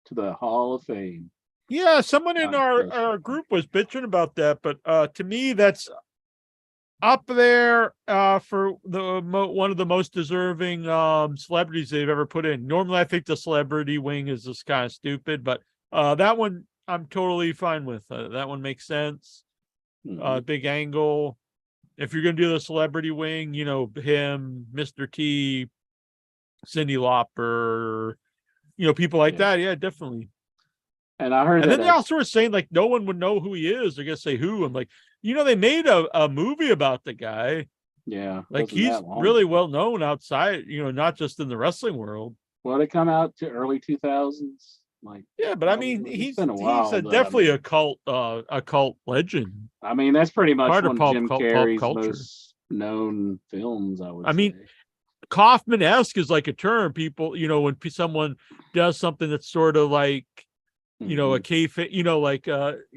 to the Hall of Fame. Yeah, someone in our group was bitching about that, but to me, that's up there for one of the most deserving celebrities they've ever put in. Normally, I think the celebrity wing is just kind of stupid, but That one I'm totally fine with. That one makes sense. Big angle. If you're gonna do the celebrity wing, you know, him, Mr. T, Cyndi Lauper, you know, people like that. Yeah, definitely. And I heard and that. then they also were saying like no one would know who he is. They're gonna say who. I'm like, you know, they made a movie about the guy. Yeah, like he's really well known outside, you know, not just in the wrestling world. Well, it come out to early 2000s. Like, yeah, but I mean, he's been a while, definitely a cult legend. I mean, that's pretty much Part of one of Jim pop Carrey's culture. most known films, I would say. I mean, Kaufman-esque is like a term people, you know, when someone does something that's sort of like, you know, a kayfabe, you know, like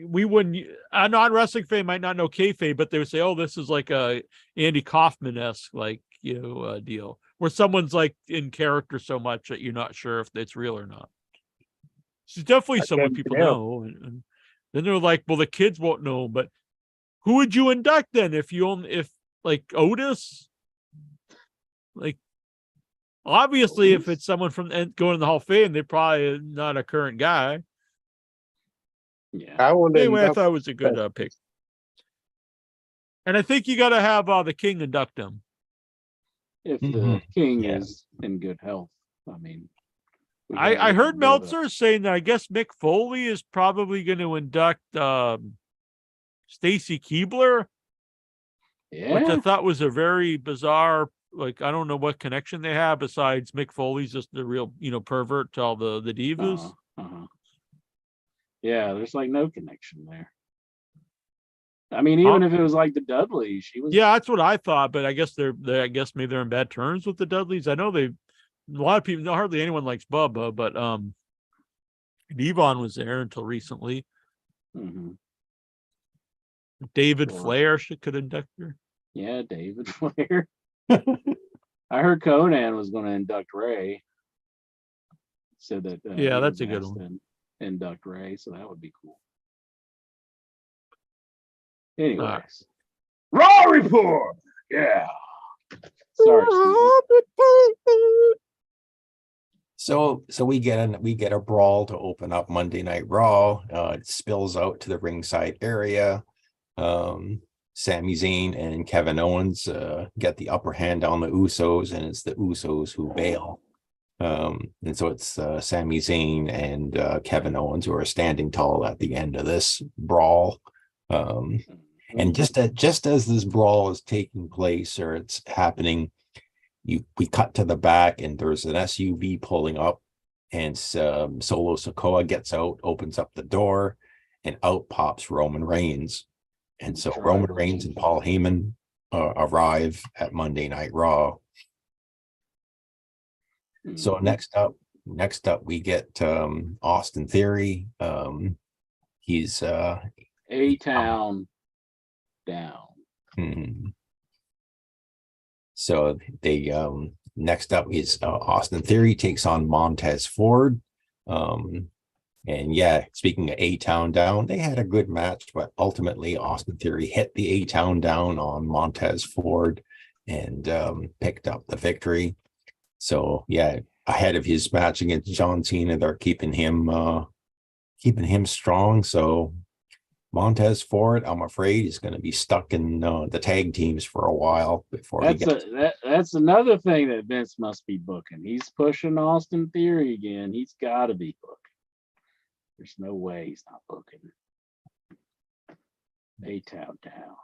we wouldn't, a non-wrestling fan might not know kayfabe, but they would say, oh, this is like a Andy Kaufman-esque, like, you know, deal where someone's like in character so much that you're not sure if it's real or not. She's definitely someone people know. And then they're like, well, the kids won't know, but who would you induct then if like Otis? Like, obviously, if it's someone from going to the Hall of Fame, they're probably not a current guy. Yeah. Anyway, I thought it was a good pick. And I think you got to have the King induct him. If the King is in good health. I mean, I heard Meltzer saying that I guess Mick Foley is probably going to induct Stacy Keibler. Yeah. Which I thought was a very bizarre, like, I don't know what connection they have besides Mick Foley's just the real, you know, pervert to all the divas. Yeah, there's like no connection there. I mean, even if it was like the Dudleys, she was. Yeah, that's what I thought, but I guess I guess maybe they're in bad terms with the Dudleys. I know a lot of people, hardly anyone likes Bubba, but Devon was there until recently. David Flair could induct her. Yeah, David Flair. I heard Conan was going to induct Ray. Said that. Yeah, that's a good one. Induct Ray, so that would be cool. Anyways, Raw report. Yeah. Sorry, So we get a brawl to open up Monday Night Raw. It spills out to the ringside area. Sami Zayn and Kevin Owens get the upper hand on the Usos, and it's the Usos who bail. And so it's Sami Zayn and Kevin Owens who are standing tall at the end of this brawl. And just as this brawl is taking place or it's happening, we cut to the back and there's an SUV pulling up, and Solo Sikoa gets out, opens up the door, and out pops Roman Reigns. And so Roman Reigns and Paul Heyman arrive at Monday Night Raw. So next up we get Austin Theory. He's A-Town down. So they next up is Austin Theory takes on Montez Ford. And yeah, speaking of A-Town down, they had a good match, but ultimately Austin Theory hit the A-Town down on Montez Ford and picked up the victory. So yeah, ahead of his match against John Cena, they're keeping him strong. So Montez Ford, I'm afraid, is going to be stuck in the tag teams for a while before that's another thing that Vince must be booking. He's pushing Austin Theory again. He's got to be booking. There's no way he's not booking. A-Town down.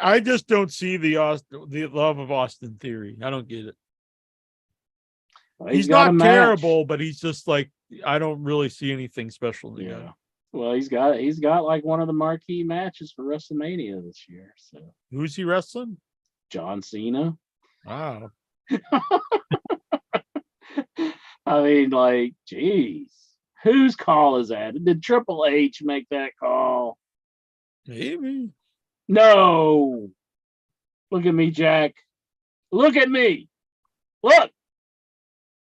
I just don't see the love of Austin Theory. I don't get it. Well, he's not terrible, but he's just like, I don't really see anything special in the guy. Well, he's got like one of the marquee matches for WrestleMania this year. So who's he wrestling? John Cena. Wow. I mean, like, geez. Whose call is that? Did Triple H make that call? Maybe. No. Look at me, Jack. Look at me. Look.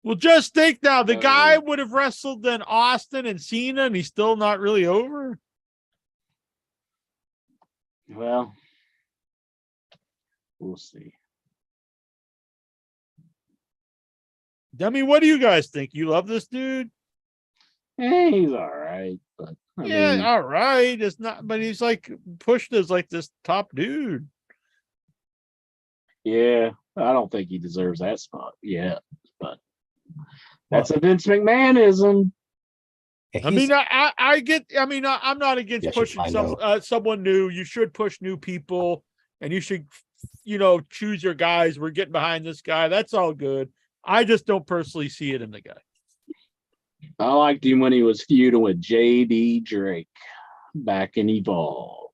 Well, just think now, the guy would have wrestled then Austin and Cena, and he's still not really over. Well, we'll see. I mean, what do you guys think? You love this dude? He's all right, but I mean, all right. It's not, but he's like pushed as like this top dude. yeah, I don't think he deserves that spot yet, but that's a Vince McMahonism. I mean, I get. I mean, I'm not against Yeah, pushing someone new. You should push new people, and you should, choose your guys. We're getting behind this guy. That's all good. I just don't personally see it in the guy. I liked him when he was feuding with JD Drake back in Evolve.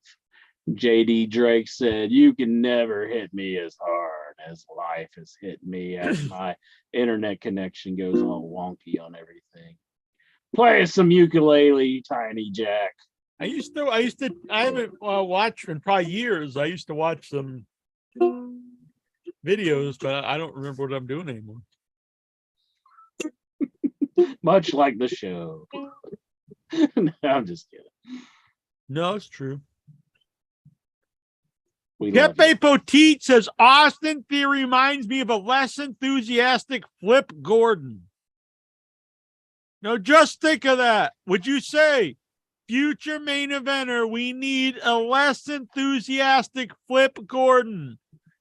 JD Drake said, "You can never hit me as hard as life has hit me as my internet connection goes all wonky on everything. Play some ukulele, Tiny Jack." I haven't watched in probably years. I used to watch some videos, but I don't remember what I'm doing anymore. Much like the show. No, I'm just kidding. No, it's true. Pepe Poteet says Austin Theory reminds me of a less enthusiastic Flip Gordon. Now, just think of that. Would you say, future main eventer, we need a less enthusiastic Flip Gordon?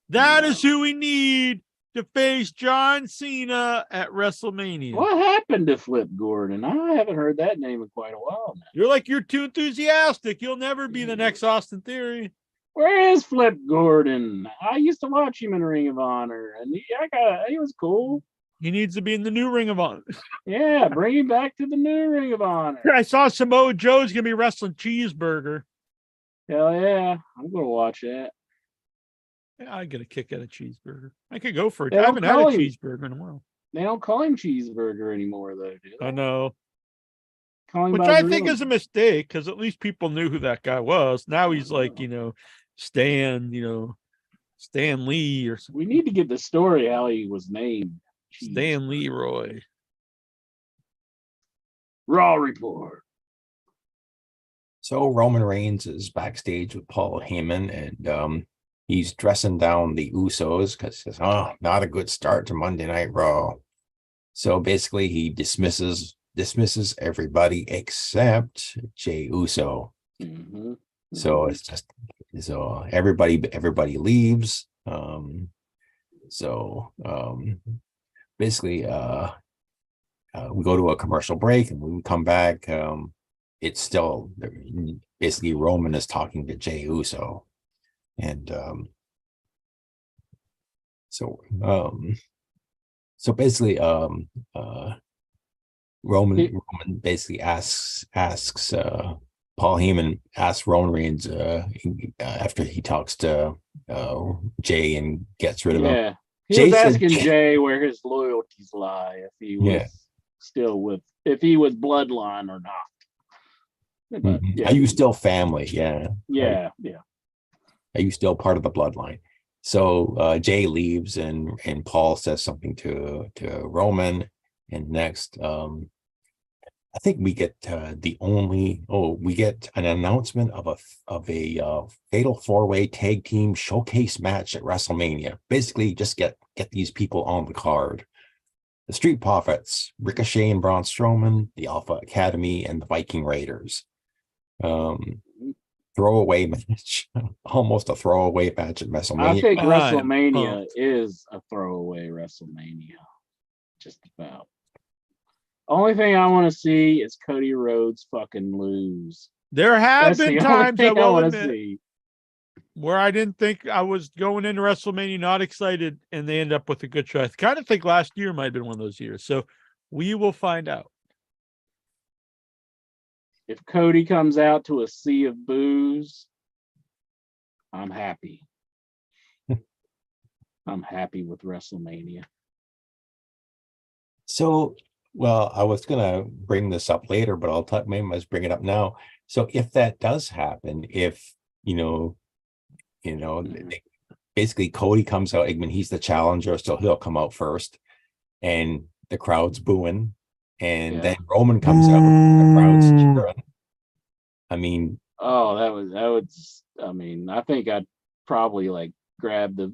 That is who we need to face John Cena at WrestleMania. What happened to Flip Gordon? I haven't heard that name in quite a while now. You're too enthusiastic. You'll never be the next Austin Theory. Where is Flip Gordon? I used to watch him in Ring of Honor, and he was cool. He needs to be in the new Ring of Honor. Yeah, bring him back to the new Ring of Honor. I saw Samoa Joe's going to be wrestling Cheeseburger. Hell yeah, I'm going to watch that. Yeah, I get a kick out of Cheeseburger. I could go for it. I haven't had a cheeseburger in a while. They don't call him Cheeseburger anymore, though, do they? I know. Which I think is a mistake, because at least people knew who that guy was. Now he's Stan Lee or something. We need to get the story how he was named. Stan Leroy. Raw report. So Roman Reigns is backstage with Paul Heyman, and he's dressing down the Usos because he says, "Oh, not a good start to Monday Night Raw." So basically, he dismisses everybody except Jey Uso. Mm-hmm. So it's just everybody leaves. Basically, we go to a commercial break, and when we come back, it's still basically Roman is talking to Jey Uso, and so basically, Roman basically asks Paul Heyman asks Roman Reigns after he talks to Jey and gets rid of him. He was asking Jey where his loyalties lie, if he was if he was bloodline or not. But, Are you still family? Yeah. Yeah. Are you still part of the bloodline? So Jey leaves, and Paul says something to Roman, and next I think we get we get an announcement of a fatal 4-way tag team showcase match at WrestleMania. Basically, just get these people on the card. The Street Profits, Ricochet and Braun Strowman, the Alpha Academy, and the Viking Raiders. Throwaway match, almost a throwaway match at WrestleMania. I think WrestleMania is a throwaway WrestleMania, just about. Only thing I want to see is Cody Rhodes fucking lose. There have been times I will admit see where I didn't think I was going into WrestleMania not excited, and they end up with a good show. I kind of think last year might have been one of those years. So we will find out. If Cody comes out to a sea of booze, I'm happy. I'm happy with WrestleMania. So, well, I was gonna bring this up later, but maybe let's bring it up now. So, if that does happen, if basically Cody comes out, I mean, he's the challenger, so he'll come out first, and the crowd's booing, and then Roman comes out, the crowd's cheering. I mean, I think I'd probably grab the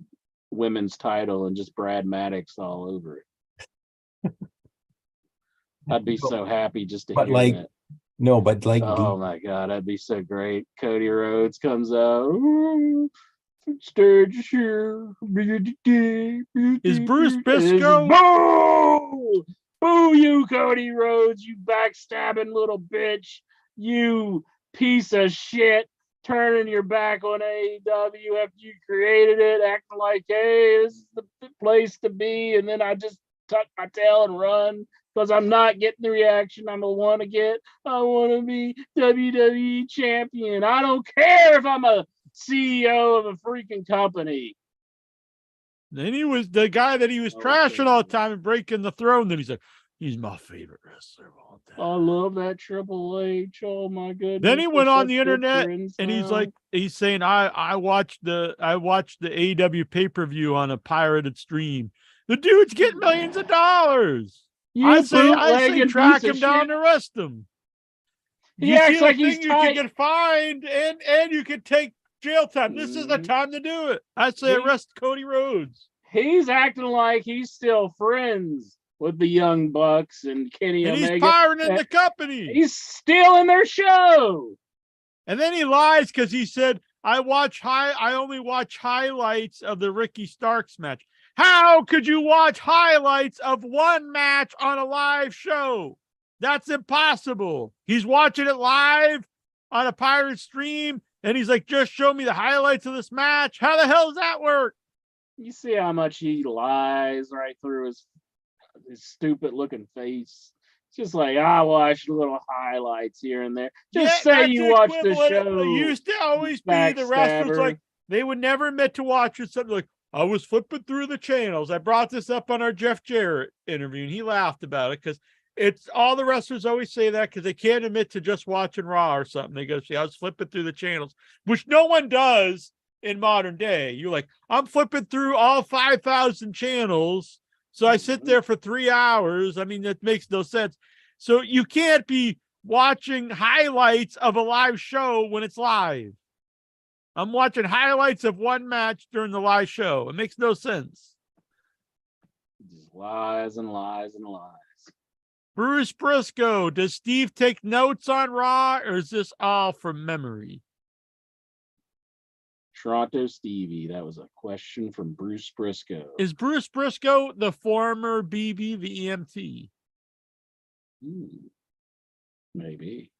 women's title and just Brad Maddox all over it. I'd be so happy just to But hear like, that. no, but like, Oh my God, that'd be so great. Cody Rhodes comes out. "Ooh, stage here. Is Bruce And it's just, Briscoe? boo! Boo you, Cody Rhodes, you backstabbing little bitch. You piece of shit. Turning your back on AEW after you created it, acting like, hey, this is the place to be. And then I just tuck my tail and run because I'm not getting the reaction I'm going to want to get. I want to be WWE champion. I don't care if I'm a CEO of a freaking company. Then he was the guy that he was trashing all the time and breaking the throne. Then he's like, he's my favorite wrestler of all time. I love that Triple H. Oh my goodness. Then he went We're on such the good internet friends and he's now. like, he's saying, I watched the AEW pay-per-view on a pirated stream. The dude's getting millions of dollars. I say track him down to arrest him. He acts like he's you can get fined and you can take jail time. This is the time to do it. I say arrest Cody Rhodes. He's acting like he's still friends with the Young Bucks and Kenny Omega. He's pirating the company. He's stealing their show. And then he lies because he said, I only watch highlights of the Ricky Starks match. How could you watch highlights of one match on a live show? That's impossible. He's watching it live on a pirate stream, and he's like, just show me the highlights of this match. How the hell does that work? You see how much he lies right through his stupid looking face. It's just like, I watched little highlights here and there. Just say you watched the show. It used to always be the wrestlers like they would never admit to watching something like, I was flipping through the channels. I brought this up on our Jeff Jarrett interview, and he laughed about it because it's all the wrestlers always say that because they can't admit to just watching Raw or something. They go, see, I was flipping through the channels, which no one does in modern day. You're like, I'm flipping through all 5,000 channels. So I sit there for 3 hours. I mean, that makes no sense. So you can't be watching highlights of a live show when it's live. I'm watching highlights of one match during the live show. It makes no sense. Just lies and lies and lies. Bruce Briscoe, does Steve take notes on Raw, or is this all from memory? Toronto Stevie, that was a question from Bruce Briscoe. Is Bruce Briscoe the former BB, the EMT? Maybe.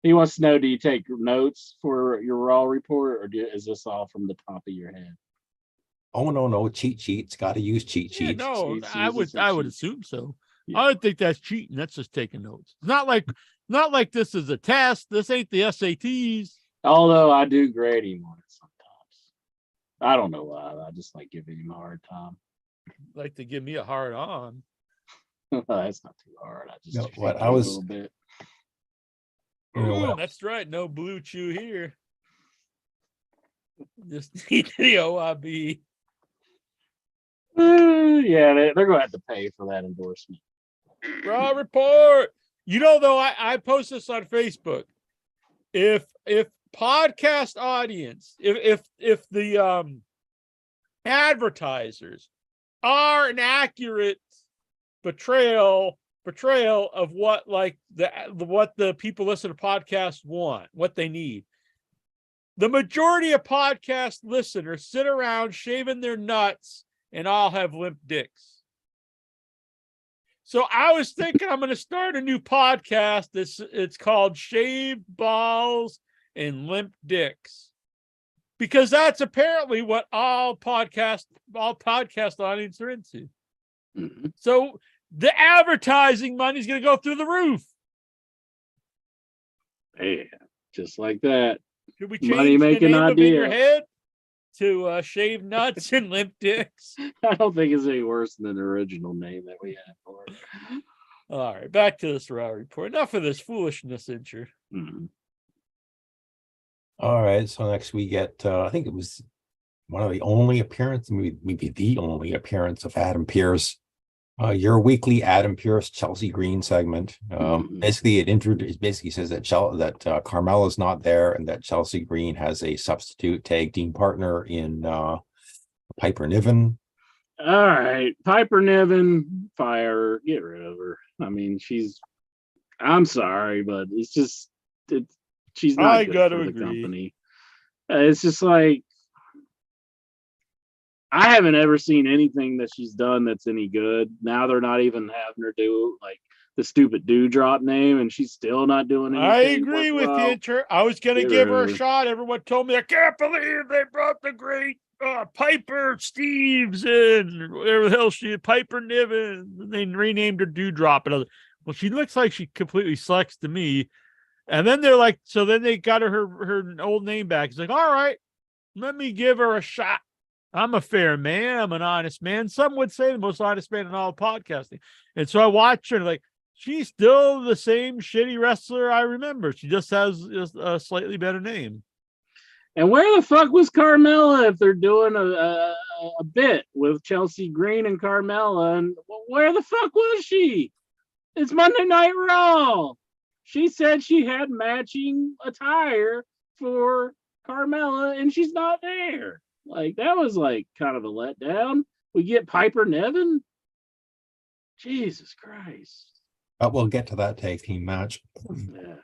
He wants to know, do you take notes for your Raw report, or is this all from the top of your head? Oh, no, cheat sheets. Got to use cheat sheets. Yeah, no, I would assume so. Yeah. I would think that's cheating. That's just taking notes. It's not like this is a test. This ain't the SATs. Although I do grade him on it sometimes. I don't know why. I just like giving him a hard time. Like to give me a hard on. That's not too hard. I just No, what a little bit. You know what? That's right. No blue chew here. Just need the OIB. Yeah, they're going to have to pay for that endorsement. Raw report. You know, though, I post this on Facebook. If podcast audience, if the advertisers are an accurate portrayal of what what the people listen to podcasts want, what they need. The majority of podcast listeners sit around shaving their nuts and all have limp dicks. So I was thinking I'm going to start a new podcast. It's called Shaved Balls and Limp Dicks, because that's apparently what all podcast audience are into. Mm-hmm. So the advertising money is going to go through the roof. Yeah, just like that. Should we change the name of In Your Head to Shaved Nuts and Limp Dicks? I don't think it's any worse than the original name that we had for it. All right, back to this Raw report. Enough of this foolishness, Incher. Mm-hmm. All right, so next we get, I think it was one of the only appearances, maybe the only appearance of Adam Pearce. Your weekly Adam Pearce Chelsea Green segment. Basically, it basically says that Carmella's not there and that Chelsea Green has a substitute tag team partner in Piper Niven. All right, Piper Niven, fire her, get rid of her. I mean, I'm sorry, but she's not I good gotta for the agree. company. It's just like I haven't ever seen anything that she's done that's any good. Now they're not even having her do like the stupid Dewdrop name, and she's still not doing anything. I agree with you, I was gonna give her a shot. Everyone told me I can't believe they brought the great Piper Steves in, whatever the hell Piper Niven. And they renamed her Dewdrop. And I was, well, she looks like she completely sucks to me. And then they're like, so then they got her old name back. It's like, all right, let me give her a shot. I'm a fair man. I'm an honest man. Some would say the most honest man in all podcasting. And so I watch her and like, she's still the same shitty wrestler I remember. She just has a slightly better name. And where the fuck was Carmella if they're doing a bit with Chelsea Green and Carmella? And where the fuck was she? It's Monday Night Raw. She said she had matching attire for Carmella, and she's not there. Like, that was like kind of a letdown. We get Piper Niven? Jesus Christ. We'll get to that tag team match. Yeah.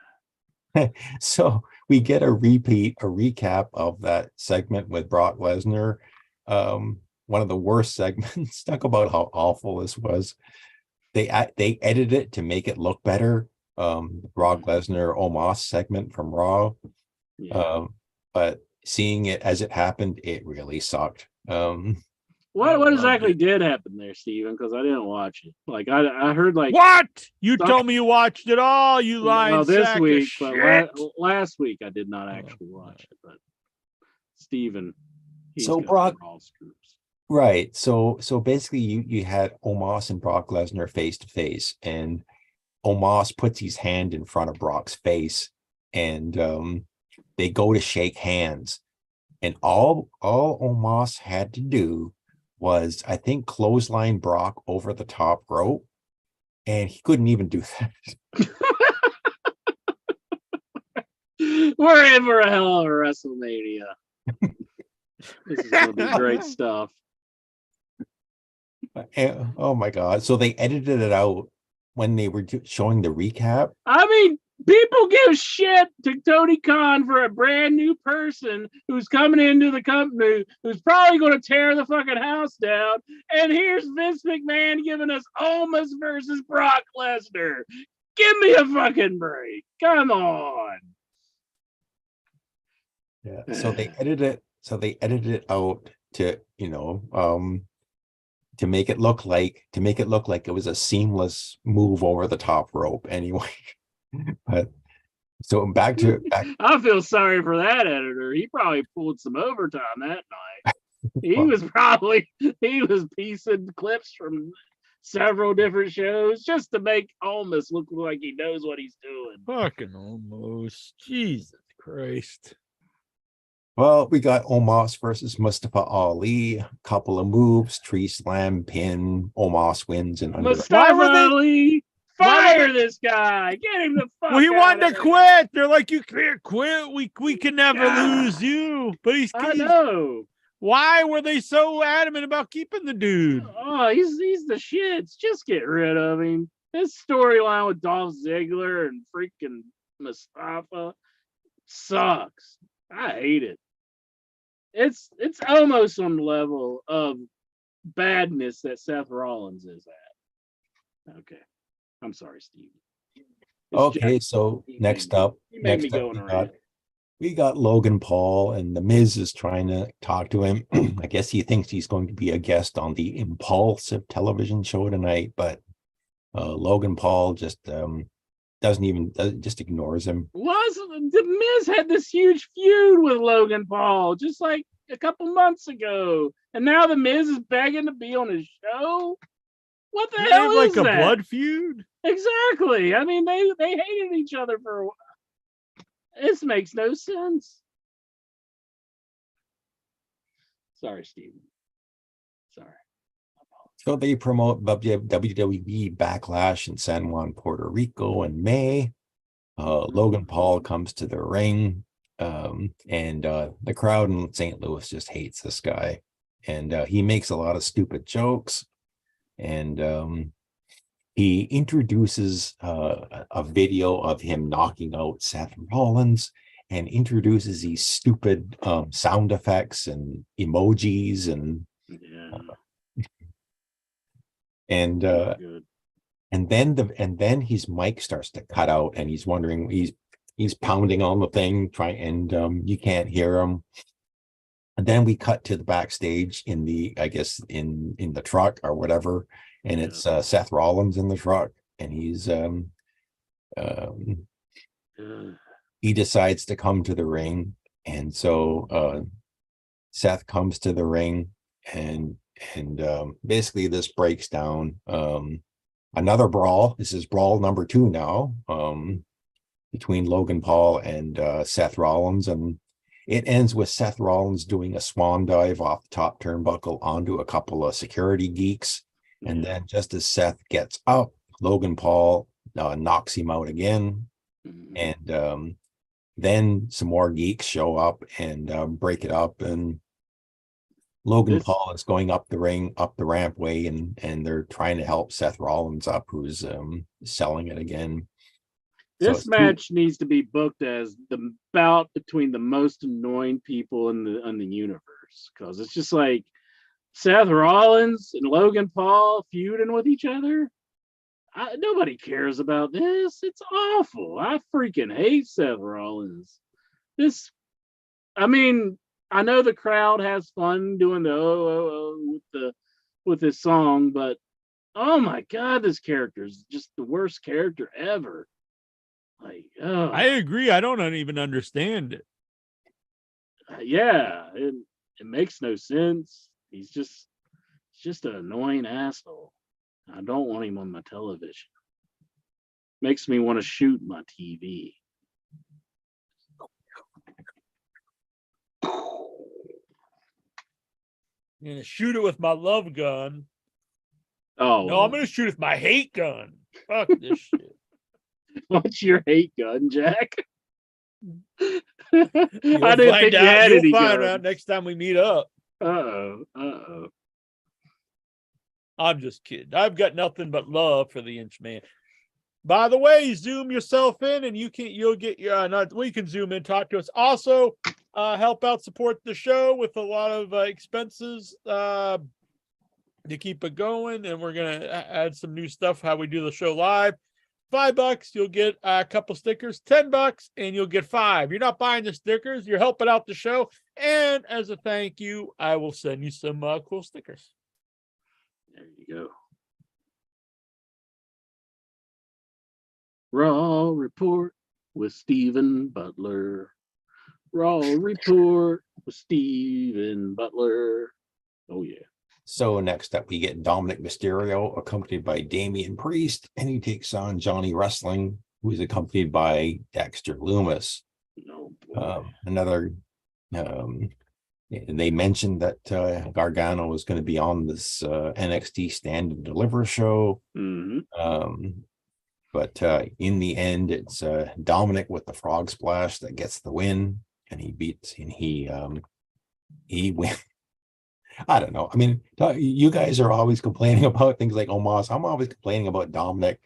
So we get a recap of that segment with Brock Lesnar. One of the worst segments. Talk about how awful this was. They edited it to make it look better. Brock Lesnar Omos segment from Raw. Yeah. But seeing it as it happened, it really sucked. What exactly did happen there, Steven? Because I didn't watch it. Like I heard like what? You told me you watched it all, you lying this sack week, of but shit. last week I did not actually watch it. But Steven, so Brock, right? So basically, you had Omos and Brock Lesnar face to face, and Omos puts his hand in front of Brock's face, and they go to shake hands, and all Omos had to do was, I think, clothesline Brock over the top rope, and he couldn't even do that. We're in for a hell of a WrestleMania. This is going to be great stuff. Oh my God. So they edited it out when they were showing the recap. I mean, people give shit to Tony Khan for a brand new person who's coming into the company, who's probably going to tear the fucking house down. And here's Vince McMahon giving us Omos versus Brock Lesnar. Give me a fucking break. Come on. Yeah. So they edited it out to, to make it look like it was a seamless move over the top rope anyway. But so back. I feel sorry for that editor. He probably pulled some overtime that night. He was piecing clips from several different shows just to make Omos look like he knows what he's doing. Fucking Omos. Jesus Christ. Well, we got Omos versus Mustafa Ali. A couple of moves, tree slam, pin. Omos wins and Mustafa Ali, fire this guy. Get him the fuck. Well, he wanted to quit. They're like, you can't quit. We can never lose you. But I know. Why were they so adamant about keeping the dude? Oh, he's the shits. Just get rid of him. This storyline with Dolph Ziggler and freaking Mustafa sucks. I hate it. It's almost on the level of badness that Seth Rollins is at. Okay. I'm sorry, Steve. Okay, so next up, we got Logan Paul, and The Miz is trying to talk to him. I guess he thinks he's going to be a guest on the Impulsive television show tonight, but Logan Paul just just ignores him. The Miz had this huge feud with Logan Paul just like a couple months ago, and now the Miz is begging to be on his show. What the hell is like that? A blood feud? Exactly. I mean, they hated each other for a while. This makes no sense. Sorry, Steven. Sorry. So they promote WWE Backlash in San Juan, Puerto Rico in May. Logan Paul comes to the ring, and the crowd in St. Louis just hates this guy. and he makes a lot of stupid jokes, and he introduces a video of him knocking out Seth Rollins, and introduces these stupid sound effects and emojis and and then his mic starts to cut out, and he's wondering, he's pounding on the thing, you can't hear him. And then we cut to the backstage in the truck or whatever, and it's Seth Rollins in the truck, and he decides to come to the ring, and so Seth comes to the ring, and basically this breaks down. Another brawl. This is brawl number 2 now, between Logan Paul and Seth Rollins, and it ends with Seth Rollins doing a swan dive off the top turnbuckle onto a couple of security geeks. And then just as Seth gets up, Logan Paul knocks him out again. And then some more geeks show up and break it up. And Logan Paul is going up the rampway, and they're trying to help Seth Rollins up, who's selling it again. This match needs to be booked as the bout between the most annoying people in the universe, because it's just like Seth Rollins and Logan Paul feuding with each other. Nobody cares about this. It's awful. I freaking hate Seth Rollins. I know the crowd has fun doing the with this song, but oh my God, this character is just the worst character ever. I agree. I don't even understand it. It makes no sense. He's just an annoying asshole. I don't want him on my television. Makes me want to shoot my TV. I'm gonna shoot it with my love gun. Oh no, I'm gonna shoot it with my hate gun. Fuck this shit. What's your hate gun, Jack? I didn't think you had any. You'll find out next time we meet up. Uh-oh. I'm just kidding. I've got nothing but love for the Inchman. By the way, zoom yourself in, and you can zoom in, talk to us. Also, help out support the show with a lot of expenses to keep it going, and we're gonna add some new stuff. How we do the show live. $5, you'll get a couple stickers. $10, and you'll get 5. You're not buying the stickers. You're helping out the show. And as a thank you, I will send you some cool stickers. There you go. Raw Report with Stephen Butler. Raw Report with Stephen Butler. Oh, yeah. So next up, we get Dominic Mysterio, accompanied by Damian Priest, and he takes on Johnny Wrestling, who is accompanied by Dexter Lumis. They mentioned that Gargano was going to be on this NXT Stand and Deliver show. But in the end, it's Dominic with the frog splash that gets the win, and he wins. I don't know. I mean, you guys are always complaining about things like Omos. I'm always complaining about Dominic.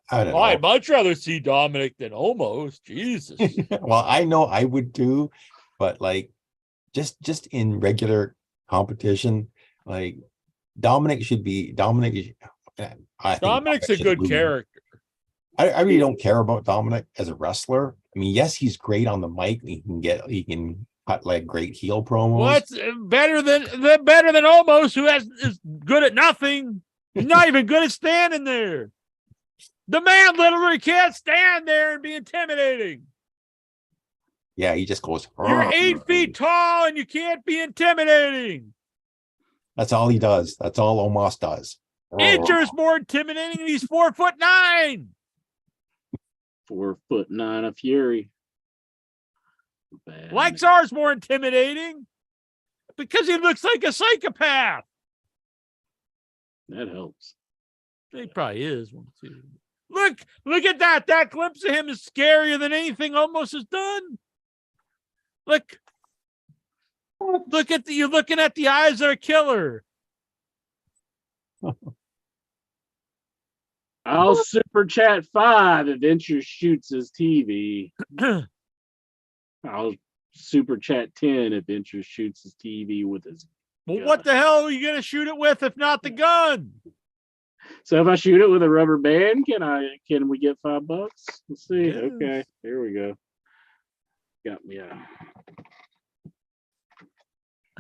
I don't know. I'd much rather see Dominic than Omos. Jesus. Well, I know I would too, but like just in regular competition, like Dominic's a good character. I really don't care about Dominic as a wrestler. I mean, yes, he's great on the mic. He can cut like great heel promos. What's better than Omos, who is good at nothing? He's not even good at standing there. The man literally can't stand there and be intimidating. Yeah, he just goes. You're 8 feet tall and you can't be intimidating. That's all he does. That's all Omos does. Incher's more intimidating, and he's 4'9". 4'9" of Fury. Lexar's more intimidating because he looks like a psychopath. That helps. He probably is one too. Look at that. That glimpse of him is scarier than anything Omos has done. Look. You're looking at the eyes of a killer. I'll super chat 5 if Venture shoots his TV. I'll super chat 10 if Venture shoots his TV with his Well, gun. what the hell are you gonna shoot it with if not the gun? So if I shoot it with a rubber band, can we get $5? Let's see. Yes. Okay, here we go. Got me out.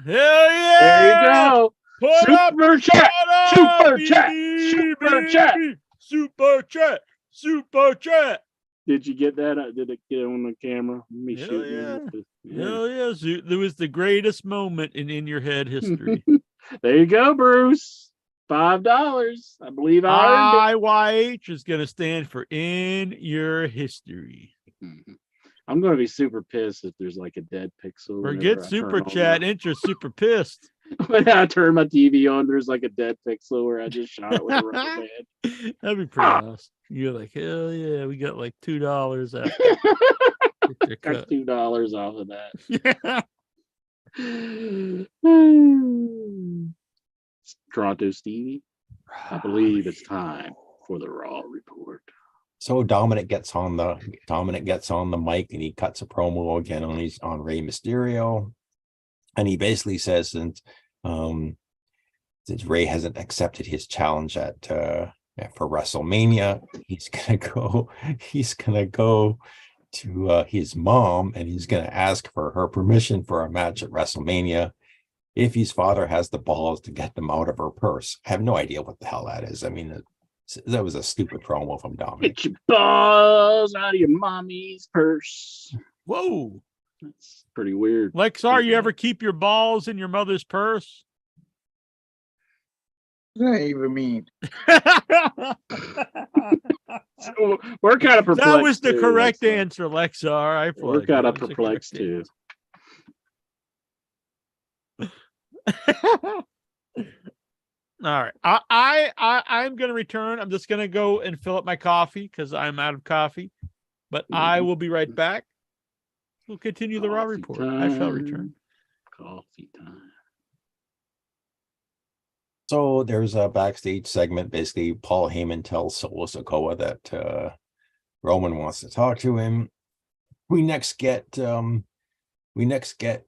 Hell yeah! There you go. Put up, Super chat. put up, Super chat. Super baby. chat. Super chat. Super chat. Did you get that? Did it get on the camera? Let me Hell shoot yeah. you. Hell yeah, Zoo. There was the greatest moment in your head history. There you go, Bruce. $5. I believe I earned IYH is going to stand for in your history. it. I'm going to be super pissed if there's like a dead pixel. Forget whenever I super turn on chat. Inch super pissed. When I turn my TV on, there's like a dead pixel where I just shot it with a rubber band. That'd be pretty awesome. You're like, hell yeah, we got like $2 out. Got $2 off of that. Toronto Stevie, I believe it's time for the Raw report. So Dominic gets on the mic and he cuts a promo again on Rey Mysterio, and he basically says since Rey hasn't accepted his challenge for WrestleMania, he's gonna go to his mom and he's gonna ask for her permission for a match at WrestleMania if his father has the balls to get them out of her purse. I have no idea what the hell that is. I mean, that was a stupid promo from Dominic. Get your balls out of your mommy's purse. Whoa. That's pretty weird. Lexar, you ever keep your balls in your mother's purse? What does that even mean? So we're kind of perplexed. That was the too, correct Lexar. answer, Lexar. We're kind of perplexed too. All right. I'm gonna return. I'm just gonna go and fill up my coffee because I'm out of coffee. But I will be right back. We'll continue the Raw Coffee report. I shall time. return. Coffee time. So there's a backstage segment. Basically, Paul Heyman tells Solo Sikoa that Roman wants to talk to him. We next get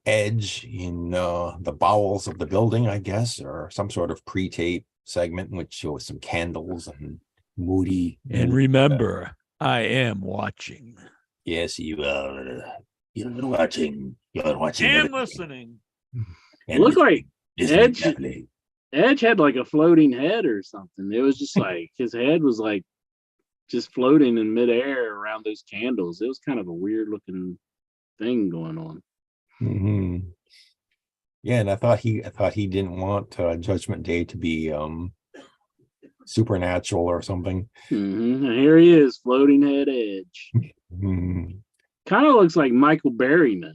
Edge in the bowels of the building, I guess, or some sort of pre-tape segment in which shows some candles and moody. And remember, I am watching. Yes, you are. You're watching. You're watching. And everything. listening. It looked like Listen Edge- carefully. Edge had like a floating head or something. It was just like his head was like just floating in midair around those candles. It was kind of a weird looking thing going on. Mm-hmm. Yeah, and I thought he didn't want Judgment Day to be supernatural or something. And here he is, floating head Edge. Mm-hmm. Kind of looks like Michael Berryman.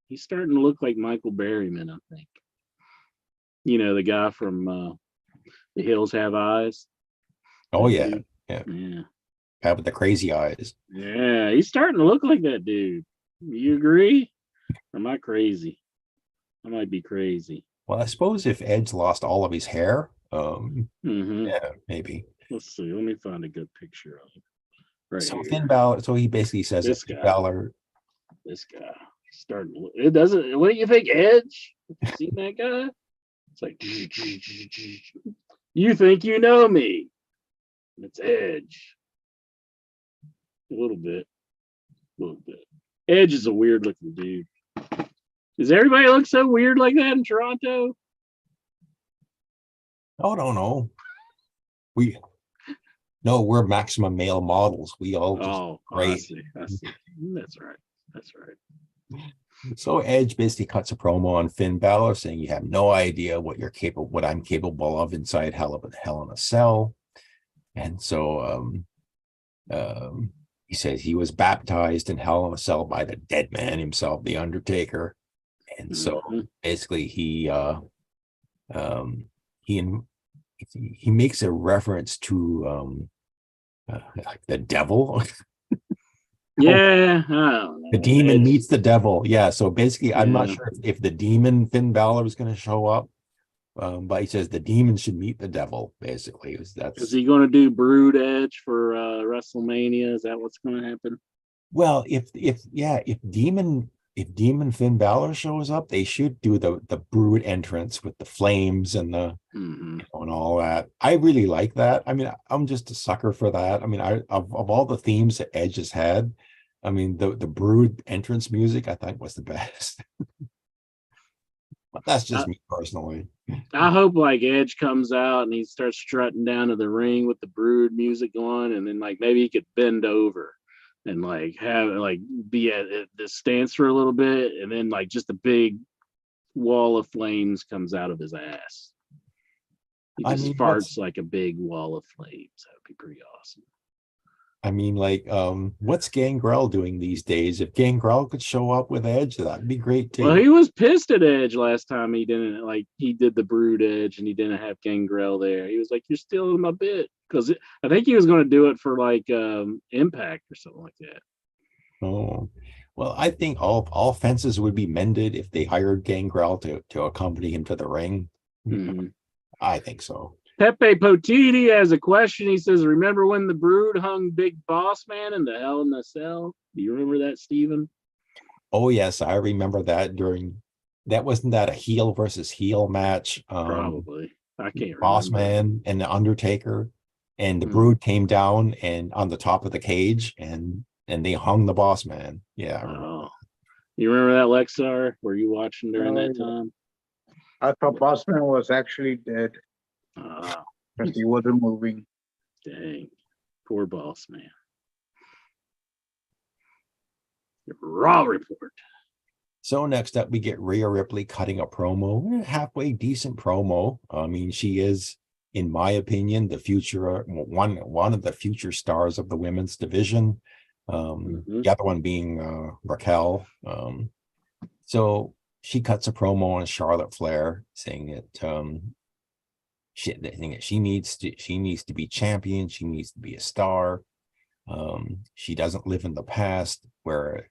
He's starting to look like Michael Berryman, I think. You know, the guy from The Hills Have Eyes. Oh yeah, Yeah. guy with the crazy eyes. Yeah, he's starting to look like that dude. You agree? Or am I crazy? I might be crazy. Well, I suppose if Edge lost all of his hair, yeah, maybe. Let's see. Let me find a good picture of him. Right So here. Finn Balor. So he basically says This that Finn guy. Balor. This guy starting to look. It doesn't. What do you think, Edge? You seen that guy? It's like you think you know me. It's Edge. A little bit. Edge is a weird looking dude. Does everybody look so weird like that in Toronto? Oh, no. We're maximum male models. We all just Oh, I great. see. That's right. So Edge basically cuts a promo on Finn Balor saying you have no idea what I'm capable of inside Hell in a Cell. And so he says he was baptized in Hell in a Cell by the dead man himself, the Undertaker. And so basically he makes a reference to like the devil. Yeah, I don't know. The demon It's- meets the devil. Yeah. So basically, I'm not Yeah. sure if the demon Finn Balor is going to show up. But he says the demon should meet the devil. Basically, Is he going to do Brood Edge for WrestleMania? Is that what's going to happen? well, if demon Finn Balor shows up, they should do the Brood entrance with the flames and the Mhm. and all that. I really like that. I mean, I'm just a sucker for that. I mean, of all the themes that Edge has had, I mean, the Brood entrance music I think was the best. But that's just me personally. I hope like Edge comes out and he starts strutting down to the ring with the Brood music going, and then like maybe he could bend over and like have like be at the stance for a little bit, and then like just a big wall of flames comes out of his ass. He I just mean, farts like a big wall of flames. That would be pretty awesome. I mean, like, what's Gangrel doing these days? If Gangrel could show up with Edge, that'd be great too. Well, he was pissed at Edge last time he didn't like he did the Brood Edge and he didn't have Gangrel there. He was like, "You're stealing my bit," because I think he was going to do it for like Impact or something like that. Oh, well, I think all fences would be mended if they hired Gangrel to accompany him to the ring. Mhm. I think so. Pepe Potiti has a question. He says, "Remember when the Brood hung Big Boss Man in the Hell in a Cell? Do you remember that, Steven?" Oh yes, I remember that wasn't that a heel versus heel match? Probably. I can't Boss remember. Man and the Undertaker, and the Mhm. Brood came down and on the top of the cage and they hung the Boss Man. Yeah, I remember. Oh, you remember that, Lexar? Were you watching during Oh, that yeah. time? I thought Bossman was actually dead Oh, because he wasn't moving. dang. Poor Boss Man. Raw report. So next up, we get Rhea Ripley cutting a promo, halfway decent promo. I mean, she is, in my opinion, the future one of the future stars of the women's division. The other one being Raquel. So she cuts a promo on Charlotte Flair, saying that she needs to be champion. She needs to be a star. She doesn't live in the past where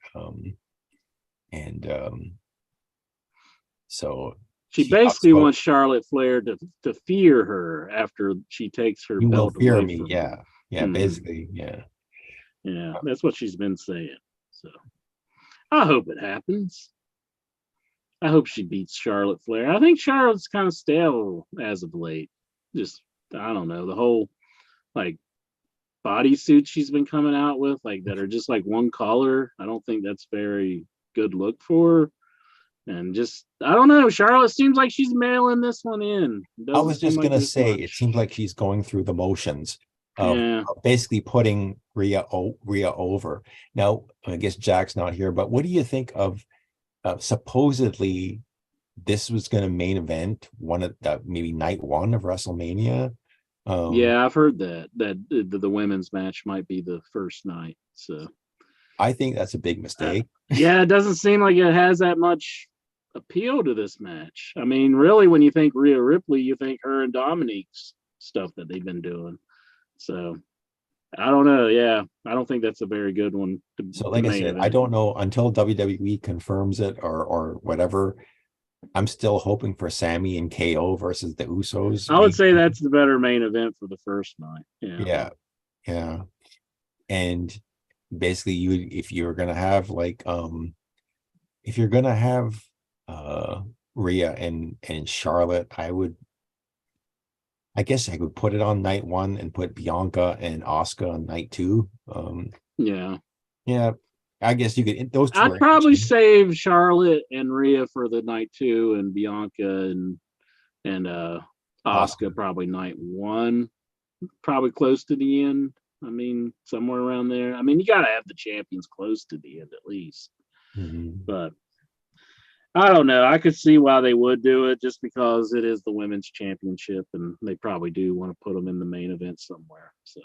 so She basically wants Charlotte Flair to fear her after she takes her you will belt fear away me. from Yeah. her. Yeah. Mhm. Basically. Yeah. Yeah, that's what she's been saying. So I hope it happens. I hope she beats Charlotte Flair. I think Charlotte's kind of stale as of late. Just I don't know, the whole like bodysuit she's been coming out with, like that are just like one color. I don't think that's very good look for her. And just I don't know. Charlotte seems like she's mailing this one in. I was just gonna say much. it seems like she's going through the motions of Yeah. basically putting Rhea over. Now, I guess Jack's not here, but what do you think of supposedly this was going to main event one of the maybe night one of WrestleMania? Yeah, I've heard that the women's match might be the first night. So I think that's a big mistake. Yeah, it doesn't seem like it has that much appeal to this match. I mean, really, when you think Rhea Ripley, you think her and Dominique's stuff that they've been doing. So I don't know. Yeah, I don't think that's a very good one. So, like I said, I don't know until WWE confirms it or whatever. I'm still hoping for Sammy and KO versus the Usos. I would say that's the better main event for the first night. Yeah. And basically, if you're gonna have like Rhea and Charlotte, I guess I could put it on night one and put Bianca and Asuka on night two. Yeah. I guess you could. Those two. I'd probably save Charlotte and Rhea for the night two, and Bianca and Asuka probably night one, probably close to the end. I mean, somewhere around there. I mean, you got to have the champions close to the end at least. Mm-hmm. But I don't know. I could see why they would do it, just because it is the women's championship, and they probably do want to put them in the main event somewhere. So,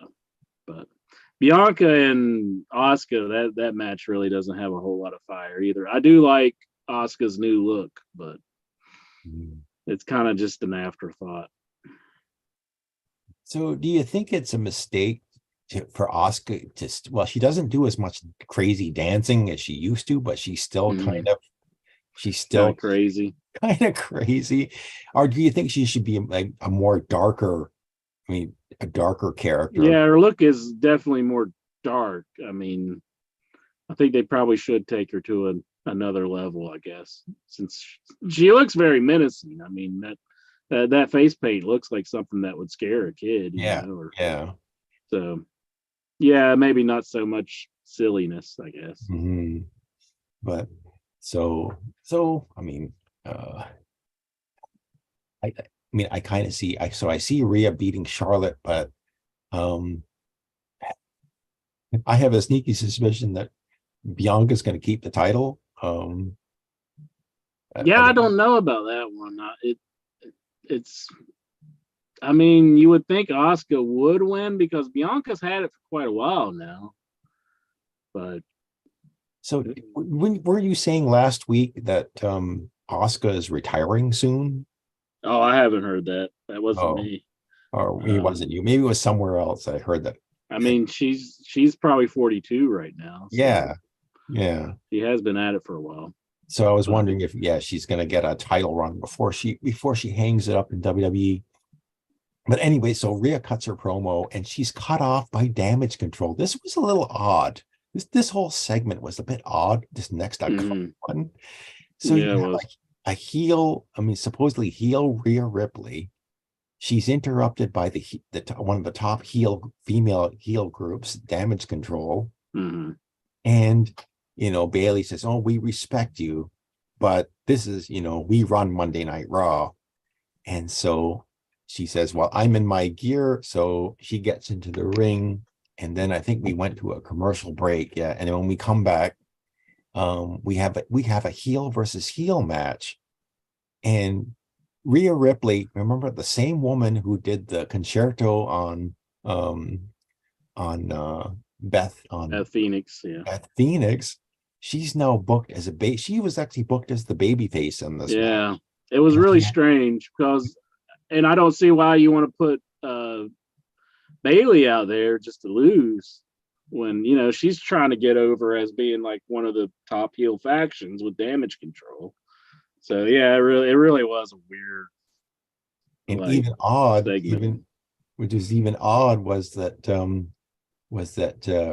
but Bianca and Asuka, that match really doesn't have a whole lot of fire either. I do like Asuka's new look, but it's kind of just an afterthought. So do you think it's a mistake for Asuka, just she doesn't do as much crazy dancing as she used to, but she's still she's still crazy. Kind of crazy. Or do you think she should be like a more darker, a darker character? Yeah, her look is definitely more dark. I mean, I think they probably should take her to another level, I guess, since she looks very menacing. I mean, that face paint looks like something that would scare a kid. Yeah. So, yeah, maybe not so much silliness, I guess. Mm-hmm. But so I kind of see I see Rhea beating Charlotte, but I have a sneaky suspicion that Bianca's going to keep the title. I don't know about that one. It's. I mean, you would think Asuka would win because Bianca's had it for quite a while now. But so, were you saying last week that Asuka is retiring soon? Oh, I haven't heard that. That wasn't me. Or maybe it wasn't you. Maybe it was somewhere else. I heard that. I mean, she's probably 42 right now. So yeah. She has been at it for a while. So I was wondering if she's going to get a title run before she hangs it up in WWE. But anyway, so Rhea cuts her promo and she's cut off by Damage Control. This was a little odd. This whole segment was a bit odd. This next one. So a heel, supposedly heel Rhea Ripley. She's interrupted by the one of the top female heel groups, Damage Control. And Bailey says, "Oh, we respect you, but this is, we run Monday Night Raw." And so she says, "Well, I'm in my gear." So she gets into the ring, and then I think we went to a commercial break. Yeah, and then when we come back, we have a heel versus heel match, and Rhea Ripley, remember the same woman who did the concerto on Beth Phoenix, Beth Phoenix. She's now booked as she was actually booked as the baby face in this. Yeah, it was really strange because, and I don't see why you want to put Bailey out there just to lose when she's trying to get over as being like one of the top heel factions with Damage Control. So yeah, it really was a weird and even odd segment. Which is even odd was that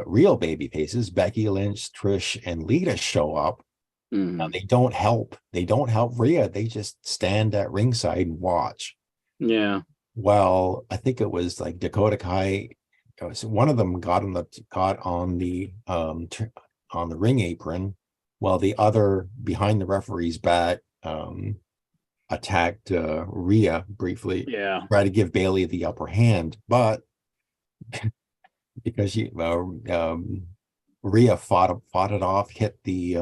real baby faces, Becky Lynch, Trish, and Lita show up. Now they don't help Rhea. They just stand at ringside and watch. Yeah. Well, I think it was like Dakota Kai. One of them got on the ring apron, while the other behind the referee's back attacked Rhea briefly. Yeah. Try to give Bailey the upper hand, but because Rhea fought it off, hit the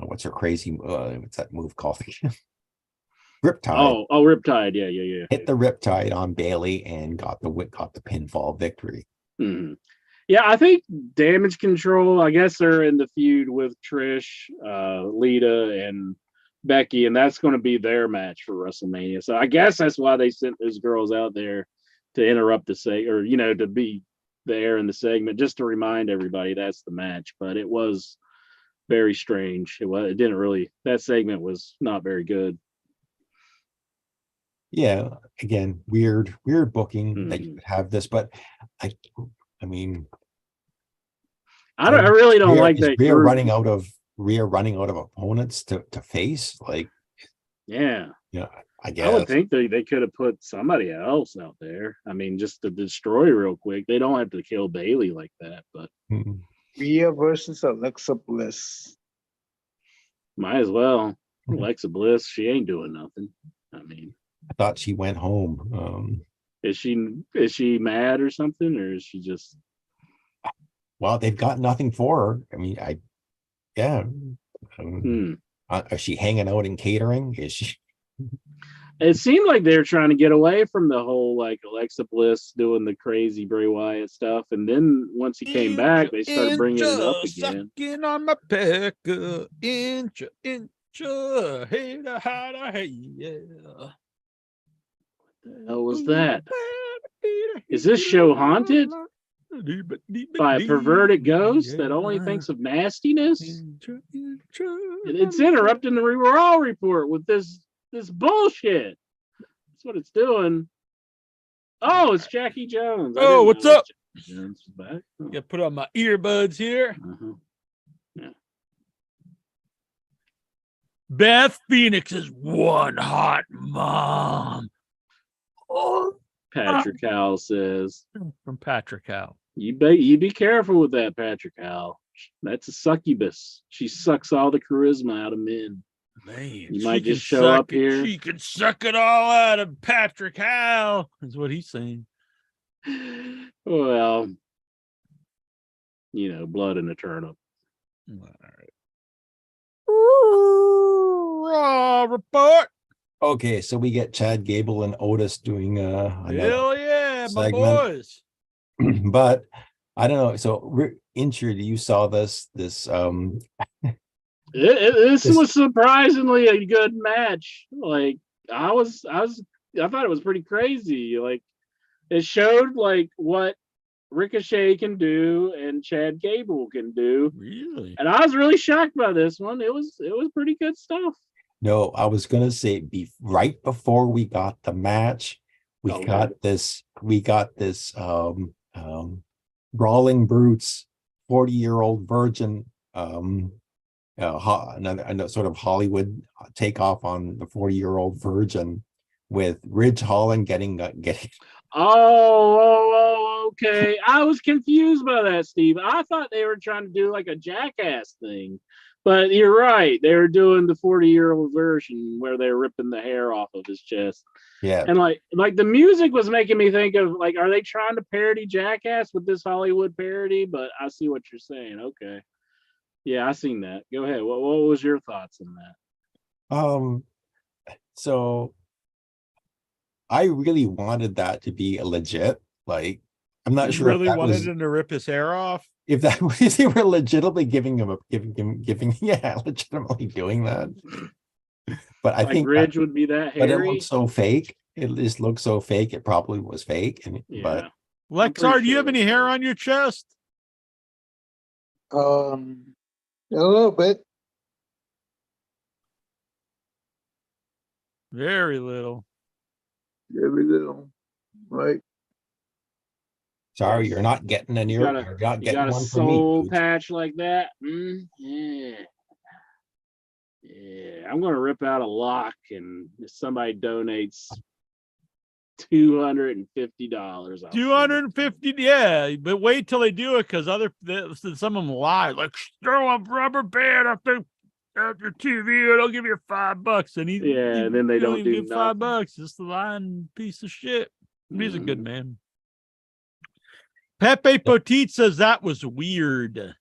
what's her crazy what's that move called? Riptide. Oh, Riptide. Yeah. Hit the Riptide on Bailey and got the pinfall victory. Yeah, I think Damage Control, I guess they're in the feud with Trish, Lita, and Becky, and that's going to be their match for WrestleMania. So I guess that's why they sent those girls out there to interrupt the to be there in the segment, just to remind everybody that's the match. But it was very strange. That segment was not very good. Yeah, again, weird booking that you could have this, but I really don't like that. Rhea running out of opponents to face, like, yeah, I guess. I would think they could have put somebody else out there. I mean, just to destroy real quick. They don't have to kill Bailey like that, but Rhea versus Alexa Bliss. Might as well. Alexa Bliss, she ain't doing nothing. I mean, I thought she went home. Is she mad or something, or is she just? Well, they've got nothing for her. I mean, is she hanging out in catering? Is she? It seemed like they were trying to get away from the whole like Alexa Bliss doing the crazy Bray Wyatt stuff, and then once he came back, they started bringing it up again. Sucking on my pecker, hey, yeah. The hell was that? Is this show haunted by a perverted ghost that only thinks of nastiness? It's interrupting the Raw report with this bullshit. That's what it's doing. Oh, it's Jackie Jones. Oh, what's up? Jackie Jones is back. Oh. Yeah, put on my earbuds here. Yeah. Beth Phoenix's one hot mom. Oh, Patrick Howell says. From Patrick Howell. You be careful with that, Patrick Howell. That's a succubus. She sucks all the charisma out of men. Man, you might just show up here. She can suck it all out of Patrick Howell, is what he's saying. Well, blood in a turnip. All right. Raw report. Okay, so we get Chad Gable and Otis doing Hell yeah, my segment. boys. But I don't know. So, Injured, you saw this This was surprisingly a good match. Like I thought it was pretty crazy. Like it showed like what Ricochet can do and Chad Gable can do. Really? And I was really shocked by this one. It was pretty good stuff. No, I was gonna say right before we got the match, we got this Brawling Brutes 40-year-old virgin another sort of Hollywood takeoff on the 40-year-old virgin with Ridge Holland getting okay. I was confused by that, Steve. I thought they were trying to do like a Jackass thing, but you're right. They were doing the 40-year-old version where they're ripping the hair off of his chest. Yeah. And like the music was making me think of like, are they trying to parody Jackass with this Hollywood parody? But I see what you're saying. Okay. Yeah, I seen that. Go ahead. What was your thoughts on that? So I really wanted that to be a legit, like, I'm not sure really if that wanted him to rip his hair off. If that was, they were legitimately legitimately doing that. But I think Ridge would be that hairy. But it looks so fake. It just looks so fake. It probably was fake. But Lexar, do you have any hair on your chest? A little bit. Very little. Very little. Right. Sorry, you're not getting any. You're not getting got a one soul for me, patch like that. Yeah. Yeah, I'm gonna rip out a lock, and if somebody donates $250, $250, yeah. But wait till they do it, because some of them lie, like throw a rubber band up your TV, and I'll give you $5. And and then they don't do $5. Just a lying piece of shit. He's a good man. Pepe Petit says that was weird.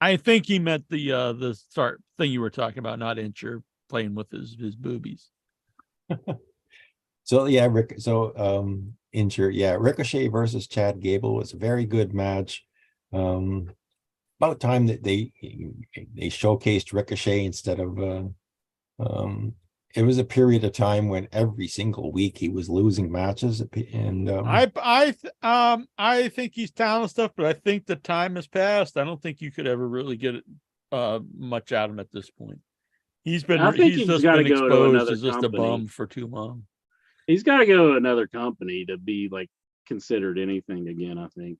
I think he meant the start thing you were talking about, not Incher playing with his boobies. So yeah, Incher, yeah, Ricochet versus Chad Gable was a very good match. About time that they showcased Ricochet instead of it was a period of time when every single week he was losing matches, and I think he's talented stuff, but I think the time has passed. I don't think you could ever really get much out of him at this point. He's been just been exposed as just a bum for too long. He's got to go to another company to be like considered anything again, I think.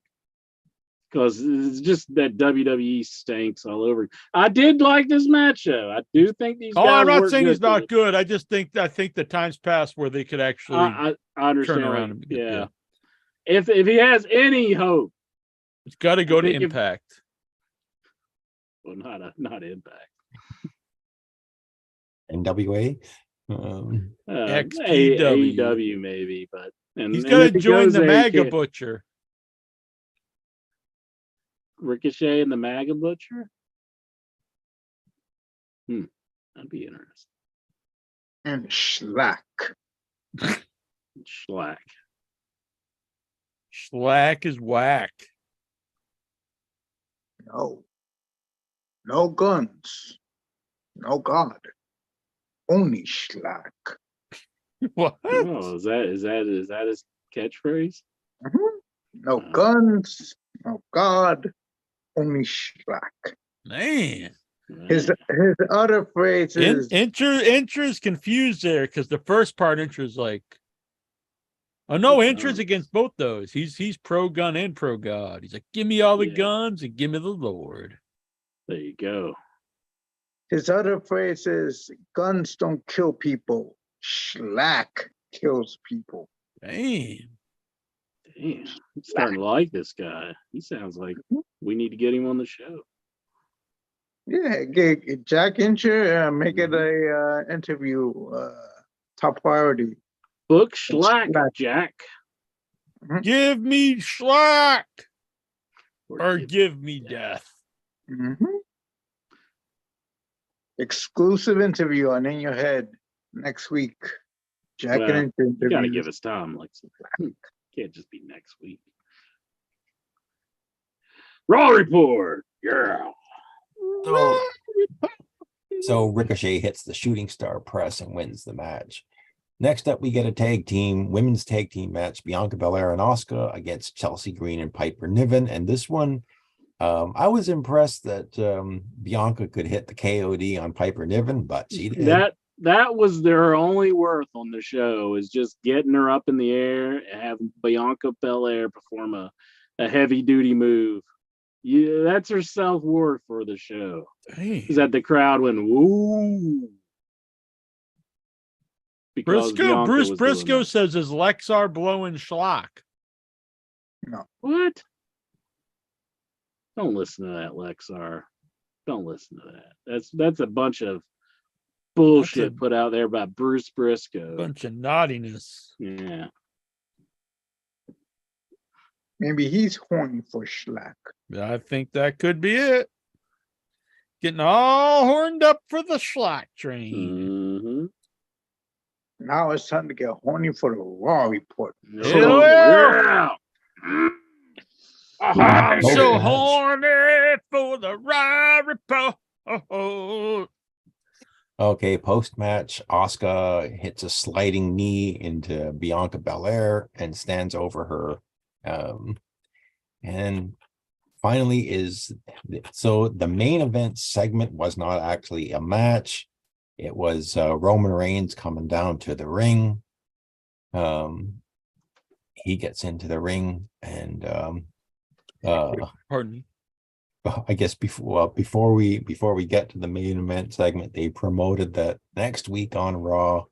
Because it's just that WWE stinks all over. I did like this match, though. I do think these guys. I'm not saying he's not good. I think the time's passed where they could actually I understand, turn around. Yeah. If he has any hope, it's got to go to Impact. Well, not Impact. NWA, AEW maybe, but he's got to join the MAGA Butcher. Ricochet and the MAGA Butcher? That'd be interesting. And Schlack. Schlack is whack. No guns. No God. Only Schlack. What? Oh, is that his catchphrase? No guns, no God, only Shlak. Man. His other phrase is Incher's confused there because the first part Incher's like, oh no, Incher's against both those. He's pro gun and pro God. He's like, give me all the guns and give me the Lord. There you go. his other phrase is guns don't kill people. Shlak kills people. Damn. Damn, I'm starting to like this guy. He sounds like we need to get him on the show. Yeah, get Jack Incher, make it a interview top priority. Book Schlack, Jack. Give me Schlack or give me death. Exclusive interview on In Your Head next week. Jack and Incher interview. You gotta give us time, like can't just be next week. Raw report, yeah. So Ricochet hits the shooting star press and wins the match. Next up, we get a women's tag team match: Bianca Belair and Asuka against Chelsea Green and Piper Niven. And this one, I was impressed that Bianca could hit the KOD on Piper Niven, but she did. That was their only worth on the show, is just getting her up in the air and having Bianca Belair perform a heavy duty move. Yeah, that's her self-worth for the show. Is that the crowd went woo? Bruce Briscoe says, is Lexar blowing Schlock? No. What? Don't listen to that, Lexar. Don't listen to that. That's a bunch of bullshit put out there by Bruce Briscoe. Bunch of naughtiness. Yeah. Maybe he's horny for Schlack. I think that could be it. Getting all horned up for the Schlack train. Now it's time to get horny for the Raw report. Yeah. I'm so horny for the Raw report. Okay, post-match, Asuka hits a sliding knee into Bianca Belair and stands over her. And finally so the main event segment was not actually a match. It was Roman Reigns coming down to the ring. He gets into the ring and pardon me. I guess before we get to the main event segment, they promoted that next week on Raw,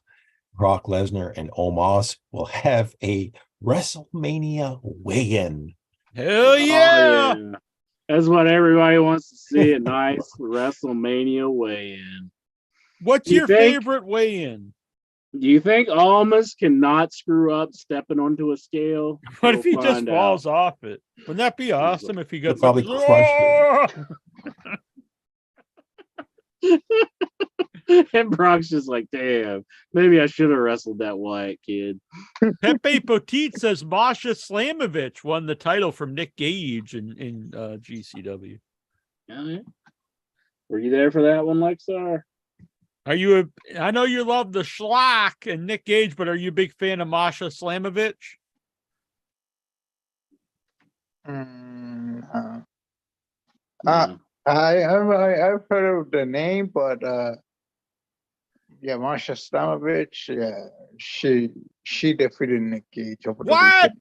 Brock Lesnar and Omos will have a WrestleMania weigh-in. Hell yeah! Oh, yeah. That's what everybody wants to see, a nice WrestleMania weigh-in. What's your favorite weigh-in? Do you think Almas cannot screw up stepping onto a scale? What if he just falls off it? Wouldn't that be awesome if he got probably crushed it? And Brock's just like, damn, maybe I should have wrestled that Wyatt kid. Pepe Petit says Masha Slamovich won the title from Nick Gage in GCW. Yeah. Were you there for that one, Lexar? I know you love the Schlock and Nick Gage, but are you a big fan of Masha Slamovich? I've heard of the name, but yeah, Masha Slamovich, yeah, she defeated Nick Gage over the weekend.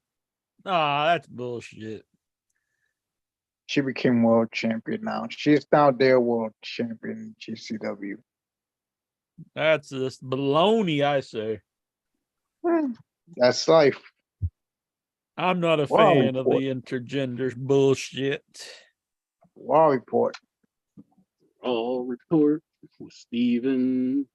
Oh, that's bullshit. She became world champion now. She's now their world champion in GCW. That's just baloney, I say. That's life. I'm not a fan of the intergender bullshit. Raw report. Raw report with Steven.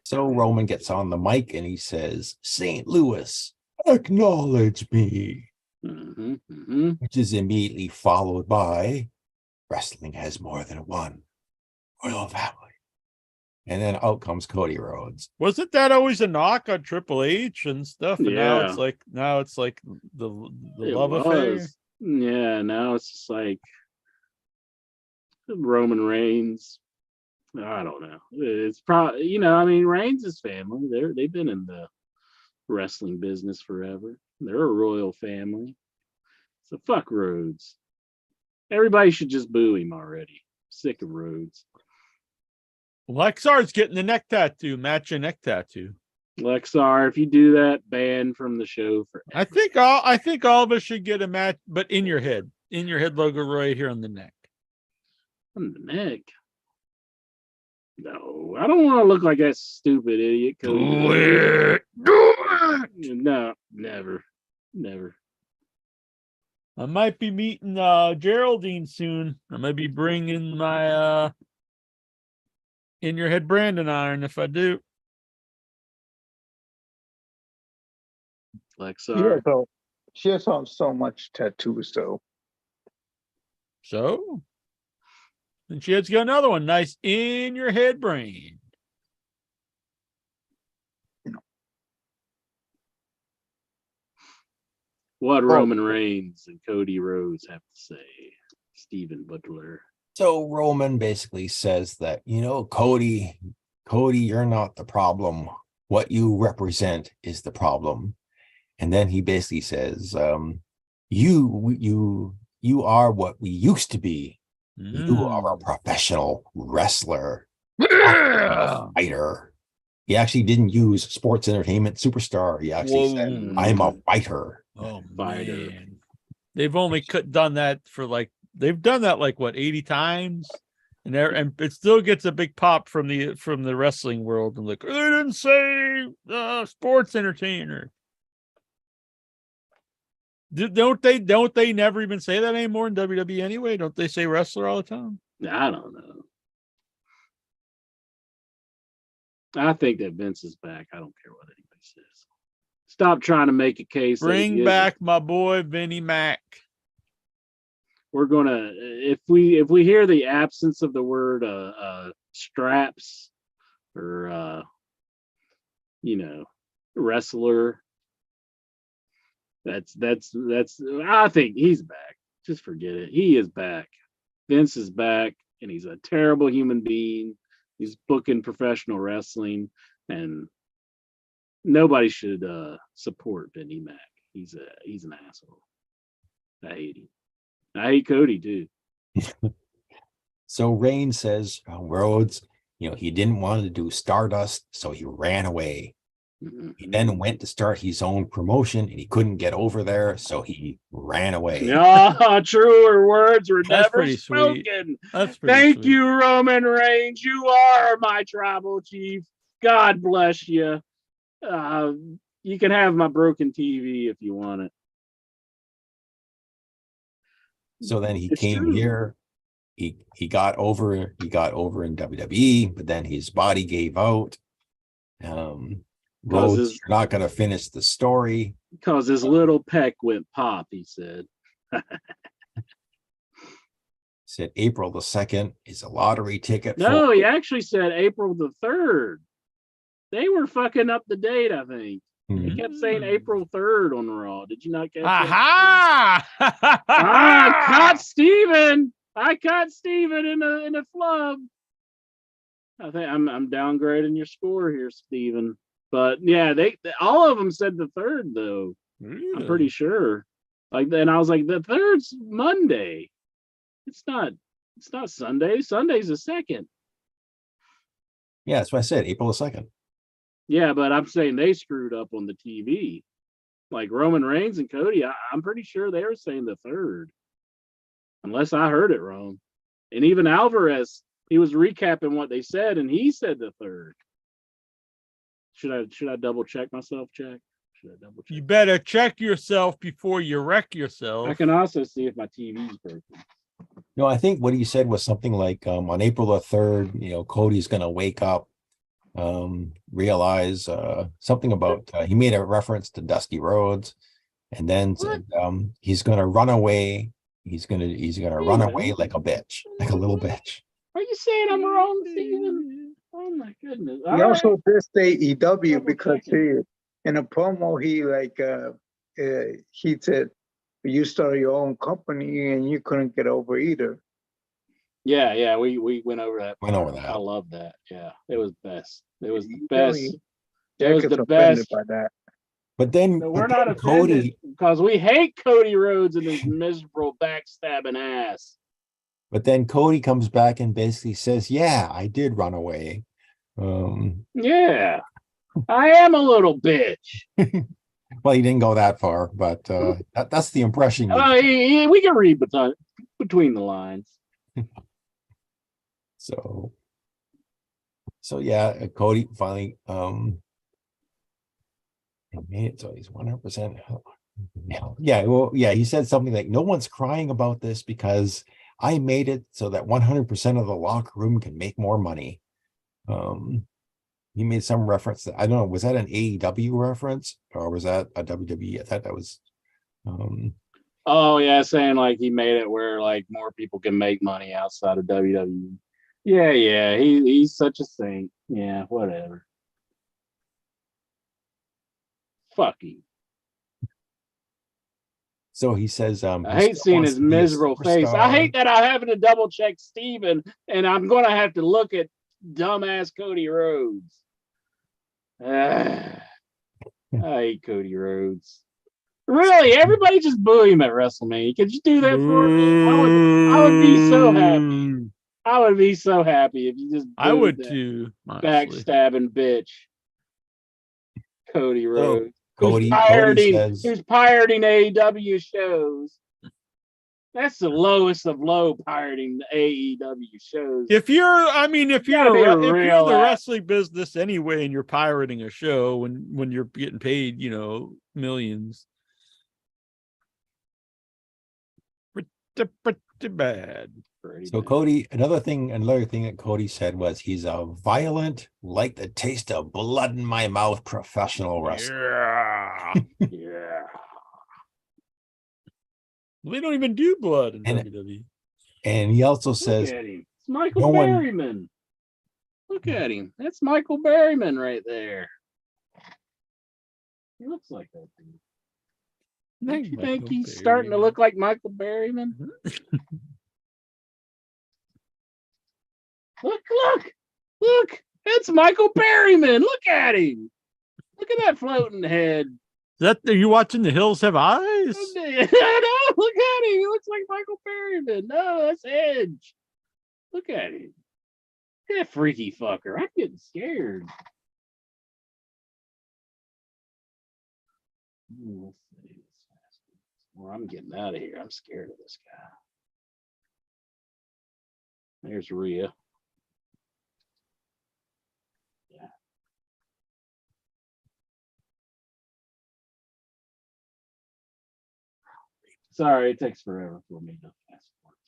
So Roman gets on the mic and he says, St. Louis, acknowledge me. Which is immediately followed by, wrestling has more than one royal family. And then out comes Cody Rhodes. Wasn't that always a knock on Triple H and stuff? And now it's like the love affair. Yeah, now it's just like Roman Reigns I don't know. It's probably, I mean, Reigns' family. They've been in the wrestling business forever. They're a royal family. So fuck Rhodes. Everybody should just boo him already. Sick of Rhodes. Lexar's getting the neck tattoo, matching neck tattoo. Lexar, if you do that, banned from the show forever. I think all of us should get a match, but in your head logo right here on the neck. On the neck. No, I don't want to look like that stupid idiot. Do it. No, never. I might be meeting Geraldine soon. I might be bringing my in your head Brandon iron if I do. Lexar. She has so much tattoos though. So, and she has got another one, nice in your head brain. What Roman Reigns and Cody Rhodes have to say, Stephen Butler. So Roman basically says that, Cody, you're not the problem. What you represent is the problem. And then he basically says, you are what we used to be. You are a professional wrestler, fighter. He actually didn't use sports entertainment superstar. He actually said, I'm a fighter. Oh, fighter. Man. They've only done that for they've done that 80 times. And it still gets a big pop from the wrestling world. And they didn't say sports entertainer. Don't they never even say that anymore in WWE anyway? Don't they say wrestler all the time? I don't know. I think that Vince is back. I don't care what anybody says. Stop trying to make a case. Bring back my boy Vinnie Mac. We're gonna if we hear the absence of the word straps or wrestler. That's I think he's back. Just forget it. He is back. Vince is back, and he's a terrible human being. He's booking professional wrestling, and nobody should support Vinnie Mac. He's an asshole. I hate him. I hate Cody too. So Reigns says Rhodes, he didn't want to do Stardust, so he ran away. He then went to start his own promotion and he couldn't get over there, so he ran away. No, truer words were never spoken. Sweet. Thank you, Roman Reigns. You are my tribal chief. God bless you. You can have my broken TV if you want it. So then he came here. He got over in WWE, but then his body gave out. Rhodes, you're not going to finish the story. Because his little peck went pop, he said. Said April the 2nd is a lottery ticket. No, he actually said April the 3rd. They were fucking up the date, I think. He kept saying April 3rd on Raw. Did you not get that? I caught Steven. I caught Steven in a flub. I think I'm downgrading your score here, Steven. But yeah, they all of them said the 3rd though. I'm pretty sure. Then I was like, the 3rd's Monday. It's not Sunday. Sunday's the 2nd. Yeah, that's what I said. April the 2nd. Yeah, but I'm saying they screwed up on the TV. Like Roman Reigns and Cody, I'm pretty sure they were saying the 3rd. Unless I heard it wrong. And even Alvarez, he was recapping what they said, and he said the 3rd. Should I double check myself, Jack? Should I double check? You better check yourself before you wreck yourself. I can also see if my TV's broken. No, I think what he said was something like on April the 3rd, Cody's going to wake up, realize something about he made a reference to Dusty Rhodes, and then said he's going to run away. He's gonna run away like a bitch, like a little bitch. Are you saying I'm wrong, Steven? Oh my goodness! He also dissed AEW because in a promo he said you started your own company and you couldn't get over either. Yeah, we went over that. Went over part. that. I love that. Yeah, it was best. It was the Really, best. It Jack was is the offended best. by that. But then, So but we're not then offended Cody, because we hate Cody Rhodes and his miserable backstabbing ass. but then Cody comes back and basically says, "Yeah, I did run away." Yeah, I am a little bitch. Well, he didn't go that far, but that's the impression you get. We can read between the lines. So yeah, Cody finally made it so he's 100%. Yeah, well, yeah, he said something like, "No one's crying about this because I made it so that 100% of the locker room can make more money." He made some reference that, I don't know, was that an AEW reference or was that a WWE? I thought that was Oh yeah, saying like he made it where like more people can make money outside of WWE. Yeah, he's such a saint. Yeah, whatever. Fuck him. so he says I he hate still seeing wants his to be a miserable face. I superstar. hate that I'm having to double check Steven and I'm gonna have to look at dumbass Cody Rhodes. I hate Cody Rhodes. Really, everybody just boo him at WrestleMania. Could you do that for me? I would be so happy. I would be so happy if you just I would that too, honestly. backstabbing bitch. Cody Rhodes. Cody says, Who's pirating AEW shows. That's the lowest of low pirating AEW shows. If you're the ass. wrestling business anyway, and you're pirating a show when you're getting paid, millions, pretty bad. so Cody, another thing that Cody said was he's a violent, like the taste of blood in my mouth professional wrestler. Yeah. They don't even do blood in WWE. And he also says, look at him. It's Michael Berryman. Look at him. That's Michael Berryman right there. He looks like that dude. Don't you think he's starting to look like Michael Berryman? Look! It's Michael Berryman. Look at him. Look at that floating head. Are you watching The Hills Have Eyes? I know. Look at him. He looks like Michael Berryman. No, that's Edge. Look at him. Look at that freaky fucker. I'm getting scared. Let's see. Well, I'm getting out of here. I'm scared of this guy. There's Rhea. Yeah. Sorry, it takes forever for me to fast forward.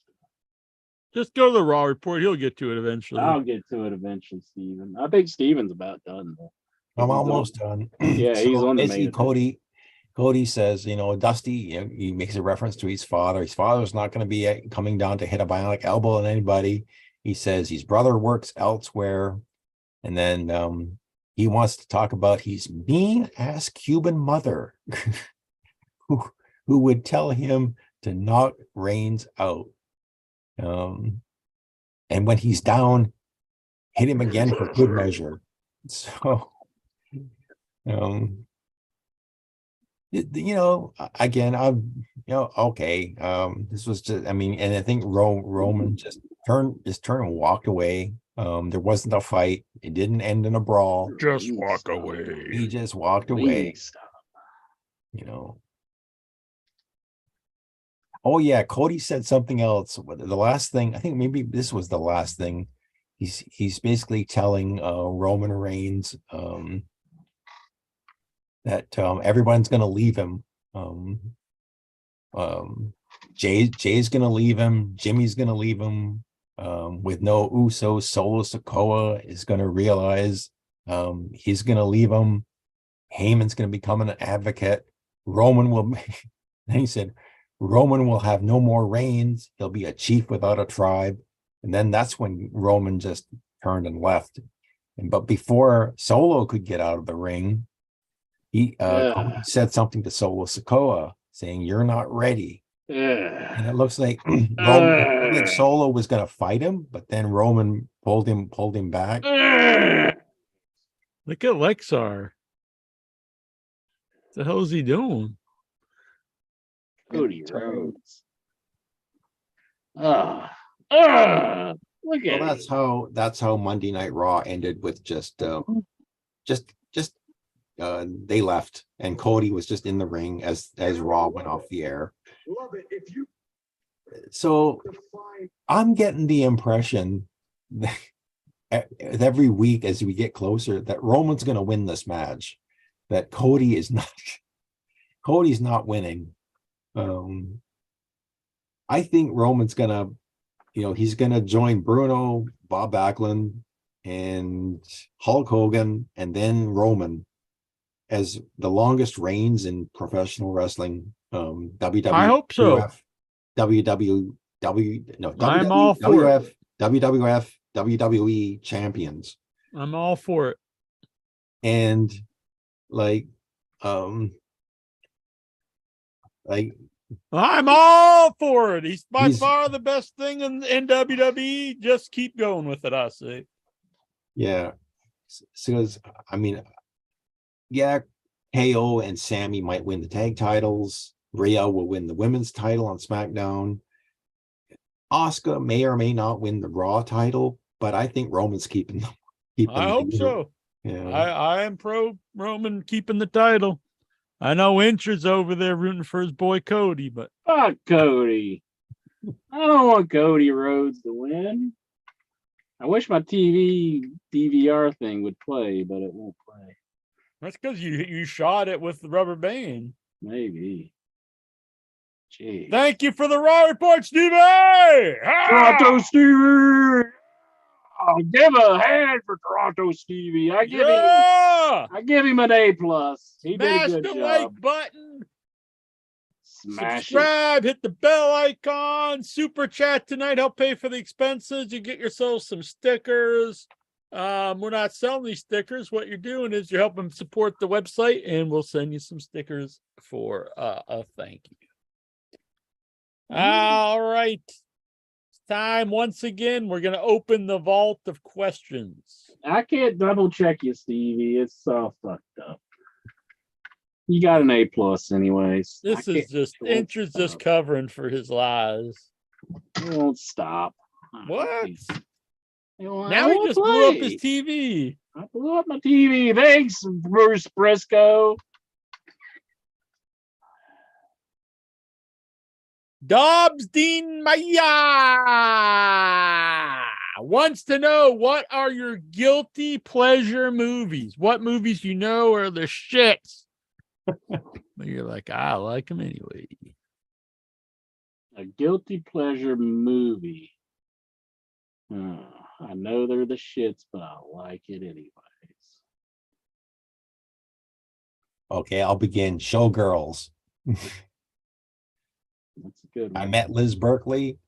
Just go to the Raw report. He'll get to it eventually. I'll get to it eventually, Steven. I think Steven's about done though. I'm almost done. Yeah, so he's on the basically Cody says, Dusty, he makes a reference to his father. His father's not going to be coming down to hit a bionic elbow on anybody. He says his brother works elsewhere. And then he wants to talk about his mean-ass Cuban mother who would tell him to knock Reigns out. And when he's down, hit him again for good measure. So, again, okay. This was just, and I think Roman just turned and walked away. There wasn't a fight. It didn't end in a brawl. Just walk away. He just walked away. Oh yeah, Cody said something else. The last thing, I think maybe this was the last thing. He's basically telling Roman Reigns that everyone's going to leave him. Jay's going to leave him. Jimmy's going to leave him. With no Usos, Solo Sikoa is going to realize he's going to leave him. Heyman's going to become an advocate. Roman will. Then he said, Roman will have no more reigns. He'll be a chief without a tribe. And then that's when Roman just turned and left. But before Solo could get out of the ring, he said something to Solo Sikoa saying, "You're not ready." And it looks like Roman, Solo was going to fight him, but then Roman pulled him back. Look at Lexar. What the hell is he doing? Cody Rhodes. Look at Well, that's how Monday Night Raw ended with just they left and Cody was just in the ring as Raw went off the air. So I'm getting the impression that every week as we get closer that Roman's going to win this match, that Cody's not winning. I think Roman's gonna, he's gonna join Bruno, Bob Backlund, and Hulk Hogan, and then Roman as the longest reigns in professional wrestling. WWF, I hope so. I'm all for it. WWF, WWE champions. I'm all for it. And I'm all for it. He's by far the best thing in WWE. Just keep going with it, I say. Yeah. So, KO and Sammy might win the tag titles. Rhea will win the women's title on SmackDown. Asuka may or may not win the Raw title, but I think Roman's keeping I hope so. Yeah. I am pro Roman keeping the title. I know Inch is over there rooting for his boy Cody, but fuck Cody. I don't want Cody Rhodes to win. I wish my TV DVR thing would play, but it won't play. That's because you shot it with the rubber band. Maybe. Gee. Thank you for the Raw report, Stevie. Toronto Stevie. I'll give a hand for Toronto Stevie. I give him an A+. He Smash did a good the job. like button. Smash Subscribe, hit the bell icon, super chat tonight, help pay for the expenses. You get yourself some stickers. We're not selling these stickers. What you're doing is you're helping support the website, and we'll send you some stickers for a thank you. All right. It's time once again. We're gonna open the vault of questions. I can't double check you, Stevie. It's all fucked up. You got an A+ anyways. This is just Incher's just covering for his lies. It won't stop. What? Now he just blew up his TV. I blew up my TV. Thanks, Bruce Briscoe. Dobbs Dean Maya wants to know, what are your guilty pleasure movies? What movies you know are the shits? But you're like, I like them anyway. A guilty pleasure movie. I know they're the shits, but I like it anyways. Okay, I'll begin. Showgirls. That's a good one. I met Liz Berkeley.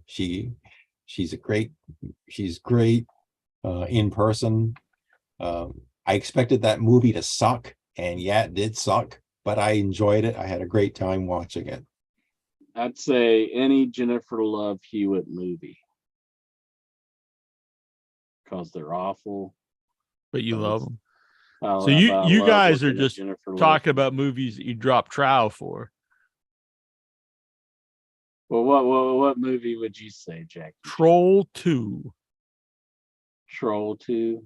She's great in person. I expected that movie to suck, and yeah, it did suck, but I enjoyed it. I had a great time watching it. I'd say any Jennifer Love Hewitt movie. Because they're awful. But you love them. So you guys are just talking about movies that you drop trowel for. Well, what movie would you say, Jack? Troll 2. Troll 2.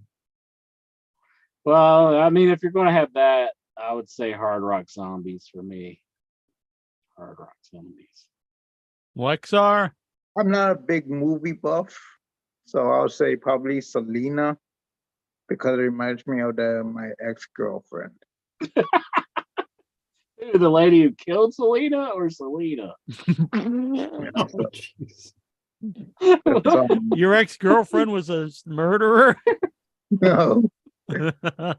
Well, I mean, if you're going to have that, I would say Hard Rock Zombies for me. Hard Rock Zombies. Lexar? I'm not a big movie buff, so I'll say probably Selena, because it reminds me of my ex-girlfriend. The lady who killed Selena or Selena? Oh, jeez. Your ex-girlfriend was a murderer? No. So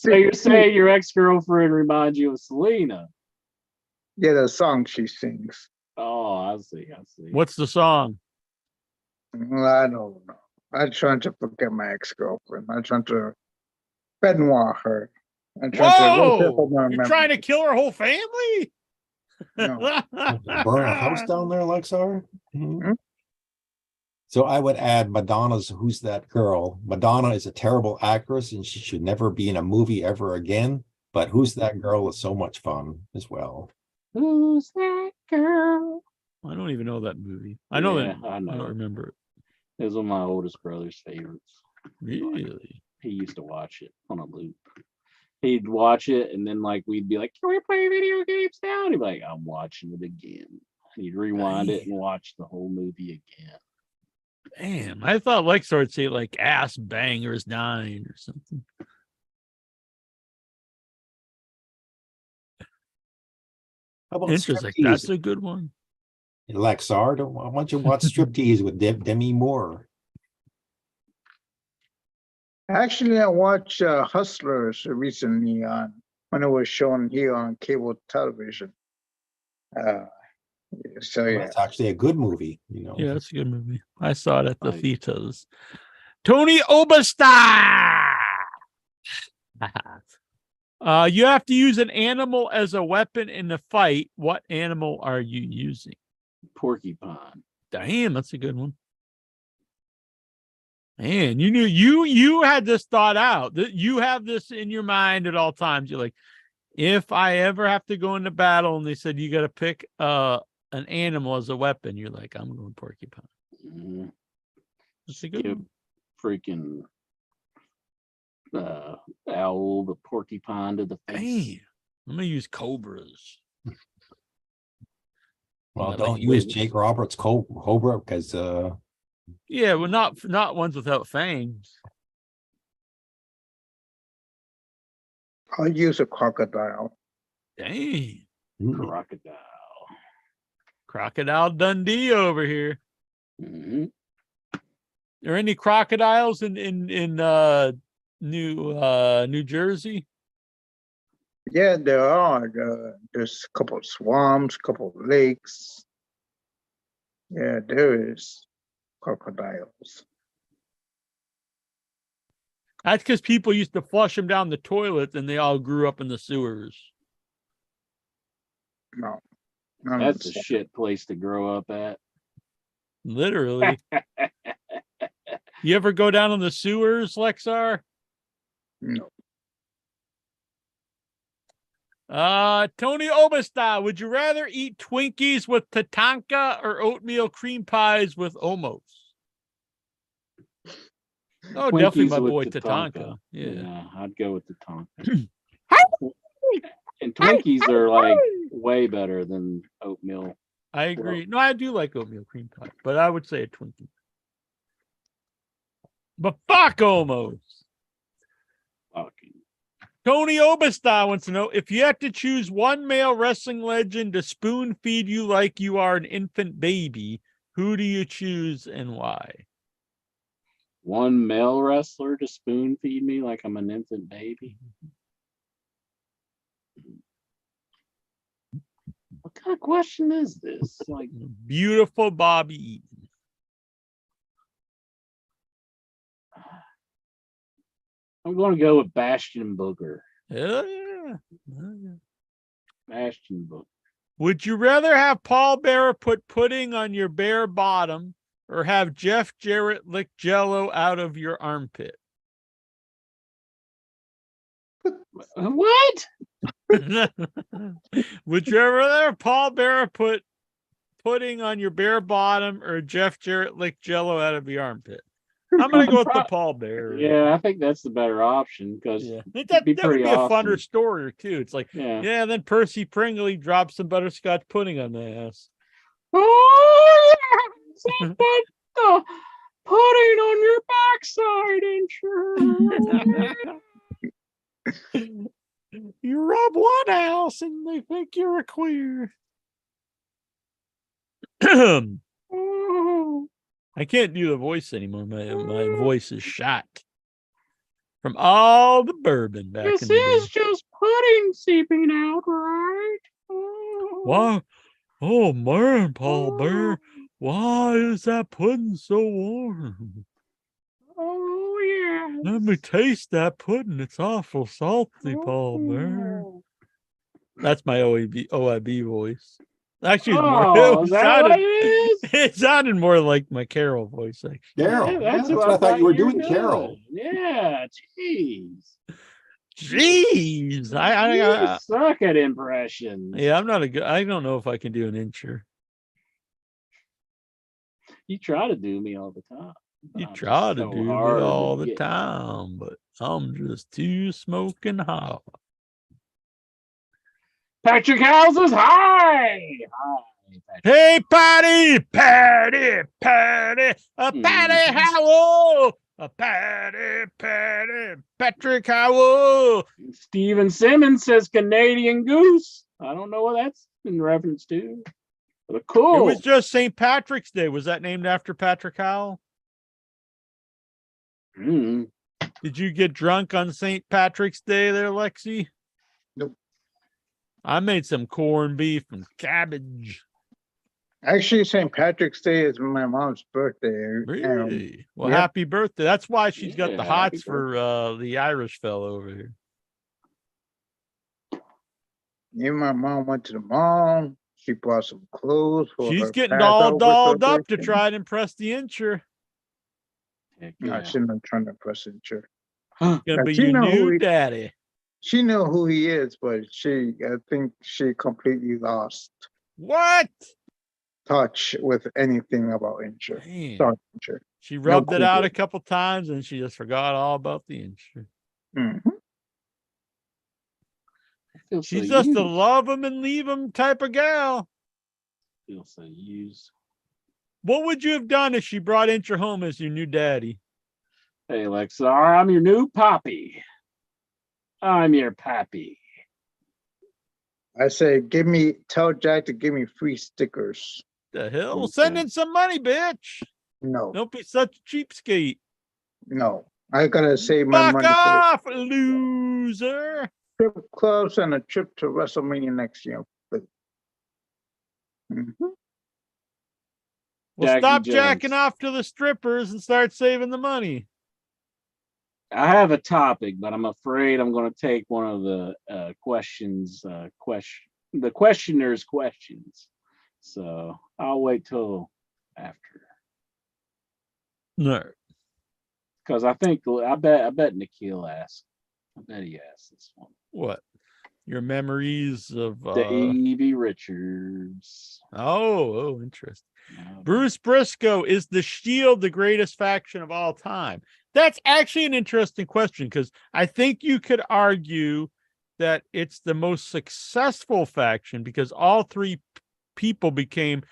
you're saying your ex-girlfriend reminds you of Selena? Yeah, the song she sings. Oh, I see. What's the song? Well, I don't know. I'm trying to forget my ex-girlfriend. I'm trying to Benoit her. Whoa! You're trying to kill her whole family? No. Burn a house down there, Lexar? Hmm? So I would add Madonna's Who's That Girl? Madonna is a terrible actress and she should never be in a movie ever again. But Who's That Girl is so much fun as well. Who's that girl? I don't even know that movie. I know Yeah, that. I I know. don't remember it. It was one of my oldest brother's favorites. Really? He used to watch it on a loop. He'd watch it, and then like we'd be like, "Can we play video games now?" And he'd be like, "I'm watching it again." And he'd rewind it and watch the whole movie again. Damn, I thought Lexar would say like Ass Bangers 9 or something. How about Interesting. Striptease? That's a good one. Lexar, why don't you watch Striptease with Demi Moore? Actually, I watched Hustlers recently on when it was shown here on cable television. So yeah, That's actually a good movie, you know. Yeah, that's a good movie. I saw it at the Right. theaters. Tony Obastar. You have to use an animal as a weapon in the fight. What animal are you using? Porcupine. Damn, that's a good one. Man, you knew you had this thought out. That you have this in your mind at all times. You're like, if I ever have to go into battle, and they said you got to pick an animal as a weapon, you're like, I'm going porcupine. Mm-hmm. That's a good Give one. freaking owl the porcupine to the face. Damn, I'm gonna use cobras. Well, Yeah, don't like use wings. Jake Roberts' Cobra because Yeah, well, not ones without fangs. I'll use a crocodile. Dang, Crocodile. Crocodile Dundee over here. Mm-hmm. Are there any crocodiles in New Jersey? Yeah, there are. There's a couple of swamps, couple of lakes. Yeah, there is crocodiles. That's because people used to flush them down the toilet, and they all grew up in the sewers. No, none of That's a the- shit place to grow up at. Literally. You ever go down in the sewers, Lexar? no. Tony Obastar, would you rather eat Twinkies with Tatanka or oatmeal cream pies with Omos? Oh, definitely Twinkies my with boy Tatanka. Tatanka. Yeah. I'd go with the Tonka. And Twinkies are like way better than oatmeal. I agree. No, I do like oatmeal cream pie, but I would say a Twinkie. But fuck Omos. Fucking. Tony Obastar wants to know if you had to choose one male wrestling legend to spoon feed you like you are an infant baby, who do you choose and why? One male wrestler to spoon feed me like I'm an infant baby. What kind of question is this? Like, Beautiful Bobby Eaton. I'm going to go with Bastion Booger. Hell yeah. Hell yeah. Bastion Booger. Would you rather have Paul Bearer put pudding on your bare bottom or have Jeff Jarrett lick Jello out of your armpit? What? Would you rather have Paul Bearer put pudding on your bare bottom or Jeff Jarrett lick Jello out of your armpit? I'm gonna go with the Paul Bearer. Yeah, I think that's the better option because Yeah. it'd That be would pretty be a awesome. funner story too. It's like, Yeah. then Percy Pringley drops some butterscotch pudding on the ass. Oh, yeah. Put the pudding on your backside, and You rub one ass and they think you're a queer. I can't do the voice anymore. My voice is shot from all the bourbon back this in the is day. just pudding seeping out, right? Why? Oh man, Paul Bear, why is that pudding so warm? Oh, yeah. Let me taste that pudding. It's awful salty, Paul Bear. That's my OIB voice. Actually, it's Oh, more, is that what it is? it sounded more like my Carol voice. Actually. Carol. Yeah, That's what I thought you were doing, Carol. Yeah, jeez. Jeez, You suck at impressions. yeah, I'm not a good. I don't know if I can do an incher. You try to do me all the time. You I'm try just to so do me hard to all the get. time, but I'm just too smoking hot. Patrick House is high. Patrick. Hey, Patty, Patty, Patty, Patty Howell, Patty, Patrick Howell. Steven Simmons says Canadian Goose. I don't know what that's in reference to, but cool. It was just St. Patrick's Day. Was that named after Patrick Howell? Mm. Did you get drunk on St. Patrick's Day there, Lexi? Nope. I made some corned beef and cabbage. Actually, St. Patrick's Day is my mom's birthday. Really? Well, yep. happy birthday. That's why she's got the Yeah, happy hots for the Irish fellow over here. Me and my mom went to the mall. She bought some clothes for She's her getting Passover all dolled up to celebration. try and impress the incher. Heck No, yeah. she's not trying to impress the church. Gonna Yeah, be she your know who new he- daddy. She knew who he is, but I think she completely lost What? touch with anything about insurance. Man. Sorry, insurance. She rubbed it clue. out a couple times and she just forgot all about the incher. Mhm. I feel She's so just used. a love him and leave him type of gal. Feel so used. What would you have done if she brought Incher home as your new daddy? Hey, Alexa, I'm your new poppy. I'm your pappy. I say, tell Jack to give me free stickers. The hell? Okay. Send in some money, bitch. No, Don't be such a cheapskate. no. I gotta save my Fuck money off, loser. for strip clubs and a trip to WrestleMania next year. Mhm. Well, Jackie stop Jones. jacking off to the strippers and start saving the money. I have a topic, but I'm afraid I'm going to take one of the questions, the questioner's questions. So I'll wait till after, No. because I bet Nikhil asked. I bet he asked this one. What? Your memories of Davey Richards. Oh, interesting. Bruce Briscoe, is the Shield the greatest faction of all time? That's actually an interesting question, because I think you could argue that it's the most successful faction because all three people became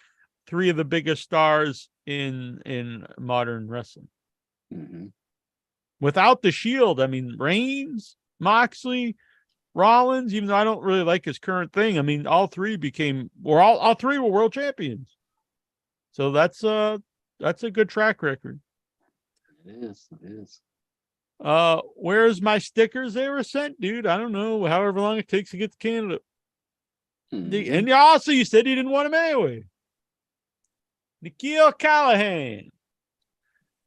three of the biggest stars in modern wrestling. Mm-hmm. Without the Shield, I mean, Reigns, Moxley, Rollins, even though I don't really like his current thing, I mean, all three all three were world champions. So that's a good track record. It is. Where's my stickers they were sent, dude? I don't know. However long it takes to get to Canada. Mm-hmm. And also, you said you didn't want him anyway. Nikhil Callahan.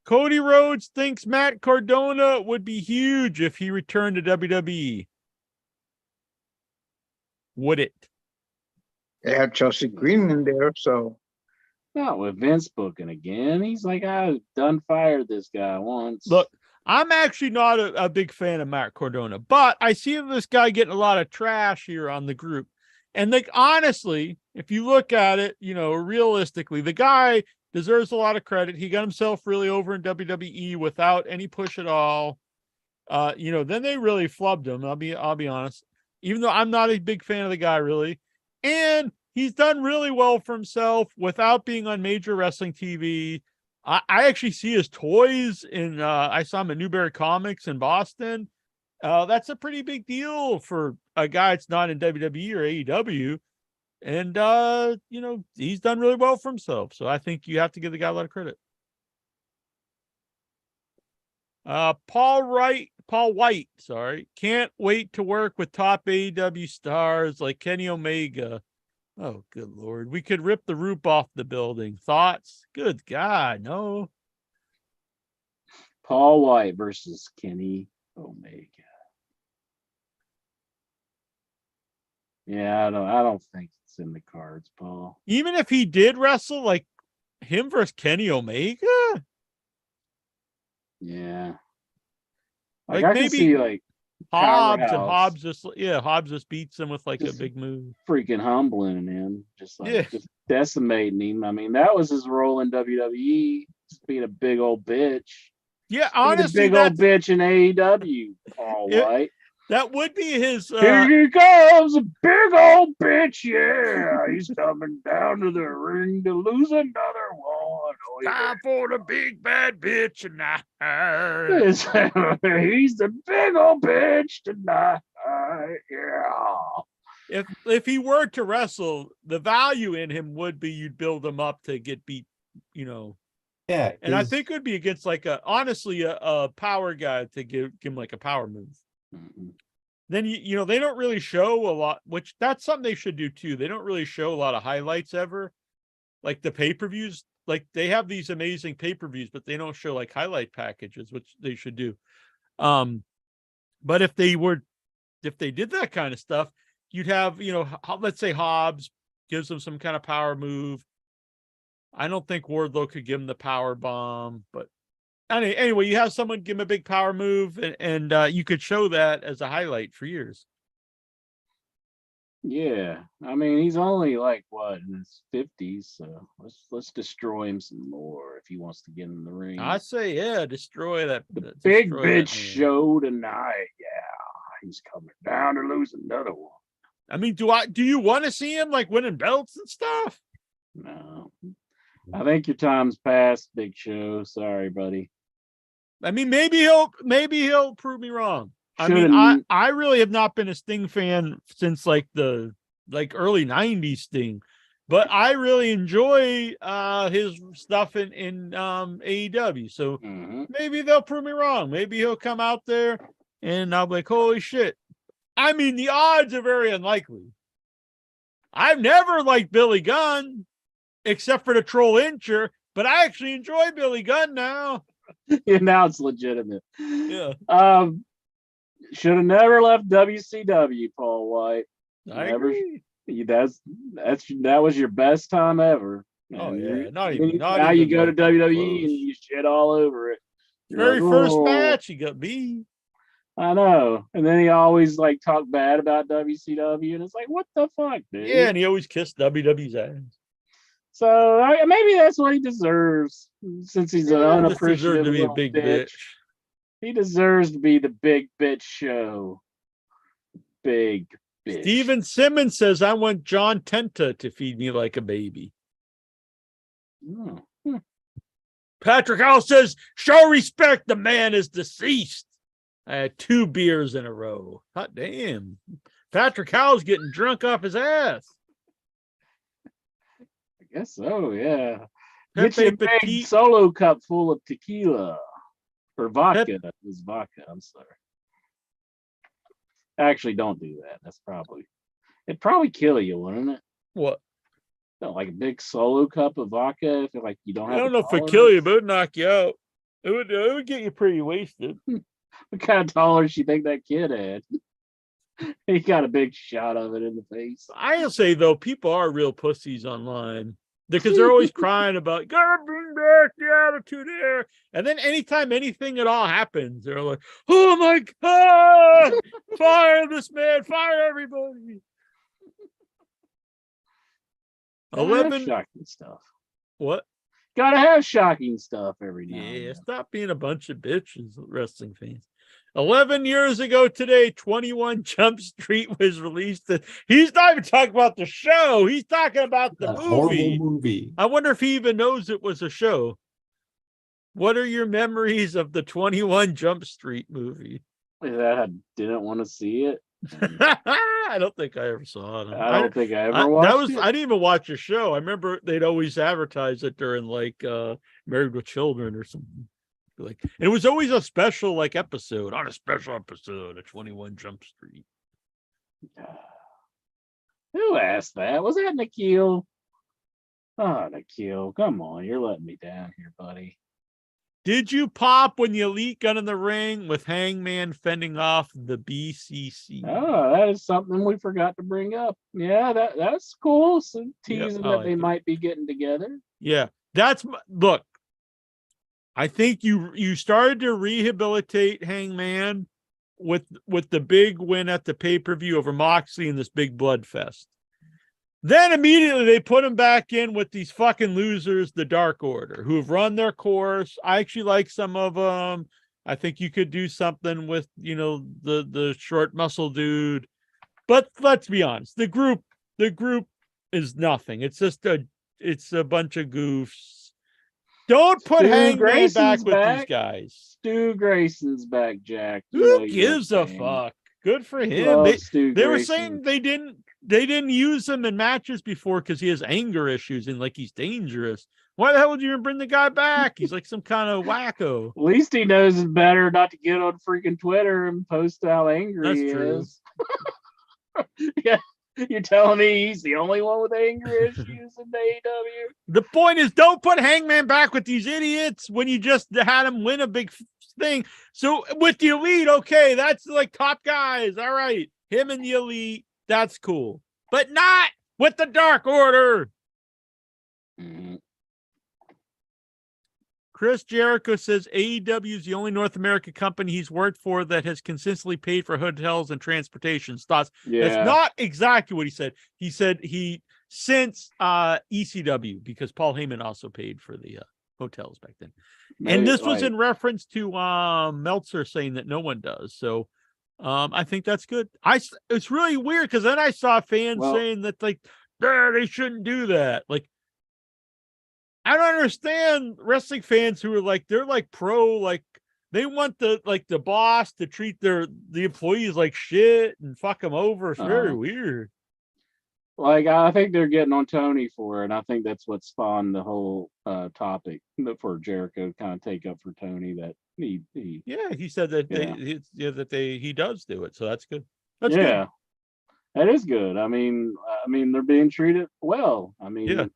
Cody Rhodes thinks Matt Cardona would be huge if he returned to WWE. Would it? They have Chelsea Green in there, so Not with Vince booking again. He's like, I done fired this guy once. Look, I'm actually not a big fan of Matt Cardona, but I see this guy getting a lot of trash here on the group. And like, honestly, if you look at it, realistically, the guy deserves a lot of credit. He got himself really over in WWE without any push at all. Then they really flubbed him. I'll be honest, even though I'm not a big fan of the guy really. And he's done really well for himself without being on major wrestling TV. I actually see his toys I saw him at Newberry Comics in Boston. That's a pretty big deal for a guy that's not in WWE or AEW. And, he's done really well for himself. So I think you have to give the guy a lot of credit. Paul White, can't wait to work with top AEW stars like Kenny Omega. Oh, good Lord. We could rip the roof off the building. Thoughts? Good God, no. Paul White versus Kenny Omega. Yeah, I don't think it's in the cards, Paul. Even if he did wrestle, like him versus Kenny Omega, Yeah. like I can maybe see like Hobbs and Powerhouse Hobbs just beats him with like a Just- big move. freaking humbling him, just Yeah. decimating him. I mean, that was his role in WWE, just being a big old bitch. Yeah, Be the honestly, big old bitch in AEW, Paul White. that would be his. Here he comes, a big old bitch. Yeah, he's coming down to the ring to lose another one. Oh, yeah. Time for the big bad bitch tonight. He's the big old bitch tonight. Yeah. If he were to wrestle, the value in him would be you'd build him up to get beat, you know. Yeah. And I think it would be against like a power guy to give him like a power move. Mhm. Then you know they don't really show a lot, which that's something they should do too. They don't really show a lot of highlights ever, like the pay-per-views. Like they have these amazing pay-per-views, but they don't show like highlight packages, which they should do. But if they did that kind of stuff, you'd have, you know, let's say Hobbs gives him some kind of power move. I don't think Wardlow could give him the power bomb, but anyway, you have someone give him a big power move, and you could show that as a highlight for years. Yeah, I mean he's only like what in his 50s, so let's destroy him some more if he wants to get in the ring. I say, yeah, destroy that. The big destroy bitch that man. show tonight. Yeah, he's coming down to lose another one. I mean, do you want to see him like winning belts and stuff? No, I think your time's past, Big Show. Sorry, buddy. I mean, maybe he'll prove me wrong. I mean, I really have not been a Sting fan since like the early 90s Sting, but I really enjoy his stuff in AEW. So maybe they'll prove me wrong. Maybe he'll come out there and I'll be like, holy shit. I mean, the odds are very unlikely. I've never liked Billy Gunn except for the troll incher, but I actually enjoy Billy Gunn now. Yeah, now it's legitimate. Yeah. Should have never left WCW, Paul White. I agree. That was your best time ever. Oh and yeah, now you go to WWE and you shit all over it. Very first match, he got beat. I know, and then he always like talked bad about WCW, and it's like, what the fuck, dude? Yeah, and he always kissed WWE's ass. So maybe that's what he deserves, since he's an unappreciative to be a big bitch. He deserves to be the big bitch show. Big bitch. Steven Simmons says, I want John Tenta to feed me like a baby. Oh. Patrick House says, show respect, the man is deceased. I had 2 beers in a row. Hot damn. Patrick Howe's getting drunk off his ass. I guess so, yeah. Pepe Get your big Petit. solo cup full of tequila. Or vodka. It was vodka, I'm sorry. Actually, don't do that. It'd probably kill you, wouldn't it? What? Like a big solo cup of vodka if like you don't have. I don't know if it'd kill you, but it'd knock you out. It would get you pretty wasted. What kind of tolerance you think that kid had? He got a big shot of it in the face. I'll say though, people are real pussies online because they're always crying about gotta bring back the attitude era. And then anytime anything at all happens, they're like, "Oh my god, fire this man, fire everybody." 11 shocking stuff. What? Gotta have shocking stuff every now. Yeah, stop being a bunch of bitches, wrestling fans. 11 years ago today, 21 Jump Street was released. He's not even talking about the show. He's talking about the movie. Horrible movie. I wonder if he even knows it was a show. What are your memories of the 21 Jump Street movie? I didn't want to see it. I don't think I ever saw it. I don't think I ever watched it. I didn't even watch a show. I remember they'd always advertise it during like Married with Children or something. Like it was always a special like episode on a special episode of 21 Jump Street. Who asked that? Was that Nikhil? Oh, Nikhil, come on, you're letting me down here, buddy. Did you pop when the Elite got in the ring with Hangman fending off the BCC? Oh, that is something we forgot to bring up. Yeah, that's cool. Some teasing that like they it. might be getting together. Yeah, look. I think you started to rehabilitate Hangman with the big win at the pay-per-view over Moxley in this big blood fest. Then immediately they put him back in with these fucking losers, the Dark Order, who have run their course. I actually like some of them. I think you could do something with, the short muscle dude. But let's be honest, the group is nothing. It's just it's a bunch of goofs. Don't put Stu Hangman Grayson's back with back. these guys. Stu Grayson's back, Jack. Who gives a fuck? Good for him. Love Stu They were Grayson. saying they didn't use him in matches before because he has anger issues and like he's dangerous. Why the hell would you even bring the guy back? He's like some kind of wacko. At least he knows it's better not to get on freaking Twitter and post how angry That's he true. is. Yeah, you're telling me he's the only one with anger issues in the AEW? The point is, don't put Hangman back with these idiots when you just had him win a big thing. So with the Elite, okay, that's like top guys. All right, him and the Elite, that's cool. But not with the Dark Order. Mm-hmm. Chris Jericho says AEW is the only North American company he's worked for that has consistently paid for hotels and transportation. Thoughts? Yeah. That's not exactly what he said. He said since ECW, because Paul Heyman also paid for the hotels back then. And this was in reference to Meltzer saying that no one does. So I think that's good. It's really weird because then I saw fans saying that like they shouldn't do that. Like, I don't understand wrestling fans who are like, they're like pro, like they want the boss to treat the employees like shit and fuck them over. It's very weird. Like, I think they're getting on Tony for it. And I think that's what spawned the whole topic for Jericho to kind of take up for Tony that he said that he does do it. So that's good. That's good. That is good. I mean, they're being treated well. I mean,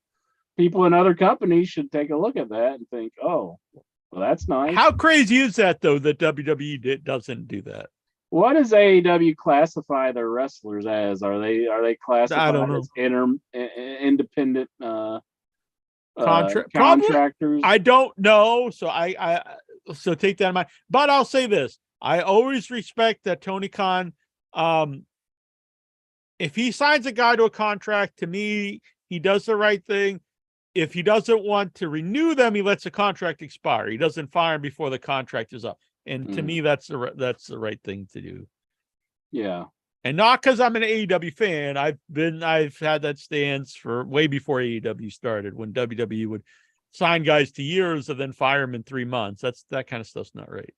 people in other companies should take a look at that and think, oh, well, that's nice. How crazy is that, though, that WWE doesn't do that? What does AEW classify their wrestlers as? Are they classified as independent contractors? I don't know. So so take that in mind. But I'll say this. I always respect that Tony Khan, if he signs a guy to a contract, to me, he does the right thing. If he doesn't want to renew them, he lets the contract expire. He doesn't fire him before the contract is up. And to me, that's the right thing to do. Yeah. And not because I'm an AEW fan. I've had that stance for way before AEW started, when WWE would sign guys to years and then fire them in 3 months. That kind of stuff's not right.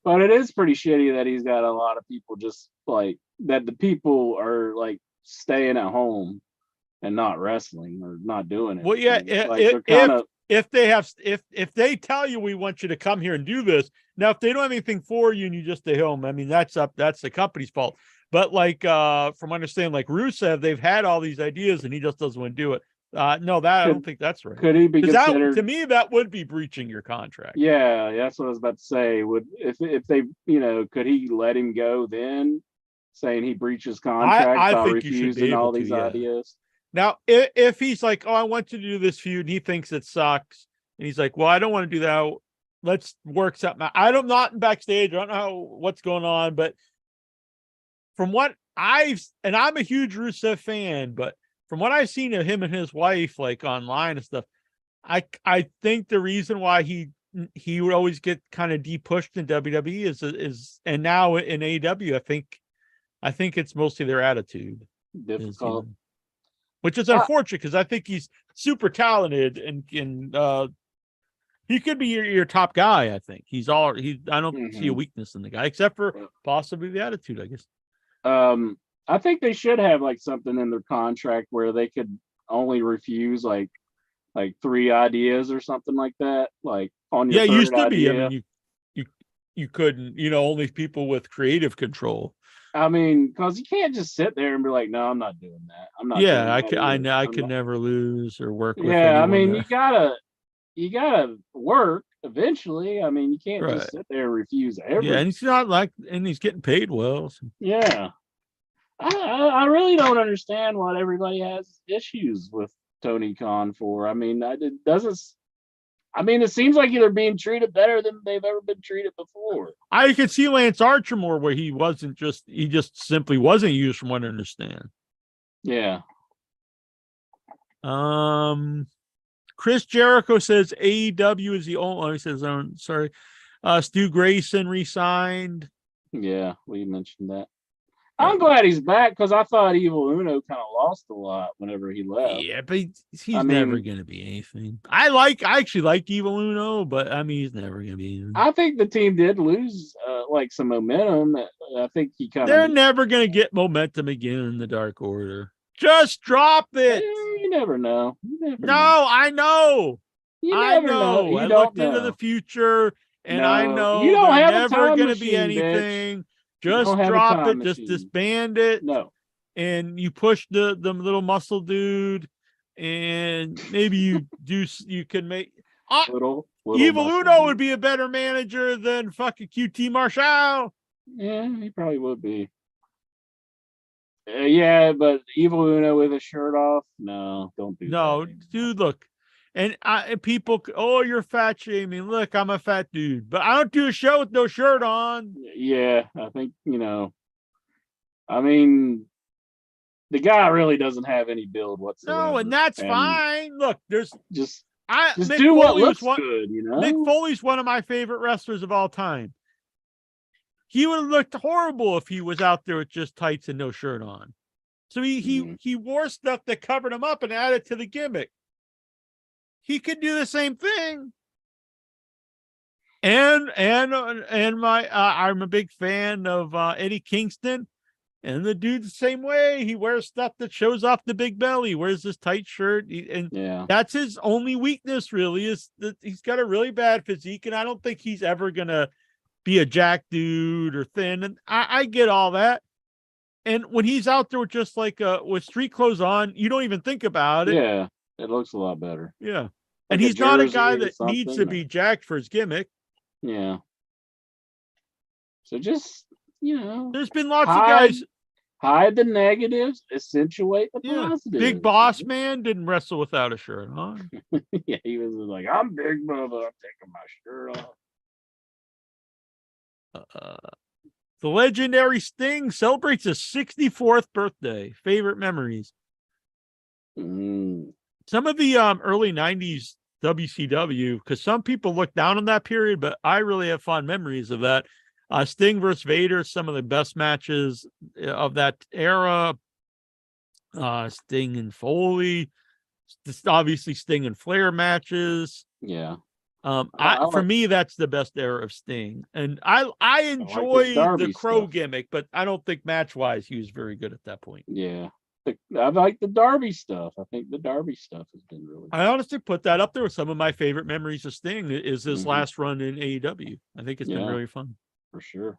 But it is pretty shitty that he's got a lot of people just like that. The people are like staying at home and not wrestling or not doing it. Well, yeah, if they tell you we want you to come here and do this, now if they don't have anything for you and you just stay home, I mean that's the company's fault. But like from understanding, like Rusev, they've had all these ideas and he just doesn't want to do it. I don't think that's right. Could he be considered? To me, that would be breaching your contract. Yeah, that's what I was about to say. If they could he let him go then, saying he breaches contract by refusing all these ideas? Now, if he's like, oh, I want you to do this feud, and he thinks it sucks, and he's like, well, I don't want to do that. Let's work something out. I'm not backstage. I don't know what's going on, but from what I'm a huge Rusev fan, but from what I've seen of him and his wife, like online and stuff, I think the reason why he would always get kind of de-pushed in WWE is and now in AEW, I think it's mostly their attitude. Difficult. Which is unfortunate because I think he's super talented and he could be your top guy. I think I don't see a weakness in the guy except for possibly the attitude, I guess. I think they should have like something in their contract where they could only refuse like 3 ideas or something like that. Like on your third used to idea. be. I mean, you couldn't. Only people with creative control. I mean, because you can't just sit there and be like, "No, I'm not doing that. I'm not." Yeah, I could never lose or work with. Yeah, I mean, you you gotta work eventually. I mean, you can't Right. just sit there and refuse everything. Yeah, and he's not like, and he's getting paid well. So. Yeah. I really don't understand what everybody has issues with Tony Khan for. I mean, it doesn't. I mean, it seems like they're being treated better than they've ever been treated before. I could see Lance Archer more where he just simply wasn't used from what I understand. Yeah. Chris Jericho says AEW is the only. He says, sorry. Stu Grayson resigned. Yeah, we mentioned that. I'm glad he's back because I thought Evil Uno kind of lost a lot whenever he left. Yeah, but he's never going to be anything. I actually like Evil Uno, but I mean, he's never going to be anything. I think the team did lose like some momentum. I think he kind of. They're never going to get momentum again in the Dark Order. Just drop it. You never know. I know. I know. I looked into the future, and I know you don't have never going to machine, be anything. Bitch. Just drop it. Machine. Just disband it. No. And you push the little muscle dude, and maybe you can make little Evil Uno would be a better manager than fucking QT Marshall. Yeah, he probably would be. Yeah, but Evil Uno with a shirt off? No, don't do that. No, dude, look. And people, you're fat shaming. Look, I'm a fat dude, but I don't do a show with no shirt on. Yeah, I think, I mean, the guy really doesn't have any build whatsoever. No, and that's fine. Look, there's just Mick do what Foley looks good, Mick Foley's one of my favorite wrestlers of all time. He would have looked horrible if he was out there with just tights and no shirt on. So he wore stuff that covered him up and added to the gimmick. He could do the same thing. And I'm a big fan of Eddie Kingston, and the dude's the same way. He wears stuff that shows off the big belly. He wears this tight shirt, that's his only weakness. Really, is that he's got a really bad physique, and I don't think he's ever gonna be a jack dude or thin. And I get all that. And when he's out there with just like with street clothes on, you don't even think about it. Yeah, it looks a lot better. Yeah. And he's not a guy that needs to be jacked for his gimmick. Yeah. So just, there's been lots of guys. Hide the negatives, accentuate the positives. Big Boss Man didn't wrestle without a shirt on. Yeah, he was like, I'm Big Bubba, I'm taking my shirt off. The legendary Sting celebrates his 64th birthday. Favorite memories. Some of the early 90s WCW, because some people look down on that period, but I really have fond memories of that. Sting versus Vader, some of the best matches of that era. Sting and Foley, obviously Sting and Flair matches. Yeah. For me, that's the best era of Sting. And I enjoy the Crow gimmick, but I don't think match-wise he was very good at that point. Yeah. I like the Darby stuff. I think the Darby stuff has been really good. I honestly put that up there with some of my favorite memories of Sting is his last run in AEW. I think it's been really fun. For sure.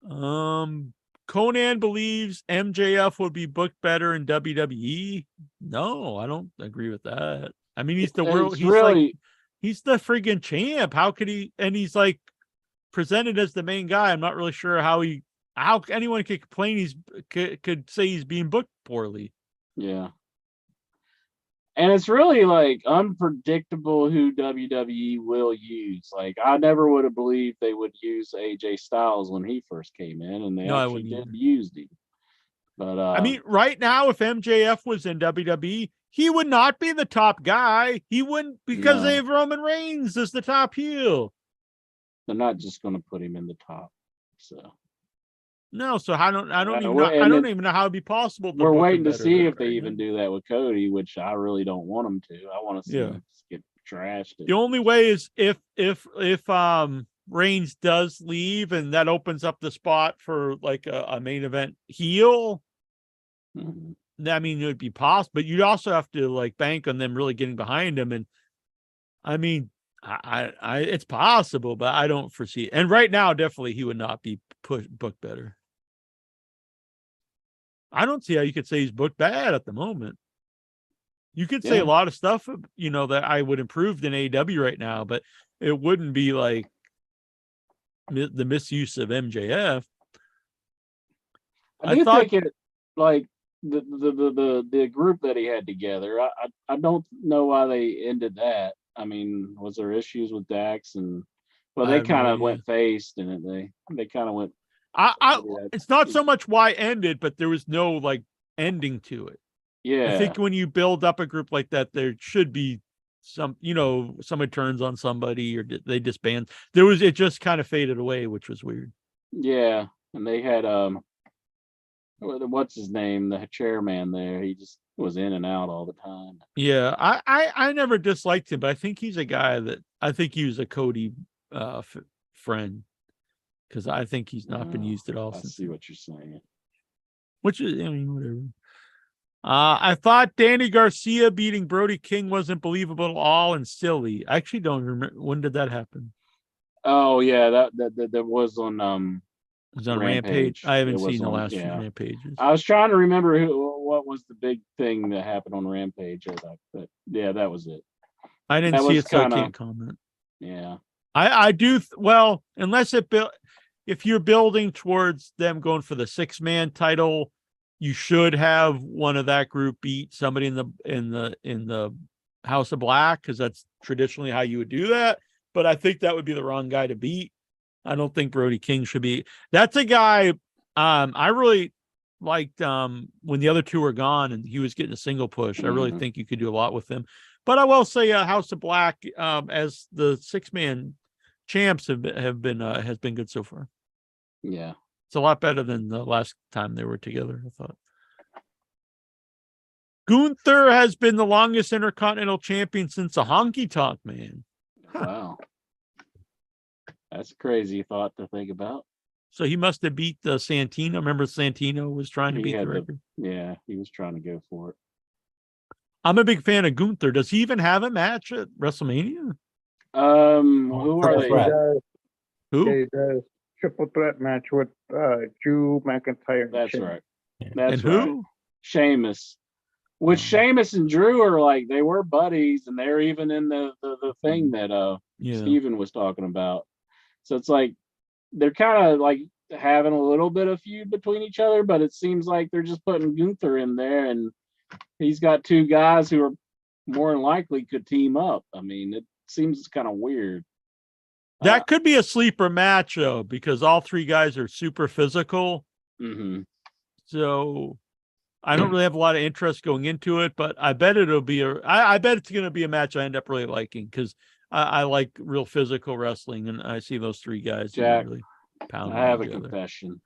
Conan believes MJF would be booked better in WWE. No, I don't agree with that. I mean, he's the world. He's the friggin' champ. How could he? And he's like presented as the main guy. I'm not really sure how anyone could complain could say he's being booked poorly. Yeah. And it's really like unpredictable who WWE will use. Like I never would have believed they would use AJ Styles when he first came in, and they actually did use him. But I mean, right now, if MJF was in WWE, he would not be the top guy. He wouldn't, because they have Roman Reigns as the top heel. They're not just going to put him in the top. So no, so I don't even know how it'd be possible. We're waiting to see if they even do that with Cody, which I really don't want them to. I want to see him get trashed. The only way is if Reigns does leave, and that opens up the spot for like a main event heel. I mean, it would be possible, but you'd also have to like bank on them really getting behind him. And I mean, I it's possible, but I don't foresee it. And right now, definitely he would not be booked better. I don't see how you could say he's booked bad at the moment. You could say a lot of stuff, that I would improve in AEW right now, but it wouldn't be like the misuse of MJF. I think it like the group that he had together. I don't know why they ended that. I mean, was there issues with Dax they kind of went face, didn't they? They kind of went. It's not so much why ended, but there was no like ending to it. Yeah. I think when you build up a group like that, there should be somebody turns on somebody or they disband. It just kind of faded away, which was weird. Yeah. And they had, what's his name? The chairman there. He just was in and out all the time. Yeah. I never disliked him, but I think he's a guy I think he was a Cody friend. Because I think he's not been used at all. I see what you're saying. Which is, whatever. I thought Danny Garcia beating Brody King wasn't believable at all and silly. I actually don't remember, when did that happen? Oh yeah, that was on it was on Rampage. I haven't seen the last few Rampages. I was trying to remember what was the big thing that happened on Rampage, but yeah, that was it. I didn't see it, so I can't comment. Yeah, I do. Unless if you're building towards them going for the 6-man title, you should have one of that group beat somebody in the House of Black, because that's traditionally how you would do that. But I think that would be the wrong guy to beat. I don't think Brody King should be. That's a guy I really liked when the other two were gone and he was getting a single push. I really think you could do a lot with him. But I will say House of Black as the 6-man champs has been good so far. Yeah. It's a lot better than the last time they were together, I thought. Gunther has been the longest Intercontinental Champion since a Honky Tonk Man. Huh. Wow. That's a crazy thought to think about. So he must have beat the Santino. Remember Santino was trying to beat the record? Yeah, he was trying to go for it. I'm a big fan of Gunther. Does he even have a match at WrestleMania? Who are they? Who? He does. Triple threat match with Drew McIntyre. That's right. That's right. Who? Sheamus. Which Sheamus and Drew are like, they were buddies, and they're even in the thing that Steven was talking about. So it's like they're kind of like having a little bit of feud between each other, but it seems like they're just putting Gunther in there, and he's got two guys who are more than likely could team up. I mean, it seems kind of weird. That could be a sleeper match, though, because all three guys are super physical. Mm-hmm. So I don't really have a lot of interest going into it, but I bet it'll be I bet it's going to be a match I end up really liking, because I like real physical wrestling, and I see those three guys Jack, really pounding. I have a confession.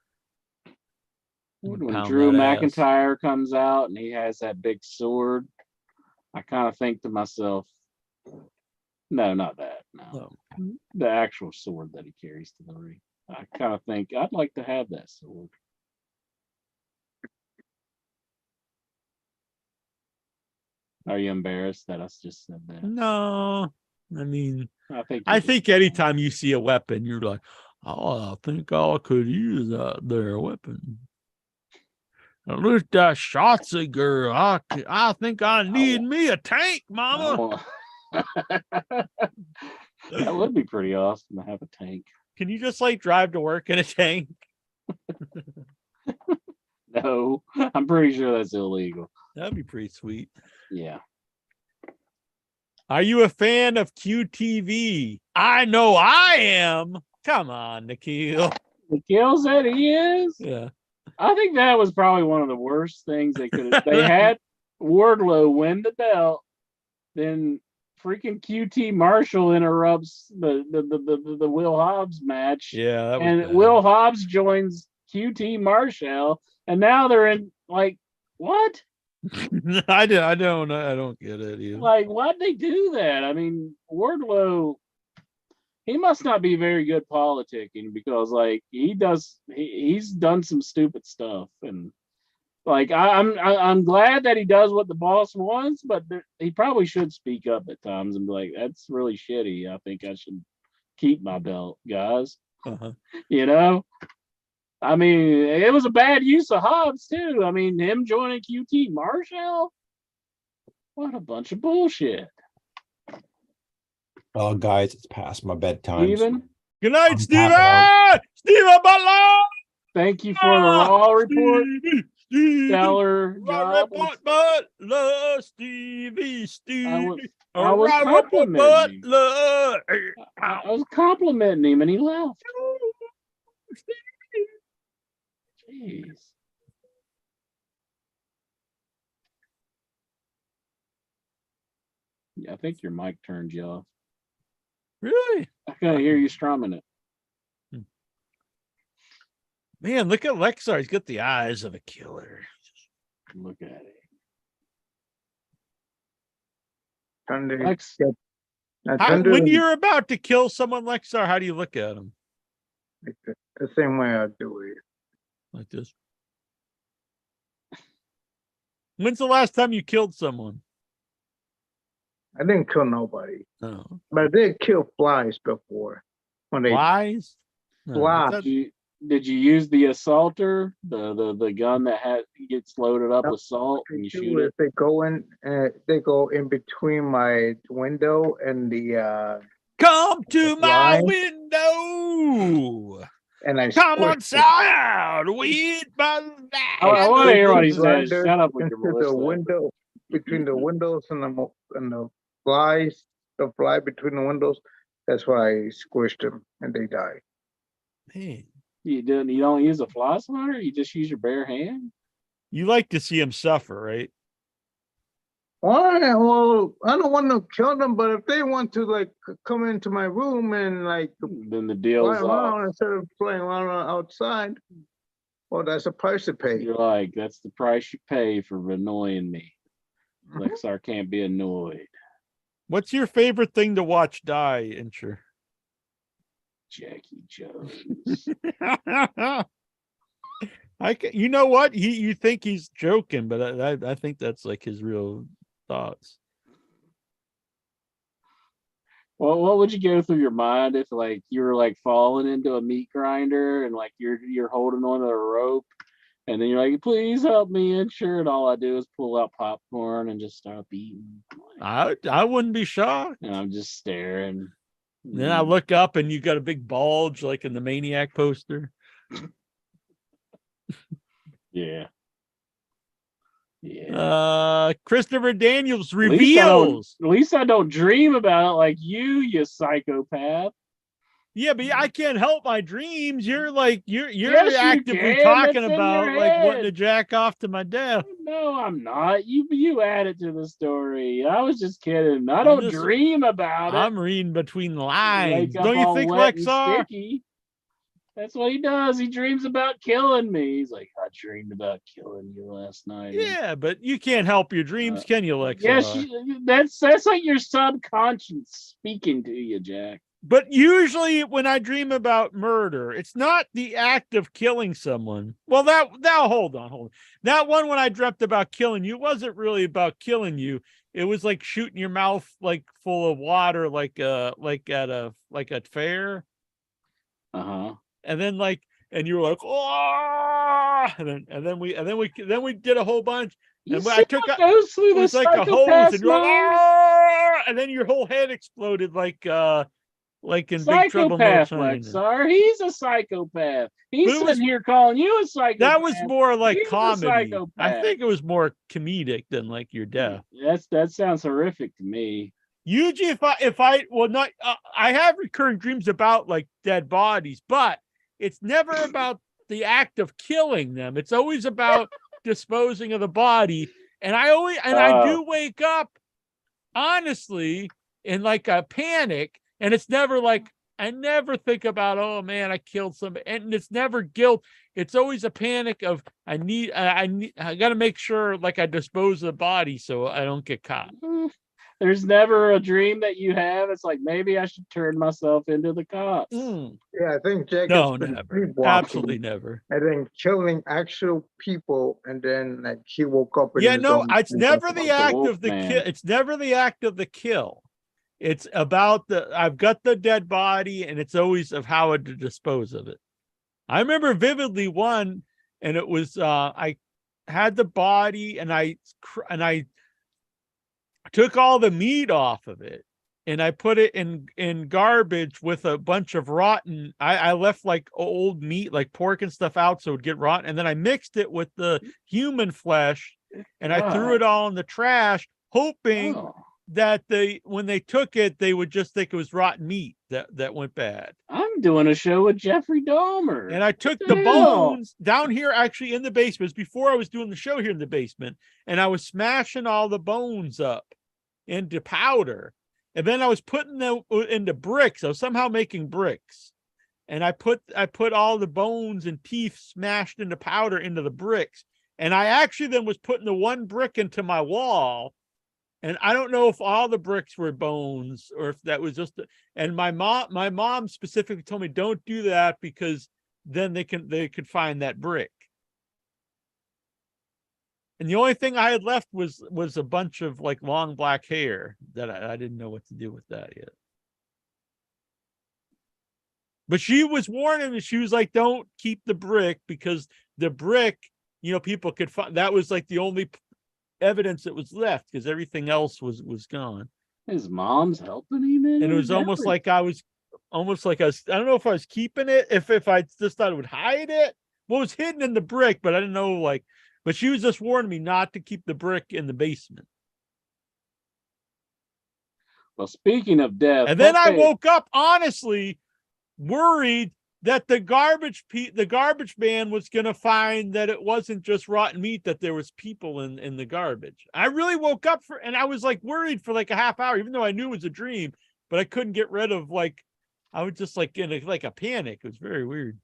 When Drew McIntyre comes out and he has that big sword, I kind of think to myself, no, not that. No. The actual sword that he carries to the ring. I kind of think I'd like to have that sword. Are you embarrassed that I just said that? No. I mean, I think anytime you see a weapon, you're like, oh, I think I could use their weapon. At least that Shotzi girl, I think I need me a tank, mama. That would be pretty awesome to have a tank. Can you just like drive to work in a tank? No, I'm pretty sure that's illegal. That'd be pretty sweet. Yeah. Are you a fan of QTV? I know I am. Come on, Nikhil. Nikhil said he is? Yeah. I think that was probably one of the worst things they could have. They had Wardlow win the belt, then freaking QT Marshall interrupts the Will Hobbs match. Yeah, that was and bad. Will Hobbs joins QT Marshall, and now they're in like what? I don't get it either. Like, why'd they do that? I mean, Wardlow, he must not be very good politicking, because like he's done some stupid stuff, and like I'm glad that he does what the boss wants, but he probably should speak up at times and be like, that's really shitty. I think I should keep my belt, guys. You know? I mean, it was a bad use of Hobbs too. I mean, him joining QT Marshall. What a bunch of bullshit. Oh, guys, it's past my bedtime. Steven, Good night, I'm Steven! tapping Steven Butler! thank you for the raw report. Stevie, Stellar job. Report Butler, Stevie, I was Report complimenting him. Butler. I was complimenting him and he left. Jeez. Yeah, I think your mic turned you off. Really? I can't hear you strumming it. Man, look at Lexar. He's got the eyes of a killer. Look at it. Lex, When you're about to kill someone, Lexar, how do you look at him? like the same way I do it. Like this. When's the last time you killed someone? I didn't kill nobody, No. but I did kill flies before. When they Flies? No. Flies. Did you use the assaulter, the gun that gets loaded up with salt and you shoot it? They go in between my window and the Come to my Flies. window. and I Come squished outside with my light. I want to hear what he it says. grinder Shut up with into your the Melissa. window between the windows and the flies, the fly between the windows. That's why I squished them and they died. Man, You don't use a fly swatter? You just use your bare hand? you like to see him suffer, right? Why? Well, I don't want to kill them, but if they want to like come into my room and like Then the fly deal's off. around instead of playing around outside, well, that's a price to pay. You're like, that's the price you pay for annoying me. Lexar can't be annoyed. What's your favorite thing to watch die, Incher? Jackie Jones. You know what? You think he's joking, but I think that's like his real thoughts. Well, what would you go through your mind if like you were like falling into a meat grinder and like you're holding on to a rope and then you're like, please help me, Incher, and all I do is pull out popcorn and just start eating. I wouldn't be shocked. And I'm just staring. Then I look up and you got a big bulge like in the Maniac poster. Yeah. Yeah. Christopher Daniels reveals. At least I don't dream about it like you psychopath. Yeah, but I can't help my dreams. You're Yes, actively you talking That's in about your like head. wanting to jack off to my death. No, I'm not. You added to the story. I was just kidding. I don't dream about it. I'm reading between the lines. Wake up Don't you all think, wet and Lexar? sticky. That's what he does. He dreams about killing me. He's like, I dreamed about killing you last night. Yeah, but you can't help your dreams, can you, Lexar? Yes, that's like your subconscious speaking to you, Jack. But usually when I dream about murder, it's not the act of killing someone. Well, hold on. That one when I dreamt about killing you wasn't really about killing you. It was like shooting your mouth like full of water, like at a fair. Uh-huh. And then and you were like, oh, and then we did a whole bunch. And I took it was like a hose, and you're like, oh, and then your whole head exploded like in Big Trouble in Little China. Lexar. He's a psychopath. He's sitting here calling you a psychopath. That was more like He's comedy. I think it was more comedic than like your death. That sounds horrific to me. Usually, I have recurring dreams about like dead bodies, but it's never about the act of killing them. It's always about disposing of the body. And I do wake up honestly in like a panic. And it's never like, I never think about, oh man, I killed somebody. And it's never guilt. It's always a panic of, I got to make sure like I dispose of the body so I don't get caught. There's never a dream that you have. It's like, maybe I should turn myself into the cops. Yeah, I think Jack. No, never. Absolutely never. And then killing actual people, and then like he woke up. It's never the act of the kill. It's never the act of the kill. It's about I've got the dead body, and it's always of how to dispose of it. I remember vividly one, and it was I had the body, and I took all the meat off of it, and I put it in garbage with a bunch of rotten. I left like old meat, like pork and stuff out, so it would get rotten. And then I mixed it with the human flesh, and I threw it all in the trash, hoping that when they took it, they would just think it was rotten meat that went bad. I'm doing a show with Jeffrey Dahmer. And I took the bones down here, actually in the basement, before I was doing the show here in the basement, and I was smashing all the bones up into powder. And then I was putting them into bricks. I was somehow making bricks. And I put all the bones and teeth smashed into powder into the bricks. And I actually then was putting the one brick into my wall. And I don't know if all the bricks were bones or if that was just, and my mom specifically told me, don't do that because then they could find that brick. And the only thing I had left was a bunch of like long black hair that I didn't know what to do with that yet. But she was warning me. She was like, don't keep the brick because the brick, people could find. That was like the only evidence that was left because everything else was gone. His mom's helping him in, and it was almost like I don't know if I was keeping it, if I just thought it would hide it. Well, it was hidden in the brick, but I didn't know, but she was just warning me not to keep the brick in the basement. Well, speaking of death, and then I woke up honestly worried that the garbage man was going to find that it wasn't just rotten meat, that there was people in the garbage. I really woke up and I was like worried for like a half hour, even though I knew it was a dream, but I couldn't get rid of I was just like in a panic. It was very weird.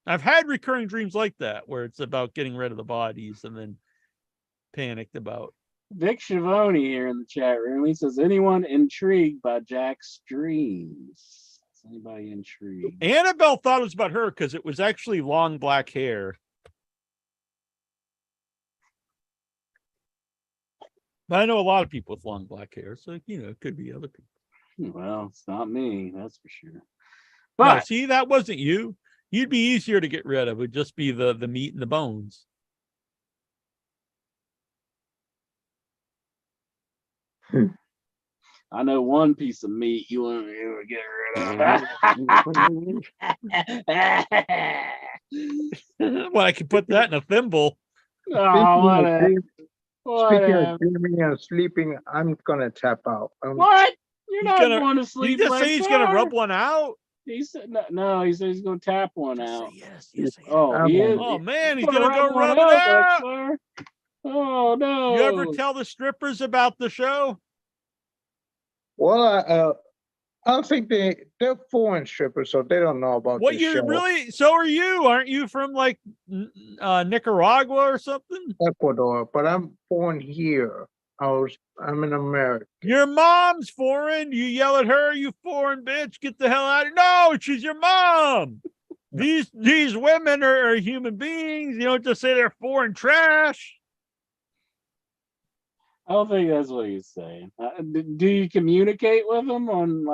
I've had recurring dreams like that where it's about getting rid of the bodies and then panicked about. Vic Schiavone here in the chat room. He says, anyone intrigued by Jack's dreams? Anybody intrigued? Annabelle thought it was about her because it was actually long black hair. But I know a lot of people with long black hair, so it could be other people. Well, it's not me, that's for sure. But no, see, that wasn't you. You'd be easier to get rid of. It would just be the meat and the bones. I know one piece of meat you want to get rid of. Well, I could put that in a thimble. Speaking of dreaming and sleeping, I'm gonna tap out. What? You're not going to sleep? He just say he's gonna rub one out. He said no. He said he's gonna tap one out. Yes. Oh, he is. Oh man, he's gonna go rub it out. Oh no! You ever tell the strippers about the show? Well, I don't think they're foreign strippers, so they don't know about what the you show. Really? So are you? Aren't you from Nicaragua or something? Ecuador, but I'm born here. I'm in America. Your mom's foreign. You yell at her, you foreign bitch. Get the hell out of here. No, she's your mom. These women are human beings. You don't just say they're foreign trash. I don't think that's what he's saying. Do you communicate with them on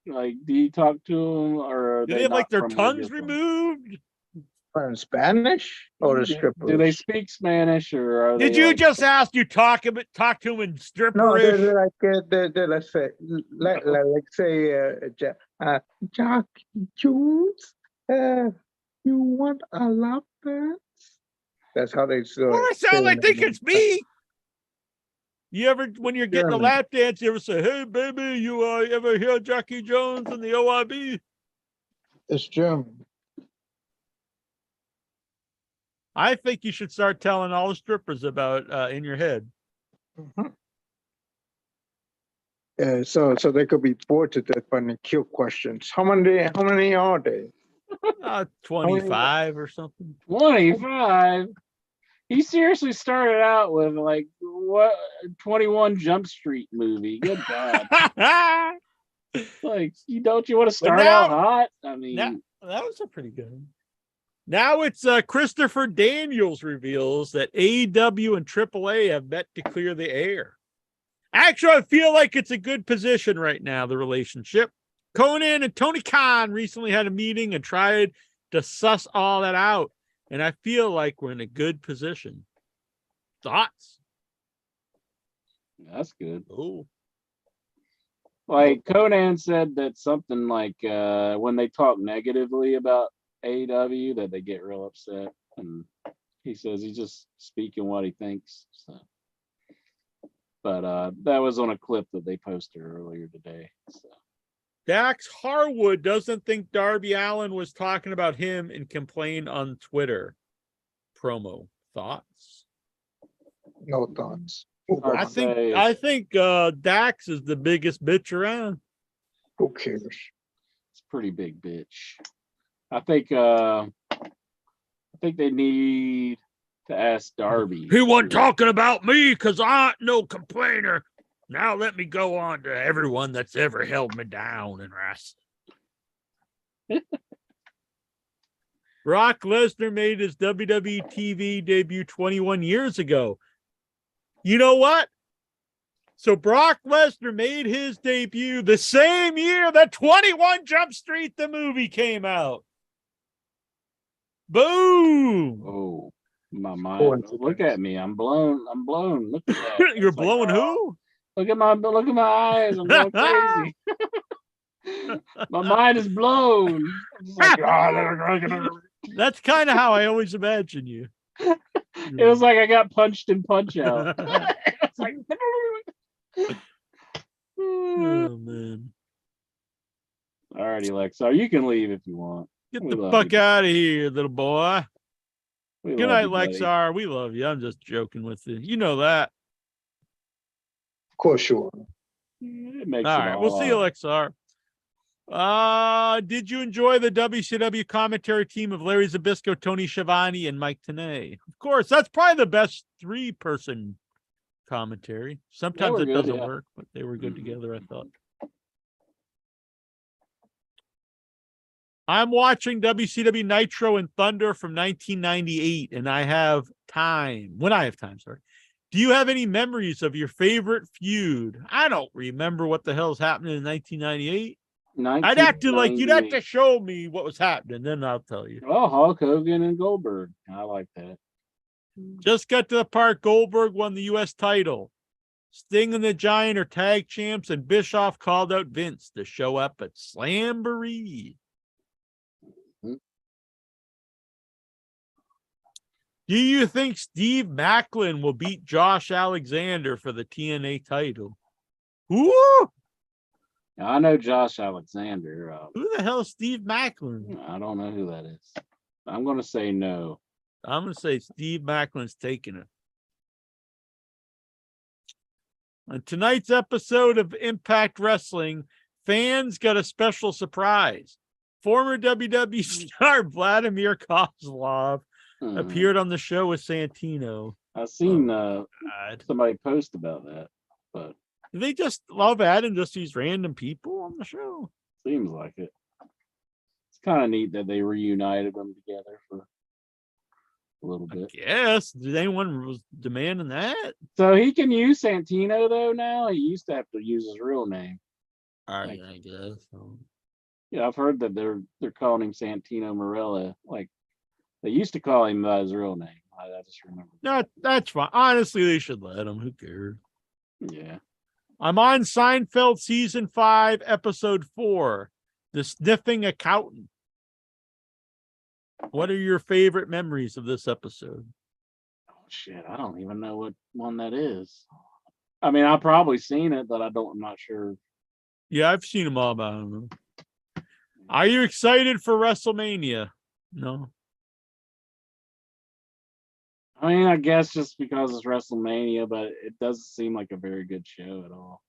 do you talk to them, or do they have their tongues removed? In Spanish or the strippers? Do they speak Spanish, or are did they you just ask you talk to them in stripperish? No, they're let's say Jack Jones, you want a lap dance? That's how they say. Well, I sound like they think it's me. You ever, when you're getting a lap dance, you ever say, "Hey, baby, you ever hear Jackie Jones and the OIB?" It's German. I think you should start telling all the strippers about in your head. Mm-hmm. So they could be bored to death by the kill questions. How many are they? 25 or something. 25. He seriously started out with 21 Jump Street movie. Good God. Don't you want to start out hot? I mean, that was a pretty good one. Now it's Christopher Daniels reveals that AEW and AAA have met to clear the air. Actually, I feel like it's a good position right now, the relationship. Conan and Tony Khan recently had a meeting and tried to suss all that out. And I feel like we're in a good position. Thoughts? That's good. Oh, Like Conan said that something like when they talk negatively about AEW that they get real upset, and he says he's just speaking what he thinks. So, but that was on a clip that they posted earlier today. So. Dax Harwood doesn't think Darby Allin was talking about him and complained on Twitter. Promo thoughts? No thoughts. Hard to say. I think Dax is the biggest bitch around. Who cares? It's a pretty big bitch. I think they need to ask Darby. He wasn't talking about me because I ain't no complainer. Now let me go on to everyone that's ever held me down in wrestling. Brock Lesnar made his WWE TV debut 21 years ago. You know what? So Brock Lesnar made his debut the same year that 21 Jump Street, the movie, came out. Boom! Oh, my mind. Look at me. I'm blown. Look at that. You're blowing who? Look at my eyes. I'm going crazy. My mind is blown. Like, That's kind of how I always imagine you. It was like I got punched in Punch Out. It's like, oh man! Alrighty, Lexar, you can leave if you want. Get the fuck out of here, little boy. Good night, Lexar. We love you. I'm just joking with you. You know that. Of course you are. It makes all right, we'll see you, Lexar. Did you enjoy the WCW commentary team of Larry Zbyszko, Tony Schiavone, and Mike Tenay? Of course, that's probably the best 3-person commentary. Sometimes it doesn't work, but they were good together, I thought. I'm watching WCW Nitro and Thunder from 1998, and I have time. When I have time, sorry. Do you have any memories of your favorite feud? I don't remember what the hell's happening in 1998. I'd have to you'd have to show me what was happening, then I'll tell you. Oh, Hulk Hogan and Goldberg. I like that. Just got to the part Goldberg won the U.S. title. Sting and the Giant are tag champs, and Bischoff called out Vince to show up at Slamboree. Mm-hmm. Do you think Steve Macklin will beat Josh Alexander for the TNA title? Ooh! I know Josh Alexander. Who the hell is Steve Macklin? I don't know who that is. I'm going to say no. I'm going to say Steve Macklin's taking it. On tonight's episode of Impact Wrestling, fans got a special surprise. Former WWE star Vladimir Kozlov appeared on the show with Santino. I've seen somebody post about that, but they just love adding just these random people on the show. Seems like it. It's kind of neat that they reunited them together for a little bit. Yes. Did anyone was demanding that? So he can use Santino though now? He used to have to use his real name. All right, I guess. Yeah, I've heard that they're calling him Santino Marella. Like they used to call him by his real name. I just remember. No, that's fine. Honestly, they should let him. Who cares? Yeah. I'm on Seinfeld season 5, episode 4, The Sniffing Accountant. What are your favorite memories of this episode? Oh shit, I don't even know what one that is. I mean, I've probably seen it, but I'm not sure. Yeah, I've seen them all, but I don't know. Are you excited for WrestleMania? No. I mean, I guess just because it's WrestleMania, but it doesn't seem like a very good show at all.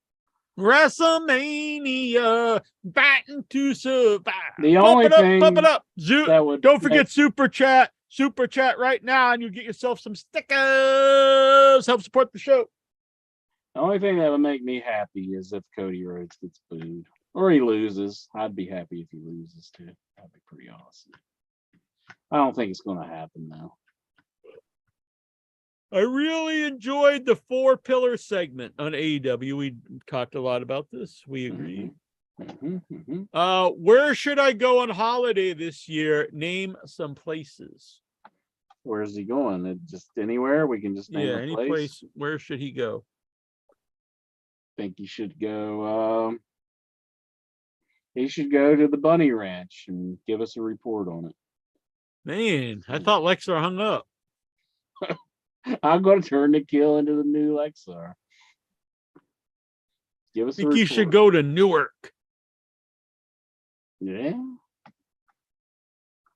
WrestleMania, batting to survive. The only thing pump it up. Don't forget super chat right now, and you get yourself some stickers. Help support the show. The only thing that would make me happy is if Cody Rhodes gets booed or he loses. I'd be happy if he loses too. That'd be pretty awesome. I don't think it's going to happen though. I really enjoyed the 4-pillar segment on AEW. We talked a lot about this. We agree. Where should I go on holiday this year? Name some places. Where's he going? Just anywhere? We can just name a any place. Where should he go? think he should go. He should go to the Bunny Ranch and give us a report on it. Man, I thought Lexar hung up. I'm going to turn Nikhil into the new Lexar. Give us I a think you report. should go to Newark. Yeah.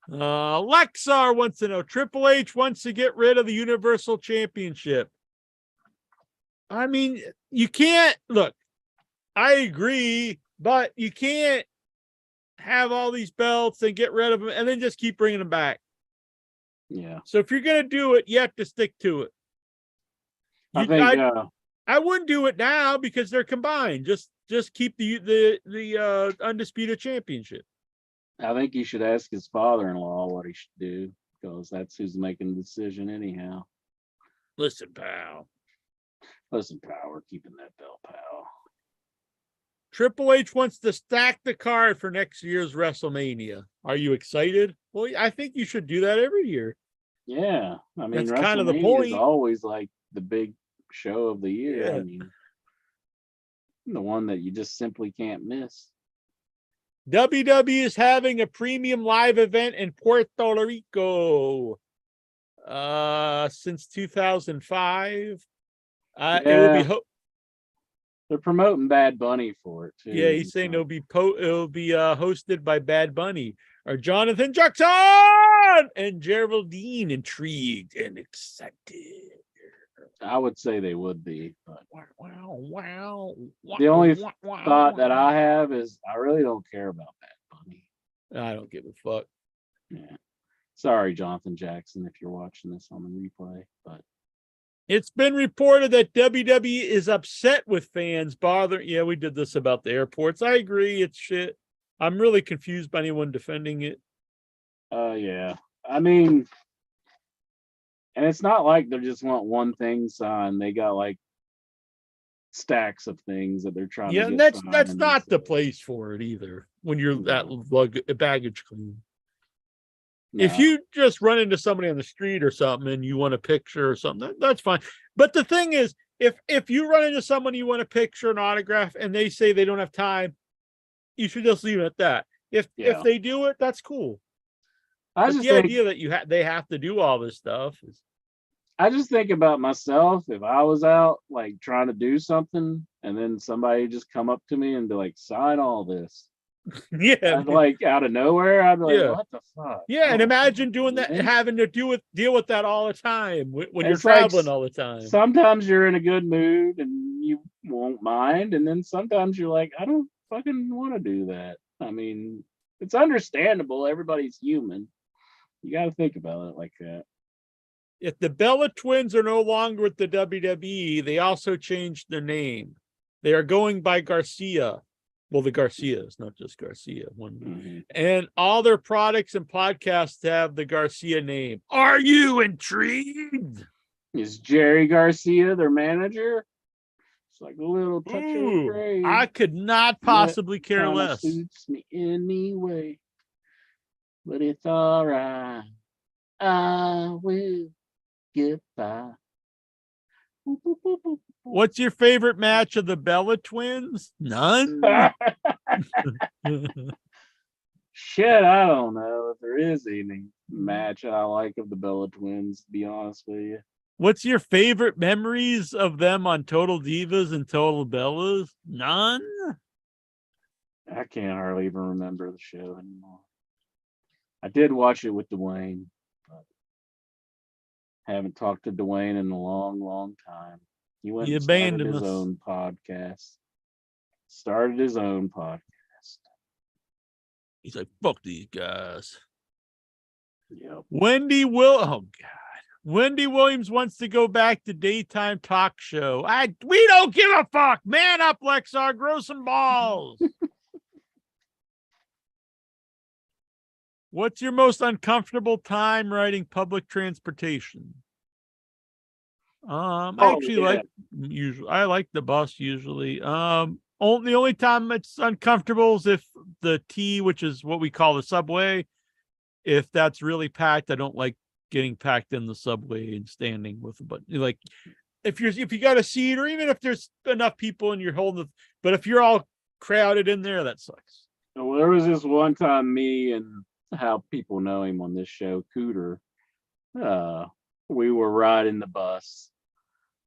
Lexar wants to know, Triple H wants to get rid of the Universal Championship. I mean, you can't, look, I agree, but you can't have all these belts and get rid of them and then just keep bringing them back. Yeah. So if you're going to do it, you have to stick to it. I wouldn't do it now because they're combined. Just keep the undisputed championship. I think you should ask his father-in-law what he should do, because that's who's making the decision anyhow. Listen, pal. Listen, pal, we're keeping that belt, pal. Triple H wants to stack the card for next year's WrestleMania. Are you excited? Well, I think you should do that every year. Yeah. I mean, That's kind of the WrestleMania point. is always like the big show of the year. Yeah. I mean, the one that you just simply can't miss. WWE is having a premium live event in Puerto Rico since 2005. It will be they're promoting Bad Bunny for it too. Yeah, he's saying it'll be hosted by Bad Bunny. Are Jonathan Jackson and Geraldine intrigued and excited? I would say they would be, but wow. The only thought that I have is I really don't care about Bad Bunny. I don't give a fuck. Yeah. Sorry, Jonathan Jackson, if you're watching this on the replay, but it's been reported that WWE is upset with fans bothering. Yeah, we did this about the airports. I agree. It's shit. I'm really confused by anyone defending it. Yeah. I mean, and it's not like they just want one thing signed. They got like stacks of things that they're trying to get and that's signed. not the place for it either when you're that baggage claim. No. If you just run into somebody on the street or something and you want a picture or something, that's fine. But the thing is, if you run into someone you want a picture, an autograph, and they say they don't have time, you should just leave it at that. If they do it, that's cool. I just think idea that they have to do all this stuff is. I just think about myself. If I was out like trying to do something and then somebody just come up to me and be like, sign all this. Yeah, I'd, like out of nowhere, I'd be like, what the fuck? Yeah, and imagine doing that, having to deal with that all the time when you're It's traveling like, all the time. Sometimes you're in a good mood and you won't mind, and then sometimes you're like, I don't fucking want to do that. I mean, it's understandable. Everybody's human. You got to think about it like that. If the Bella Twins are no longer with the WWE, they also changed their name. They are going by Garcia. Well, the Garcias, not just Garcia. And all their products and podcasts have the Garcia name. Are you intrigued? Is Jerry Garcia their manager? It's like a little touch of gray. I could not possibly care less. Suits me anyway, but it's all right. I will get by. What's your favorite match of the Bella Twins? None? Shit, I don't know if there is any match I like of the Bella Twins, to be honest with you. What's your favorite memories of them on Total Divas and Total Bellas? None? I can't hardly even remember the show anymore. I did watch it with Dwayne, but haven't talked to Dwayne in a long, long time. He went and started his own podcast. Started his own podcast. He's like, fuck these guys. Yep. Wendy Williams wants to go back to daytime talk show. We don't give a fuck. Man up, Lexar. Grow some balls. What's your most uncomfortable time riding public transportation? I like the bus usually. The only time it's uncomfortable is if the T, which is what we call the subway, if that's really packed. I don't like getting packed in the subway and standing with, but like if you got a seat, or even if there's enough people and you're holding, but if you're all crowded in there, that sucks. Well, there was this one time me and how people know him on this show, Cooter. We were riding the bus.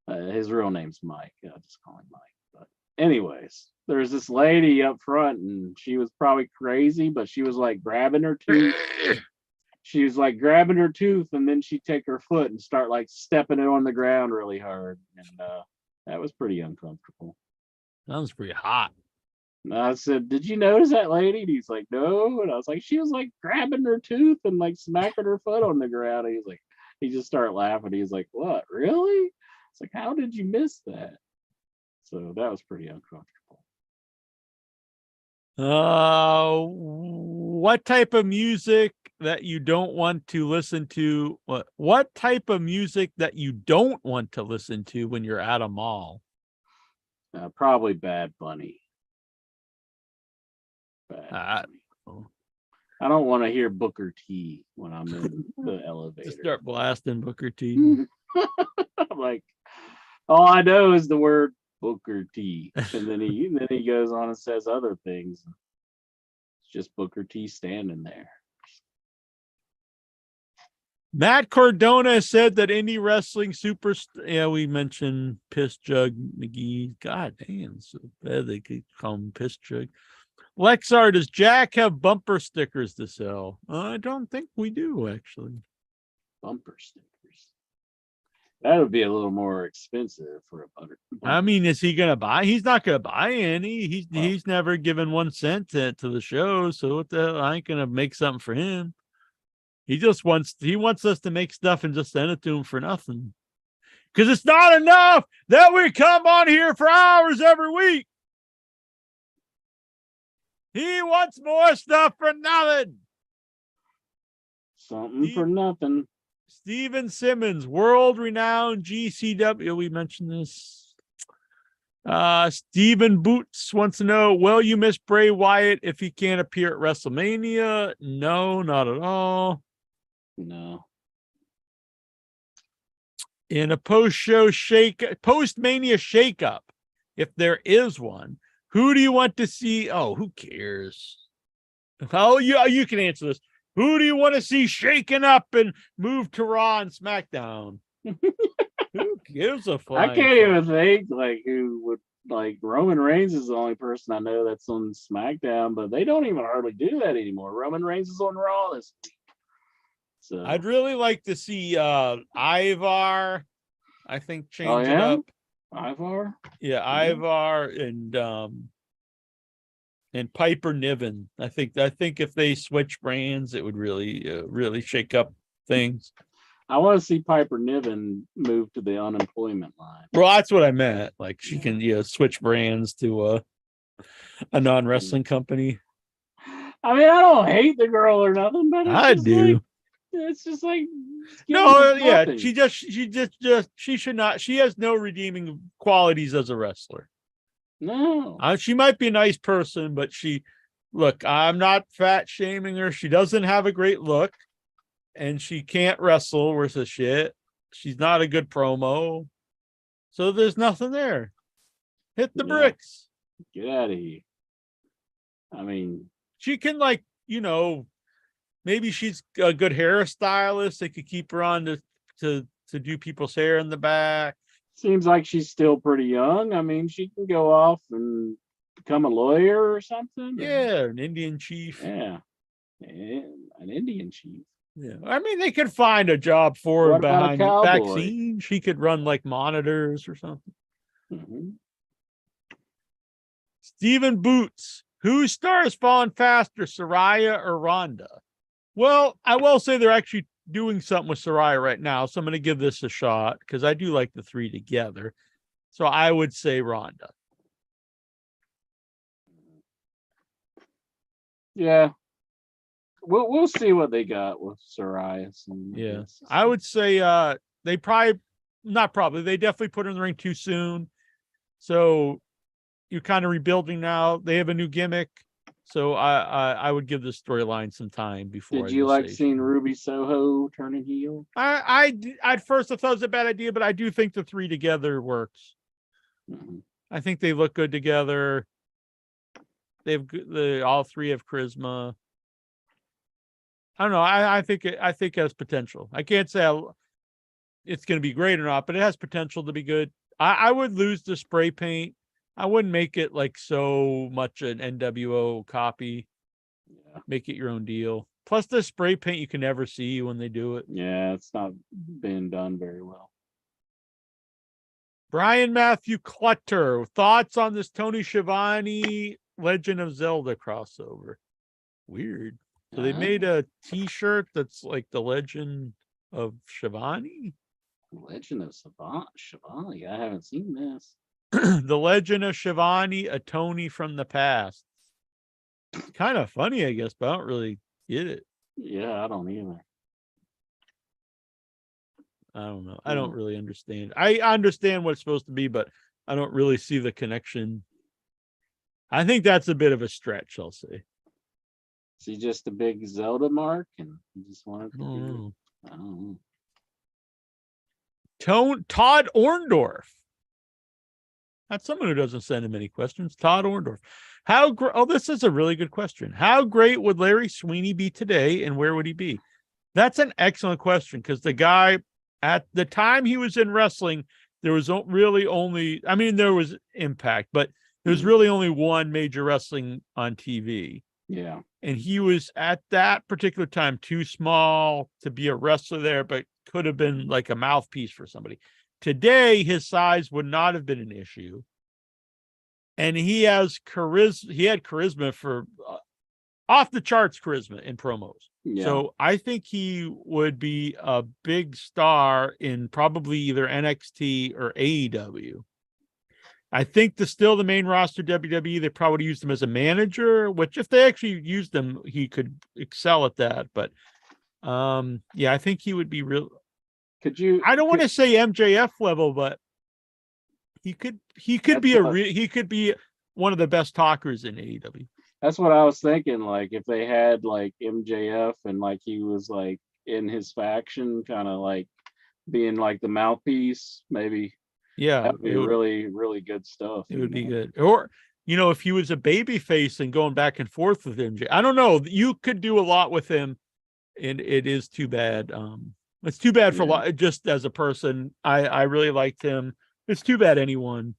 His real name's Mike. I'll just call him Mike. But anyways, there's this lady up front, and she was probably crazy, but she was like grabbing her tooth. She was like grabbing her tooth, and then she'd take her foot and start like stepping it on the ground really hard. And that was pretty uncomfortable. Sounds pretty hot. And I said, "Did you notice that lady?" And he's like, "No." And I was like, "She was like grabbing her tooth and like smacking her foot on the ground." And he's like, he just started laughing. He's like, "What? Really?" It's like, "How did you miss that?" So that was pretty uncomfortable. What type of music that you don't want to listen to? What type of music that you don't want to listen to when you're at a mall? Probably Bad Bunny. Bad Bunny. I don't want to hear Booker T when I'm in the elevator. Just start blasting Booker T. I'm like, all I know is the word Booker T, and then he goes on and says other things. It's just Booker T standing there. Matt Cardona said that indie wrestling superstar. Yeah, we mentioned Piss Jug McGee. God damn, so bad they could call him Piss Jug. Lexar, does Jack have bumper stickers to sell? I don't think we do, actually. Bumper stickers. That would be a little more expensive for a butter. I mean, is he gonna buy? He's not gonna buy any. He's never given 1 cent to the show. So what the hell? I ain't gonna make something for him. He wants us to make stuff and just send it to him for nothing. Because it's not enough that we come on here for hours every week. He wants more stuff for nothing. Something for nothing. Steven Simmons, world-renowned GCW. We mentioned this. Steven Boots wants to know, will you miss Bray Wyatt if he can't appear at WrestleMania? No, not at all. No. In a post-Mania shakeup, if there is one, who do you want to see? Oh, who cares? Oh, you can answer this. Who do you want to see shaken up and move to Raw and SmackDown? Who gives a fuck? I can't even think like who would like. Roman Reigns is the only person I know that's on SmackDown, but they don't even hardly do that anymore. Roman Reigns is on Raw this week. So I'd really like to see Ivar. I think change it up. Ivar? Yeah, Ivar and Piper Niven. I think if they switch brands, it would really shake up things. I want to see Piper Niven move to the unemployment line. Well, that's what I meant. Like she can switch brands to a non-wrestling company. I mean, I don't hate the girl or nothing, but I do. Like, it's just like no, yeah. She should not. She has no redeeming qualities as a wrestler. No, she might be a nice person, but I'm not fat shaming her. She doesn't have a great look, and she can't wrestle worth a shit. She's not a good promo, so there's nothing there. Hit the bricks. Get out of here. I mean, she can maybe she's a good hairstylist. They could keep her on to do people's hair in the back. Seems like she's still pretty young. I mean, she can go off and become a lawyer or something. Yeah, an Indian chief. Yeah, an Indian chief. Yeah, I mean, they could find a job for her behind vaccine. She could run like monitors or something. Mm-hmm. Steven Boots, whose star has fallen faster, Saraya or Ronda? Well, I will say they're actually doing something with Saraya right now, so I'm going to give this a shot because I do like the three together. So I would say Ronda. Yeah, we'll see what they got with Saraya. Yeah, I would say they they definitely put her in the ring too soon. So you're kind of rebuilding now. They have a new gimmick, So I would give this storyline some time before. Did you like seeing Ruby Soho turning heel? At first I thought it was a bad idea, but I do think the three together works. Mm-hmm. I think they look good together. All three have charisma. I don't know. I think it has potential. I can't say it's going to be great or not, but it has potential to be good. I would lose the spray paint. I wouldn't make it like so much an NWO copy. Yeah. Make it your own deal. Plus the spray paint, you can never see when they do it. Yeah, it's not been done very well. Brian Matthew Clutter, thoughts on this Tony Schiavone Legend of Zelda crossover? Weird. So they made a T-shirt that's like the Legend of Schiavone. Legend of Schiavone. I haven't seen this. The Legend of Schiavone, a Tony from the past. It's kind of funny, I guess, but I don't really get it. Yeah, I don't either. I don't know. I don't really understand. I understand what it's supposed to be, but I don't really see the connection. I think that's a bit of a stretch, I'll say. Is he just a big Zelda mark and he just wanted to do? I don't know. Todd Orndorff. That's someone who doesn't send him any questions. Todd Orndorff. This is a really good question. How great would Larry Sweeney be today, and where would he be? That's an excellent question, because the guy, at the time he was in wrestling, there was really only, there was Impact, but there was really only one major wrestling on TV. Yeah. And he was, at that particular time, too small to be a wrestler there, but could have been like a mouthpiece for somebody. Today, his size would not have been an issue. And he has charisma. He had charisma for off the charts charisma in promos. Yeah. So I think he would be a big star in probably either NXT or AEW. I think still the main roster WWE, they probably used him as a manager, which if they actually used him, he could excel at that. But I think he would be real. I don't want to say MJF level, but he could be one of the best talkers in AEW. That's what I was thinking. Like if they had like MJF and like he was like in his faction, kind of like being like the mouthpiece, maybe. Yeah, that would be really, really good stuff. It would be good. Or, if he was a baby face and going back and forth with MJ, I don't know. You could do a lot with him, and it is too bad. It's too bad for a lot. Just as a person, I really liked him. It's too bad anyone,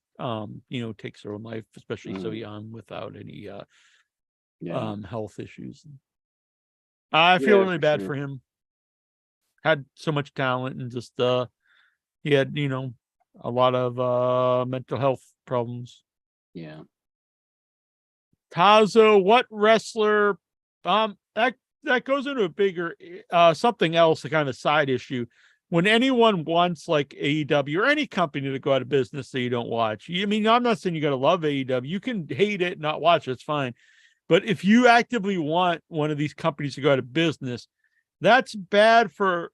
takes their own life, especially so young, without any health issues. I feel really bad for him. Had so much talent, and just he had a lot of mental health problems. Yeah. Tazo, what wrestler? That goes into a bigger something else, a kind of a side issue. When anyone wants like AEW or any company to go out of business that you don't watch, I'm not saying you got to love AEW. You can hate it, not watch it. It's fine. But if you actively want one of these companies to go out of business, that's bad for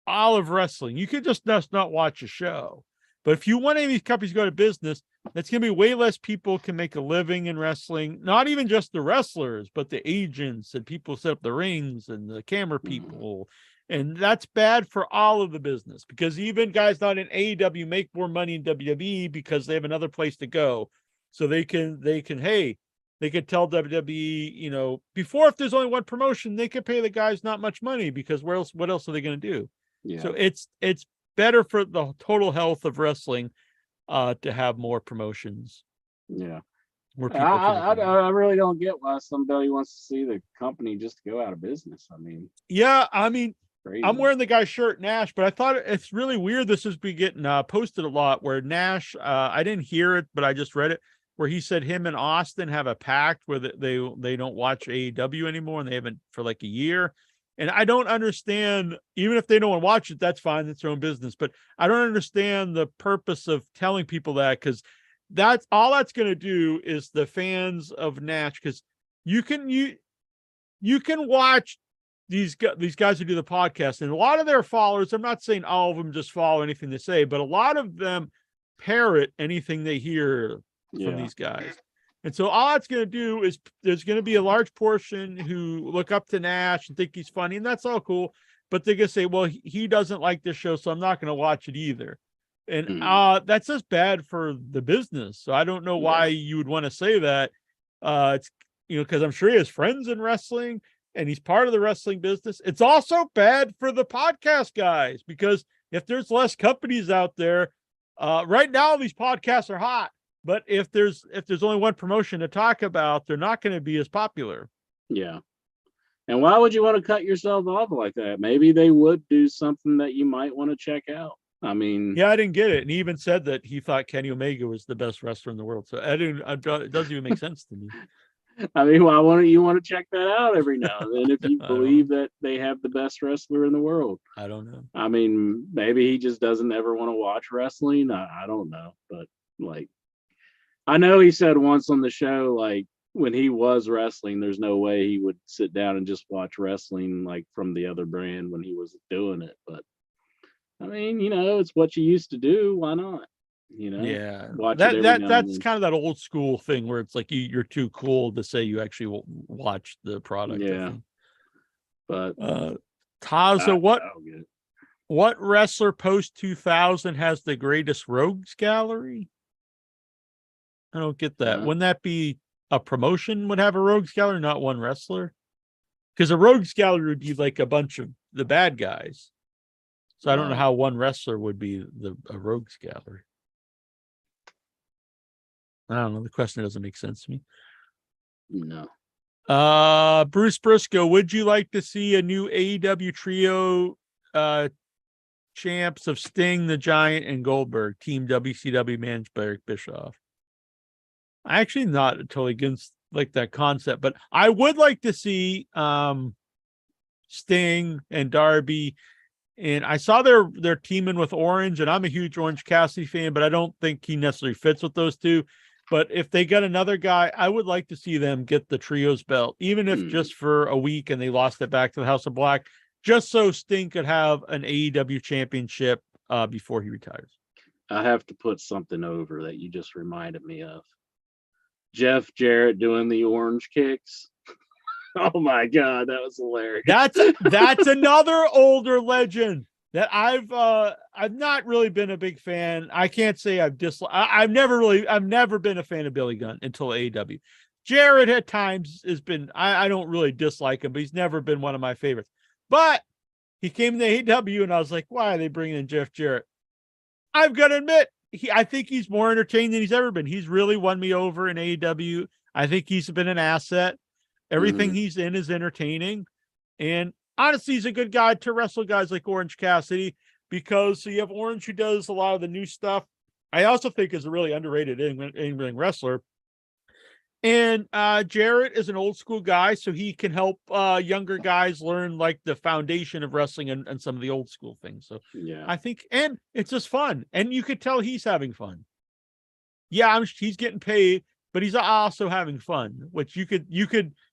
all of wrestling. You could just not watch a show. But if you want any of these companies to go out of business, that's going to be way less people can make a living in wrestling. Not even just the wrestlers, but the agents and people set up the rings and the camera people. And that's bad for all of the business, because even guys not in AEW make more money in WWE because they have another place to go. So they can tell WWE, before, if there's only one promotion, they could pay the guys not much money, because what else are they going to do? Yeah. So it's better for the total health of wrestling to have more promotions. Yeah. I really don't get why somebody wants to see the company just go out of business. Crazy. I'm wearing the guy's shirt, Nash, but I thought it's really weird. This has been getting posted a lot, where Nash, I didn't hear it, but I just read it, where he said him and Austin have a pact where they don't watch AEW anymore, and they haven't for like a year. And I don't understand, even if they don't want to watch it, that's fine. That's their own business. But I don't understand the purpose of telling people that, because that's all that's going to do is the fans of Nash, because you can watch these guys who do the podcast, and a lot of their followers, I'm not saying all of them just follow anything they say, but a lot of them parrot anything they hear from these guys. And so all it's going to do is there's going to be a large portion who look up to Nash and think he's funny, and that's all cool. But they're going to say, well, he doesn't like this show, so I'm not going to watch it either. And that's just bad for the business. So I don't know why you would want to say that. It's, because I'm sure he has friends in wrestling and he's part of the wrestling business. It's also bad for the podcast guys, because if there's less companies out there, right now these podcasts are hot. But if there's only one promotion to talk about, they're not going to be as popular. Yeah. And why would you want to cut yourself off like that? Maybe they would do something that you might want to check out. I mean, yeah, I didn't get it. And he even said that he thought Kenny Omega was the best wrestler in the world. So it doesn't even make sense to me. I mean, why wouldn't you want to check that out every now and then if you believe that they have the best wrestler in the world? I don't know. I mean, maybe he just doesn't ever want to watch wrestling. I don't know. But like, I know he said once on the show, like, when he was wrestling, there's no way he would sit down and just watch wrestling like from the other brand when he was doing it. But I mean, it's what you used to do. Why not? Yeah, watch that's kind of that old school thing where it's like you're too cool to say you actually watch the product. Yeah, but Taza, what wrestler post 2000 has the greatest rogues gallery? I don't get that. Wouldn't that be a promotion would have a rogues gallery, not one wrestler? Because a rogues gallery would be like a bunch of the bad guys. So I don't know how one wrestler would be a rogues gallery. I don't know. The question doesn't make sense to me. No. Bruce Briscoe, would you like to see a new AEW trio champs of Sting, the Giant, and Goldberg, Team WCW managed by Eric Bischoff? I actually not totally against like that concept, but I would like to see Sting and Darby. And I saw they're teaming with Orange, and I'm a huge Orange Cassidy fan, but I don't think he necessarily fits with those two. But if they get another guy, I would like to see them get the trios belt, even if just for a week and they lost it back to the House of Black, just so Sting could have an AEW championship before he retires. I have to put something over that you just reminded me of. Jeff Jarrett doing the orange kicks. Oh my God, that was hilarious. That's another older legend that I've not really been a big fan. I can't say I've never been a fan of Billy Gunn until AEW. Jarrett at times has been, I don't really dislike him, but he's never been one of my favorites. But he came to AEW and I was like, why are they bringing in Jeff Jarrett? I've got to admit, I think he's more entertaining than he's ever been. He's really won me over in AEW. I think he's been an asset. Everything he's in is entertaining. And honestly, he's a good guy to wrestle guys like Orange Cassidy, because so you have Orange who does a lot of the new stuff. I also think is a really underrated in-ring wrestler. And Jarrett is an old school guy, so he can help younger guys learn like the foundation of wrestling and some of the old school things. So yeah, I think, and it's just fun, and you could tell he's having fun. Yeah, he's getting paid, but he's also having fun. Which you could.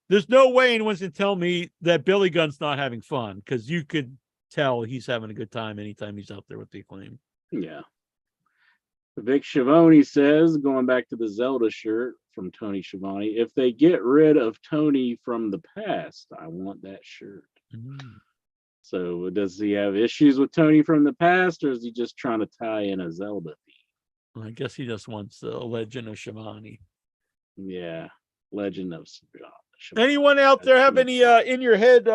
There's no way anyone's gonna tell me that Billy Gunn's not having fun, because you could tell he's having a good time anytime he's out there with the Acclaim. Yeah. Vic Schiavone says, going back to the Zelda shirt from Tony Schiavone, if they get rid of Tony from the past, I want that shirt. So does he have issues with Tony from the past, or is he just trying to tie in a Zelda theme? Well, I guess he just wants the Legend of Schiavone. Yeah, Legend of Schiavone. Anyone out there have any in your head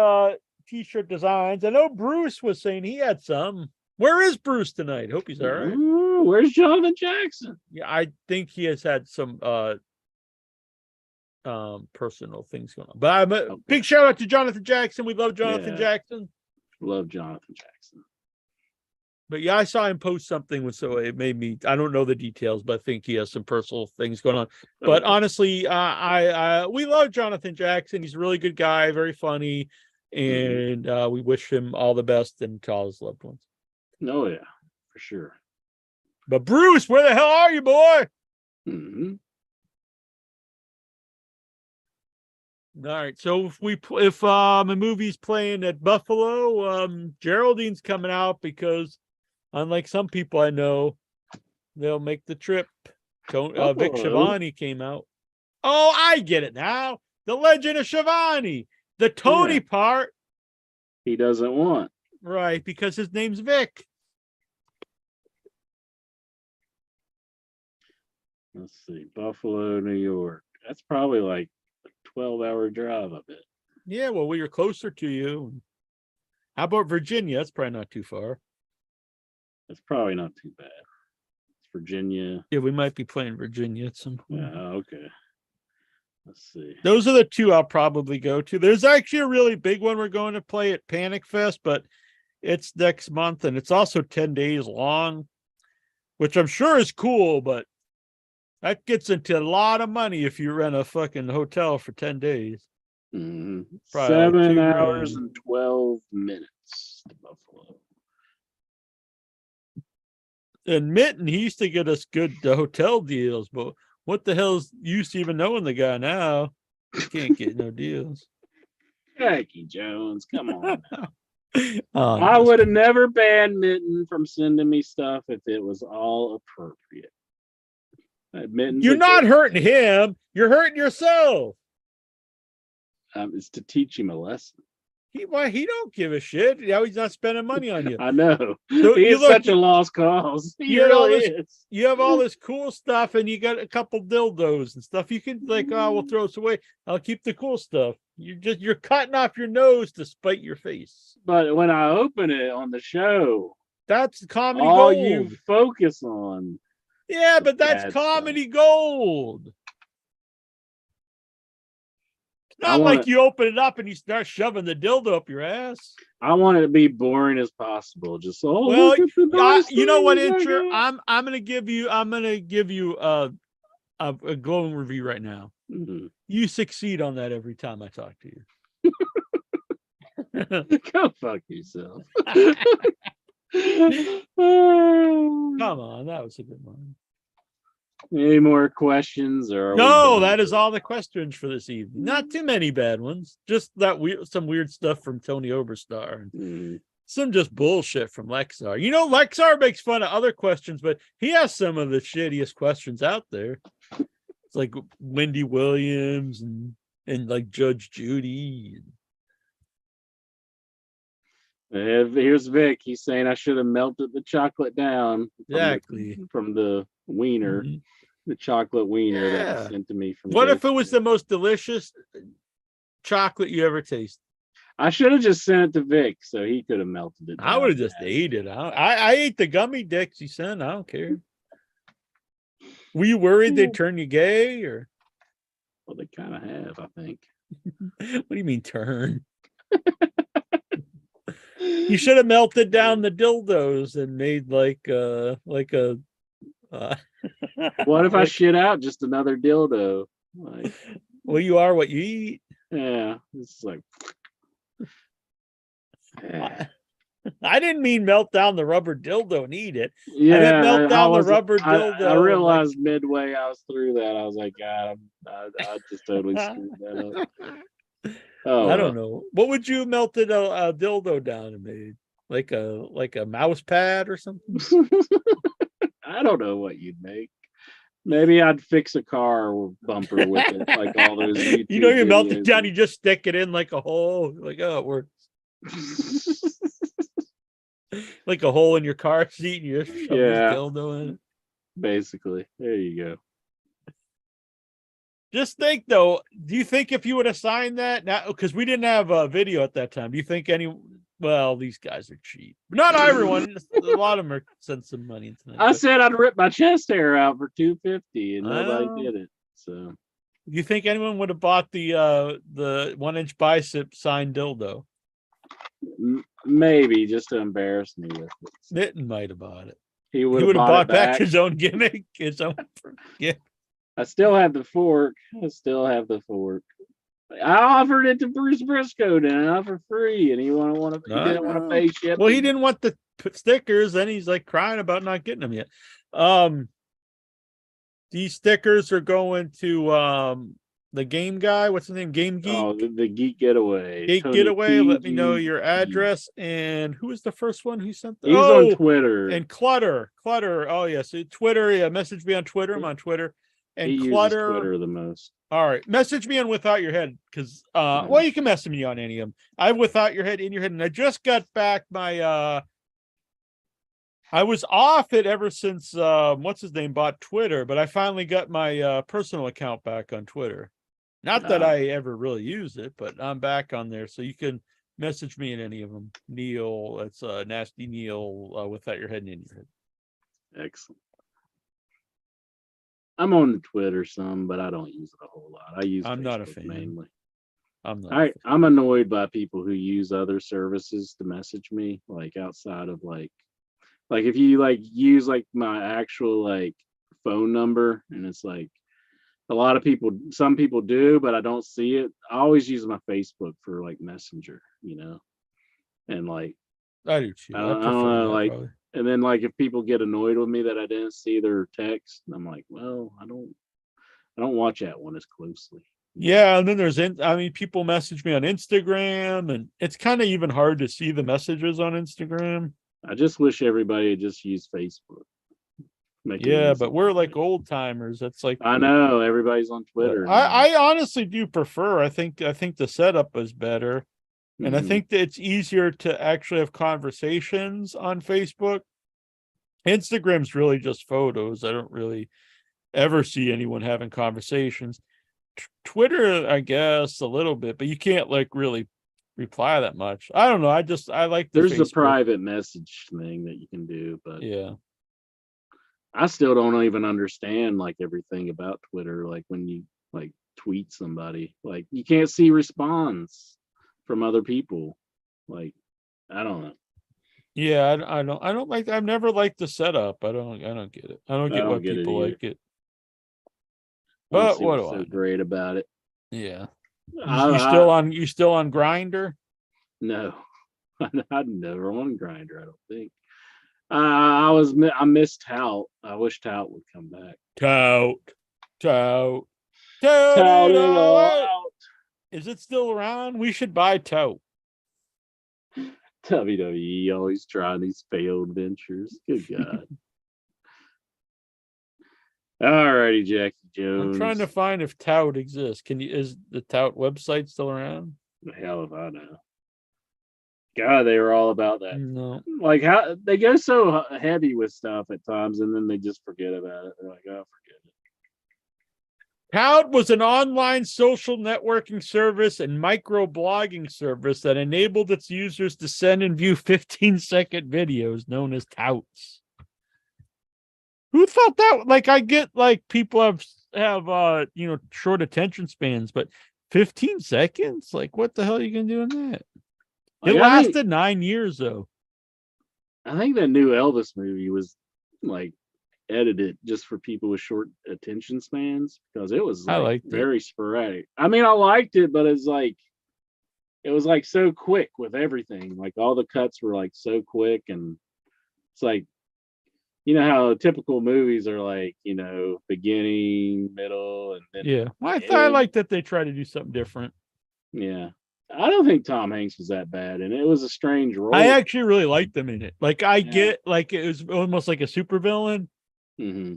t-shirt designs? I know Bruce was saying he had some. Where is Bruce tonight? Hope he's all right. Ooh, where's Jonathan Jackson? Yeah, I think he has had some personal things going on. But I'm a big shout out to Jonathan Jackson. We love Jonathan Jackson. Love Jonathan Jackson. But yeah, I saw him post something, so it made me. I don't know the details, but I think he has some personal things going on. But honestly, we love Jonathan Jackson. He's a really good guy, very funny, and we wish him all the best and to all his loved ones. Oh yeah, for sure. But Bruce, where the hell are you, boy? All right. So if a movie's playing at Buffalo, Geraldine's coming out, because unlike some people I know, they'll make the trip. Vic Schiavone came out. Oh, I get it now. The Legend of Shivani. The Tony part. He doesn't want. Right, because his name's Vic. Let's see. Buffalo, New York. That's probably like a 12-hour drive, I bet. Yeah, well, we are closer to you. How about Virginia? That's probably not too far. That's probably not too bad. It's Virginia. Yeah, we might be playing Virginia at some point. Yeah, okay. Let's see. Those are the two I'll probably go to. There's actually a really big one we're going to play at Panic Fest, but it's next month and it's also 10 days long, which I'm sure is cool, but that gets into a lot of money if you rent a fucking hotel for 10 days. Mm-hmm. Probably like 7 $2 hours grand. and 12 minutes to Buffalo. And Mitten, he used to get us good hotel deals, but what the hell's use to even knowing the guy now? You can't get no deals. Jackie Jones, come on now. Oh, I would have never banned Mitten from sending me stuff if it was all appropriate. You're not hurting him. You're hurting yourself. It's to teach him a lesson. He don't give a shit. Now he's not spending money on you. I know. So He is such a lost cause. He really is. You have all this cool stuff, and you got a couple dildos and stuff. You can we'll throw this away. I'll keep the cool stuff. You're cutting off your nose to spite your face. But when I open it on the show, that's comedy all gold. You focus on. Yeah, but that's comedy gold. It's not like you open it up and you start shoving the dildo up your ass. I want it to be boring as possible. Just well, you know what, Incher? I'm gonna give you a glowing review right now. Mm-hmm. You succeed on that every time I talk to you. Go fuck yourself. Come on, that was a good one. Any more questions? Or no, that is all the questions for this evening. Not too many bad ones. Just some weird stuff from Tony Oberstar and some just bullshit from Lexar. You know, Lexar makes fun of other questions, but he has some of the shittiest questions out there. It's like Wendy Williams and like Judge Judy. Here's Vic. He's saying I should have melted the chocolate down from the wiener, the chocolate wiener that was sent to me from. What if it was the most delicious chocolate you ever tasted? I should have just sent it to Vic so he could have melted it down. I would have just ate it. I ate the gummy dicks he sent. I don't care. Were you worried they'd turn you gay or? Well, they kind of have, I think. What do you mean turn? You should have melted down the dildos and made like a. What if I shit out just another dildo? Like, well, you are what you eat. Yeah, it's like. I didn't mean melt down the rubber dildo and eat it. Yeah, I didn't melt down the rubber dildo. I realized midway I was through that. I was like, God, I just totally screwed that up. Oh, I don't know. What would you have melted a dildo down and made? Like a mouse pad or something? I don't know what you'd make. Maybe I'd fix a car bumper with it, like all those. YouTube you melt it down, you just stick it in like a hole. Like, oh, it works. Like a hole in your car seat, and you just shove this dildo in it. Basically, there you go. Just think, though. Do you think if you would have signed that now, because we didn't have a video at that time? Do you think well, these guys are cheap. Not everyone. A lot of them sent some money into that. I said I'd rip my chest hair out for $250, and nobody did it. So, do you think anyone would have bought the 1-inch bicep signed dildo? Maybe just to embarrass me with it. Mitten might have bought it. He would have bought back his own gimmick. His own gift. I still have the fork. I offered it to Bruce Briscoe for free, and he didn't want to pay shipping. Well, he didn't want the stickers, then he's like crying about not getting them yet. These stickers are going to the game guy. What's his name? Game Geek. Oh, the Geek Getaway. Geek Getaway. Let me know your address. And who was the first one who sent that? He's on Twitter. And Clutter. Oh, yes. Yeah, so Twitter. Yeah, message me on Twitter. I'm on Twitter. and he uses Clutter. Twitter the most. All right, message me on Without Your Head because well, you can message me on any of them. I have Without Your Head, In Your Head, and I just got back my I was off it ever since what's his name bought Twitter, but I finally got my personal account back on Twitter. Not that I ever really use it, but I'm back on there, so you can message me in any of them. Neil, it's Nasty Neil Without Your Head and In Your Head. Excellent. I'm on the Twitter some, but I don't use it a whole lot. I'm not a Facebook fan. mainly. I'm not. I'm annoyed by people who use other services to message me, like outside of like if you like use like my actual like phone number, and it's like a lot of people, some people do, but I don't see it. I always use my Facebook for like Messenger, and like I do too. I I don't prefer know, that, like, probably. and then like if people get annoyed with me that I didn't see their text, I'm like, well, I don't watch that one as closely. Yeah, and then people message me on Instagram, and it's kind of even hard to see the messages on Instagram. I just wish everybody had just used Facebook. Yeah, but we're like old timers. That's like I know everybody's on Twitter. I honestly do prefer. I think the setup is better, and I think that it's easier to actually have conversations on Facebook. Instagram's really just photos. I don't really ever see anyone having conversations. Twitter, I guess, a little bit, but you can't like really reply that much. I don't know. I like there's Facebook. a private message thing that you can do, but yeah, I still don't even understand like everything about Twitter. Like when you like tweet somebody, like you can't see response from other people. Like I don't know. yeah. I don't like. I've never liked the setup. I don't get it. I don't get why people like it. But what do I know? Great about it? Yeah. You still on Grinder? No, I'm never on Grinder. I don't think. I missed Tout. I wish Tout would come back. Tout it all out. Is it still around? We should buy Tout. WWE always trying these failed ventures. Good God. Alrighty, Jackie Jones. I'm trying to find if Tout exists. Is the Tout website still around? The hell if I know. God, they were all about that. No. Like how they go so heavy with stuff at times, and then they just forget about it. They're like, oh, forget it. Tout was an online social networking service and microblogging service that enabled its users to send and view 15-second videos known as touts. Who thought that? Like, I get like people have short attention spans, but 15 seconds? Like, what the hell are you gonna do in that? It lasted 9 years though. I think that new Elvis movie was like edited just for people with short attention spans because it was like very sporadic. I mean, I liked it, but it was like so quick with everything. Like all the cuts were like so quick, and it's like, you know how typical movies are like, beginning, middle, and then yeah. Well, I like that they try to do something different. Yeah. I don't think Tom Hanks was that bad, and it was a strange role. I actually really liked them in it. Like get like it was almost like a supervillain.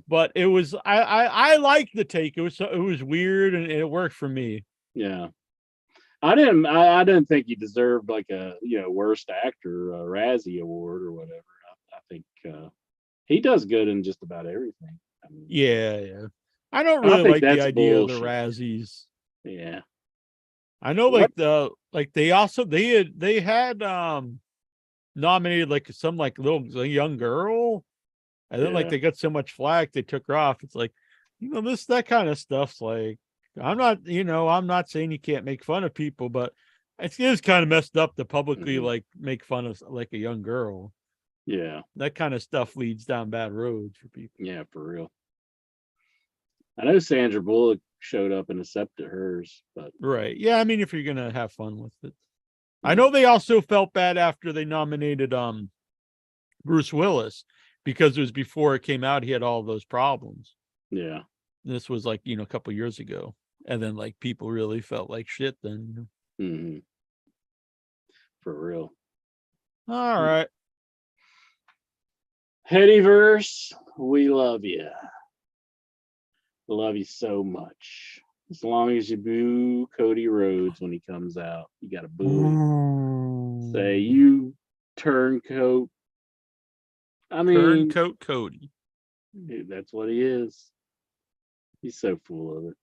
But it was I liked the take. It was weird and it worked for me. Yeah. I didn't think he deserved like a worst actor Razzie award or whatever. I think he does good in just about everything. I mean, yeah. I don't really like the idea of the Razzies. Yeah. I know they had nominated like some like little young girl. And then like they got so much flack they took her off. It's like, that kind of stuff's like, I'm not saying you can't make fun of people, but it is kind of messed up to publicly like make fun of like a young girl. Yeah. That kind of stuff leads down bad roads for people. Yeah, for real. I know Sandra Bullock showed up and accepted hers, but right. Yeah, I mean, if you're gonna have fun with it. I know they also felt bad after they nominated Bruce Willis. Because it was before it came out, he had all those problems. Yeah. This was like, a couple years ago. And then like people really felt like shit then. For real. All right. Headyverse, we love you. I love you so much. As long as you boo Cody Rhodes when he comes out, you got to boo him. Say, you turncoat. I mean, Turncoat Cody. Dude, that's what he is. He's so full of it.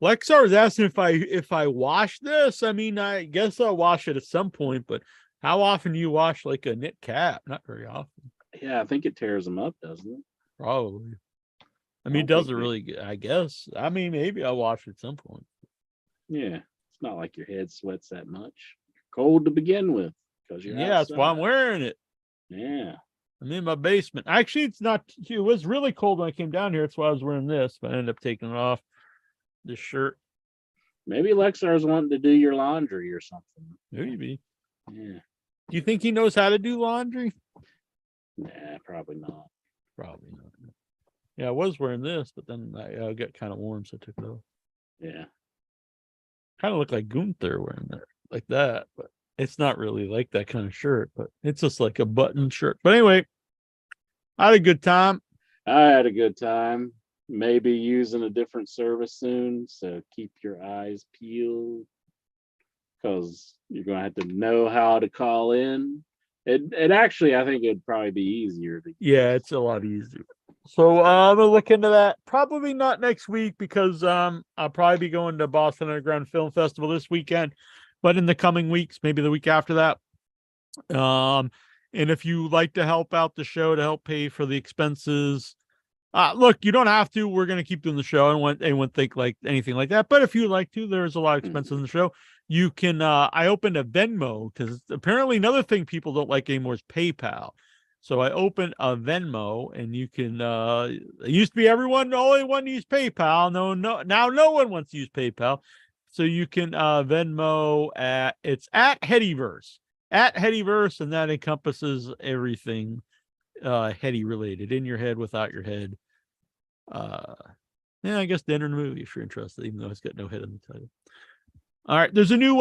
Lexar was asking if I wash this. I mean, I guess I'll wash it at some point, but how often do you wash like a knit cap? Not very often. Yeah, I think it tears them up, doesn't it? Probably. I mean, it doesn't really, I guess. I mean, maybe I'll wash it at some point. Yeah, it's not like your head sweats that much. You're cold to begin with because you're outside. That's why I'm wearing it. Yeah. I'm in my basement. Actually, it's not. It was really cold when I came down here. That's why I was wearing this, but I ended up taking it off. This shirt. Maybe Lexar's wanting to do your laundry or something. Maybe. Yeah. Do you think he knows how to do laundry? Nah, probably not. Probably not. Yeah, I was wearing this, but then I got kind of warm, so I took it off. Yeah. Kind of look like Gunther wearing that, like that, but it's not really like that kind of shirt, but it's just like a button shirt. But anyway, I had a good time. I had a good time. Maybe using a different service soon, so keep your eyes peeled because you're going to have to know how to call in. It actually, I think it'd probably be easier to. Yeah, it's a lot easier. So I'm gonna look into that. Probably not next week because I'll probably be going to Boston Underground Film Festival this weekend, but in the coming weeks, maybe the week after that. And if you like to help out the show to help pay for the expenses, look, you don't have to. We're gonna keep doing the show. I don't want anyone to think like anything like that. But if you'd like to, there's a lot of expenses in the show. You can. I opened a Venmo because apparently another thing people don't like anymore is PayPal. So I opened a Venmo, and you can. It used to be everyone only one used PayPal. No, now no one wants to use PayPal. So you can Venmo it's at Headyverse, and that encompasses everything heady related, in your head, without your head. Yeah, I guess dinner and a movie if you're interested, even though it's got no head in the title. All right, there's a new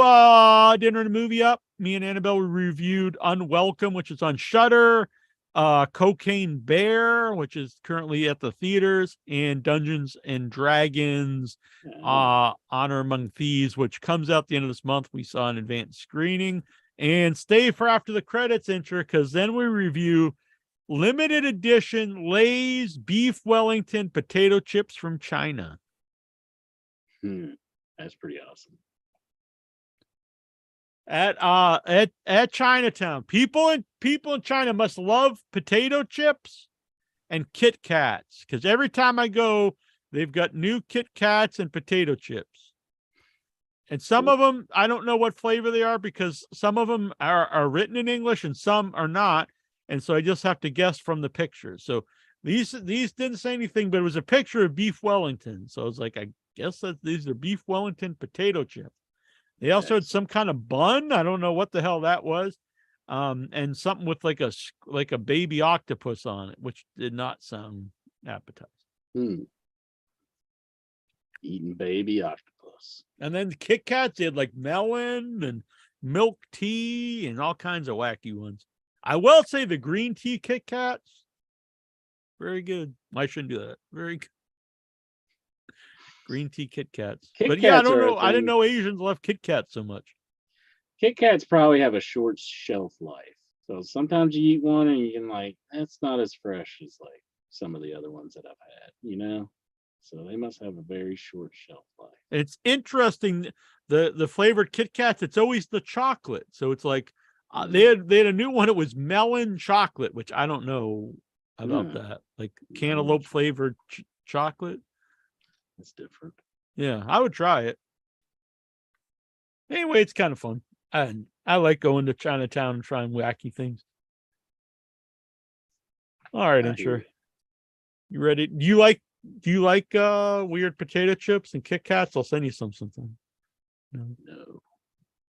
dinner and a movie up. Me and Annabelle reviewed Unwelcome, which is on Shudder, Cocaine Bear, which is currently at the theaters, and Dungeons and Dragons Honor Among Thieves, which comes out the end of this month. We saw an advanced screening. And stay for after the credits intro, because then we review limited edition Lay's Beef Wellington potato chips from China. That's pretty awesome. At Chinatown, people in China must love potato chips and Kit Kats, because every time I go, they've got new Kit Kats and potato chips. And some of them, I don't know what flavor they are, because some of them are written in English and some are not. And so I just have to guess from the pictures. So these didn't say anything, but it was a picture of beef Wellington. So I was like, I guess that these are beef Wellington potato chips. They also had some kind of bun. I don't know what the hell that was. And something with like a baby octopus on it, which did not sound appetizing. Eating baby octopus. And then the Kit Kats, they had like melon and milk tea and all kinds of wacky ones. I will say the green tea Kit Kats, very good. I shouldn't do that. Very good. Green tea Kit Kats. But yeah, I don't know. I didn't know Asians love Kit Kats so much. Kit Kats probably have a short shelf life. So sometimes you eat one and you can like, that's not as fresh as like some of the other ones that I've had, you know? So they must have a very short shelf life. It's interesting. The flavored Kit Kats, it's always the chocolate. So it's like they had a new one. It was melon chocolate, which I don't know about that. Like cantaloupe flavored chocolate. It's different. Yeah, I would try it. Anyway, it's kind of fun. And I like going to Chinatown and trying wacky things. All right, Insure. You ready? Do you like weird potato chips and Kit Kats? I'll send you something. No.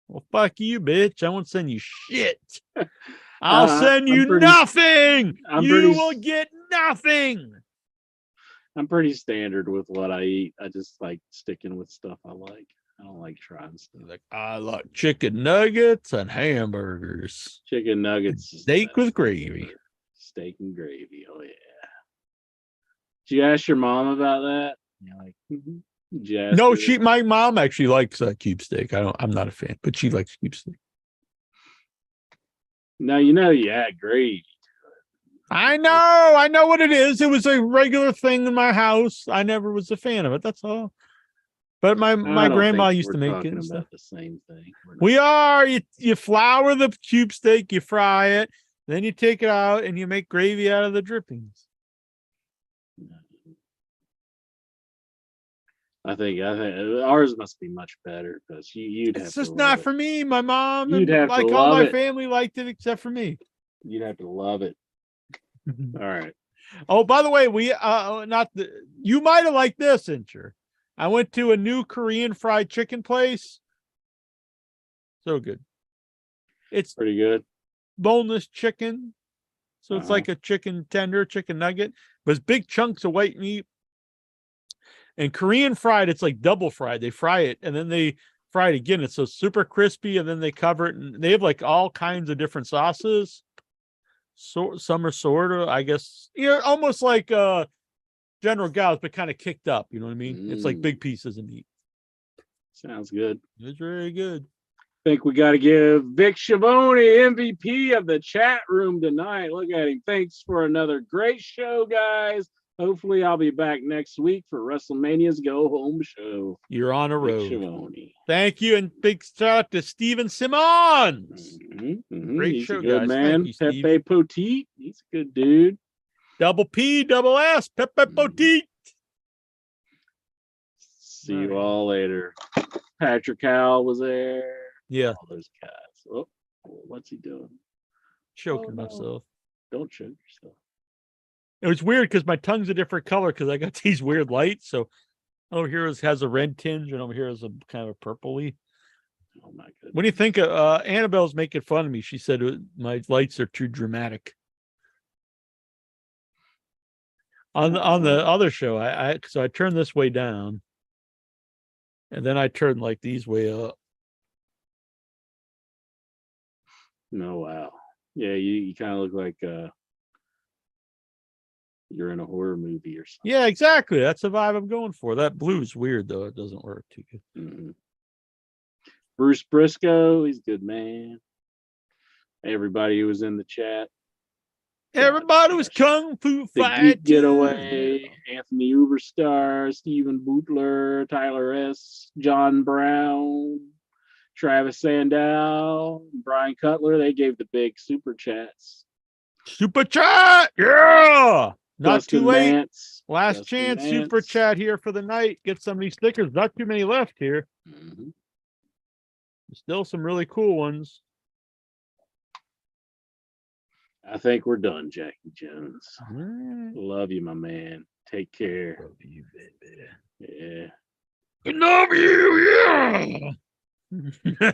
Well, fuck you, bitch. I won't send you shit. I'll send you nothing. You will get nothing. I'm pretty standard with what I eat. I just like sticking with stuff I like. I don't like trying stuff. Like, I like chicken nuggets and hamburgers. Chicken nuggets. Steak with gravy. Steak and gravy. Oh, yeah. Did you ask your mom about that? Yeah, like, Did you ask No, her? my mom actually likes cube steak. I'm not a fan, but she likes cube steak. Now you add gravy. I know what it is. It was a regular thing in my house. I never was a fan of it. That's all. But my grandma used to make it. We're talking about the same thing. We are. You flour the cube steak, you fry it, then you take it out and you make gravy out of the drippings. I think ours must be much better because you'd have. It's just not for me. My mom and have like to all love my it. family liked it except for me. You'd have to love it. All right. Oh, by the way, you might have liked this, Incher. I went to a new Korean fried chicken place. So good. It's Pretty good. boneless chicken. So it's like a chicken tender, chicken nugget, but it's big chunks of white meat. And Korean fried, it's like double fried. They fry it and then they fry it again. It's so super crispy, and then they cover it, and they have like all kinds of different sauces. So some are sort of, I guess, almost like General Gauss, but kind of kicked up. You know what I mean? It's like big pieces of meat. Sounds good. It's very good. I think we got to give Vic Schiavone MVP of the chat room tonight. Look at him. Thanks for another great show, guys. Hopefully, I'll be back next week for WrestleMania's Go Home show. You're on a Vic road. Schiavone. Thank you, and big shout out to Steven Simmons. Great He's show, a good guys. man. Thank you, Pepe Poteet. He's a good dude. Double P, double S, Pepe Poteet. See you all later. Patrick Howell was there. Yeah, All those guys. Oh, what's he doing? choking no. myself. Don't choke yourself. It was weird because my tongue's a different color because I got these weird lights. So over here has a red tinge, and over here is a kind of a purpley. Oh my goodness. What do you think? Annabelle's making fun of me. She said my lights are too dramatic. On the other show, I turned this way down, and then I turned like these way up. No, wow. Yeah, you kind of look like you're in a horror movie or something. Yeah, exactly. That's the vibe I'm going for. That blue's weird though. It doesn't work too good. Mm-hmm. Bruce Briscoe, he's a good man. Everybody who was in the chat. Everybody was kung fu The fighting. Geek Getaway, Anthony Uberstar, Stephen Bootler, Tyler S., John Brown, Travis Sandow, Brian Cutler. They gave the big super chats. Super chat, yeah. Not Dustin too late. Mance, Last Dustin chance, Mance. super chat here for the night. Get some of these stickers. Not too many left here. Mm-hmm. Still some really cool ones. I think we're done, Jackie Jones. All right. Love you, my man. Take care. Love you, baby. Yeah. Love you, yeah.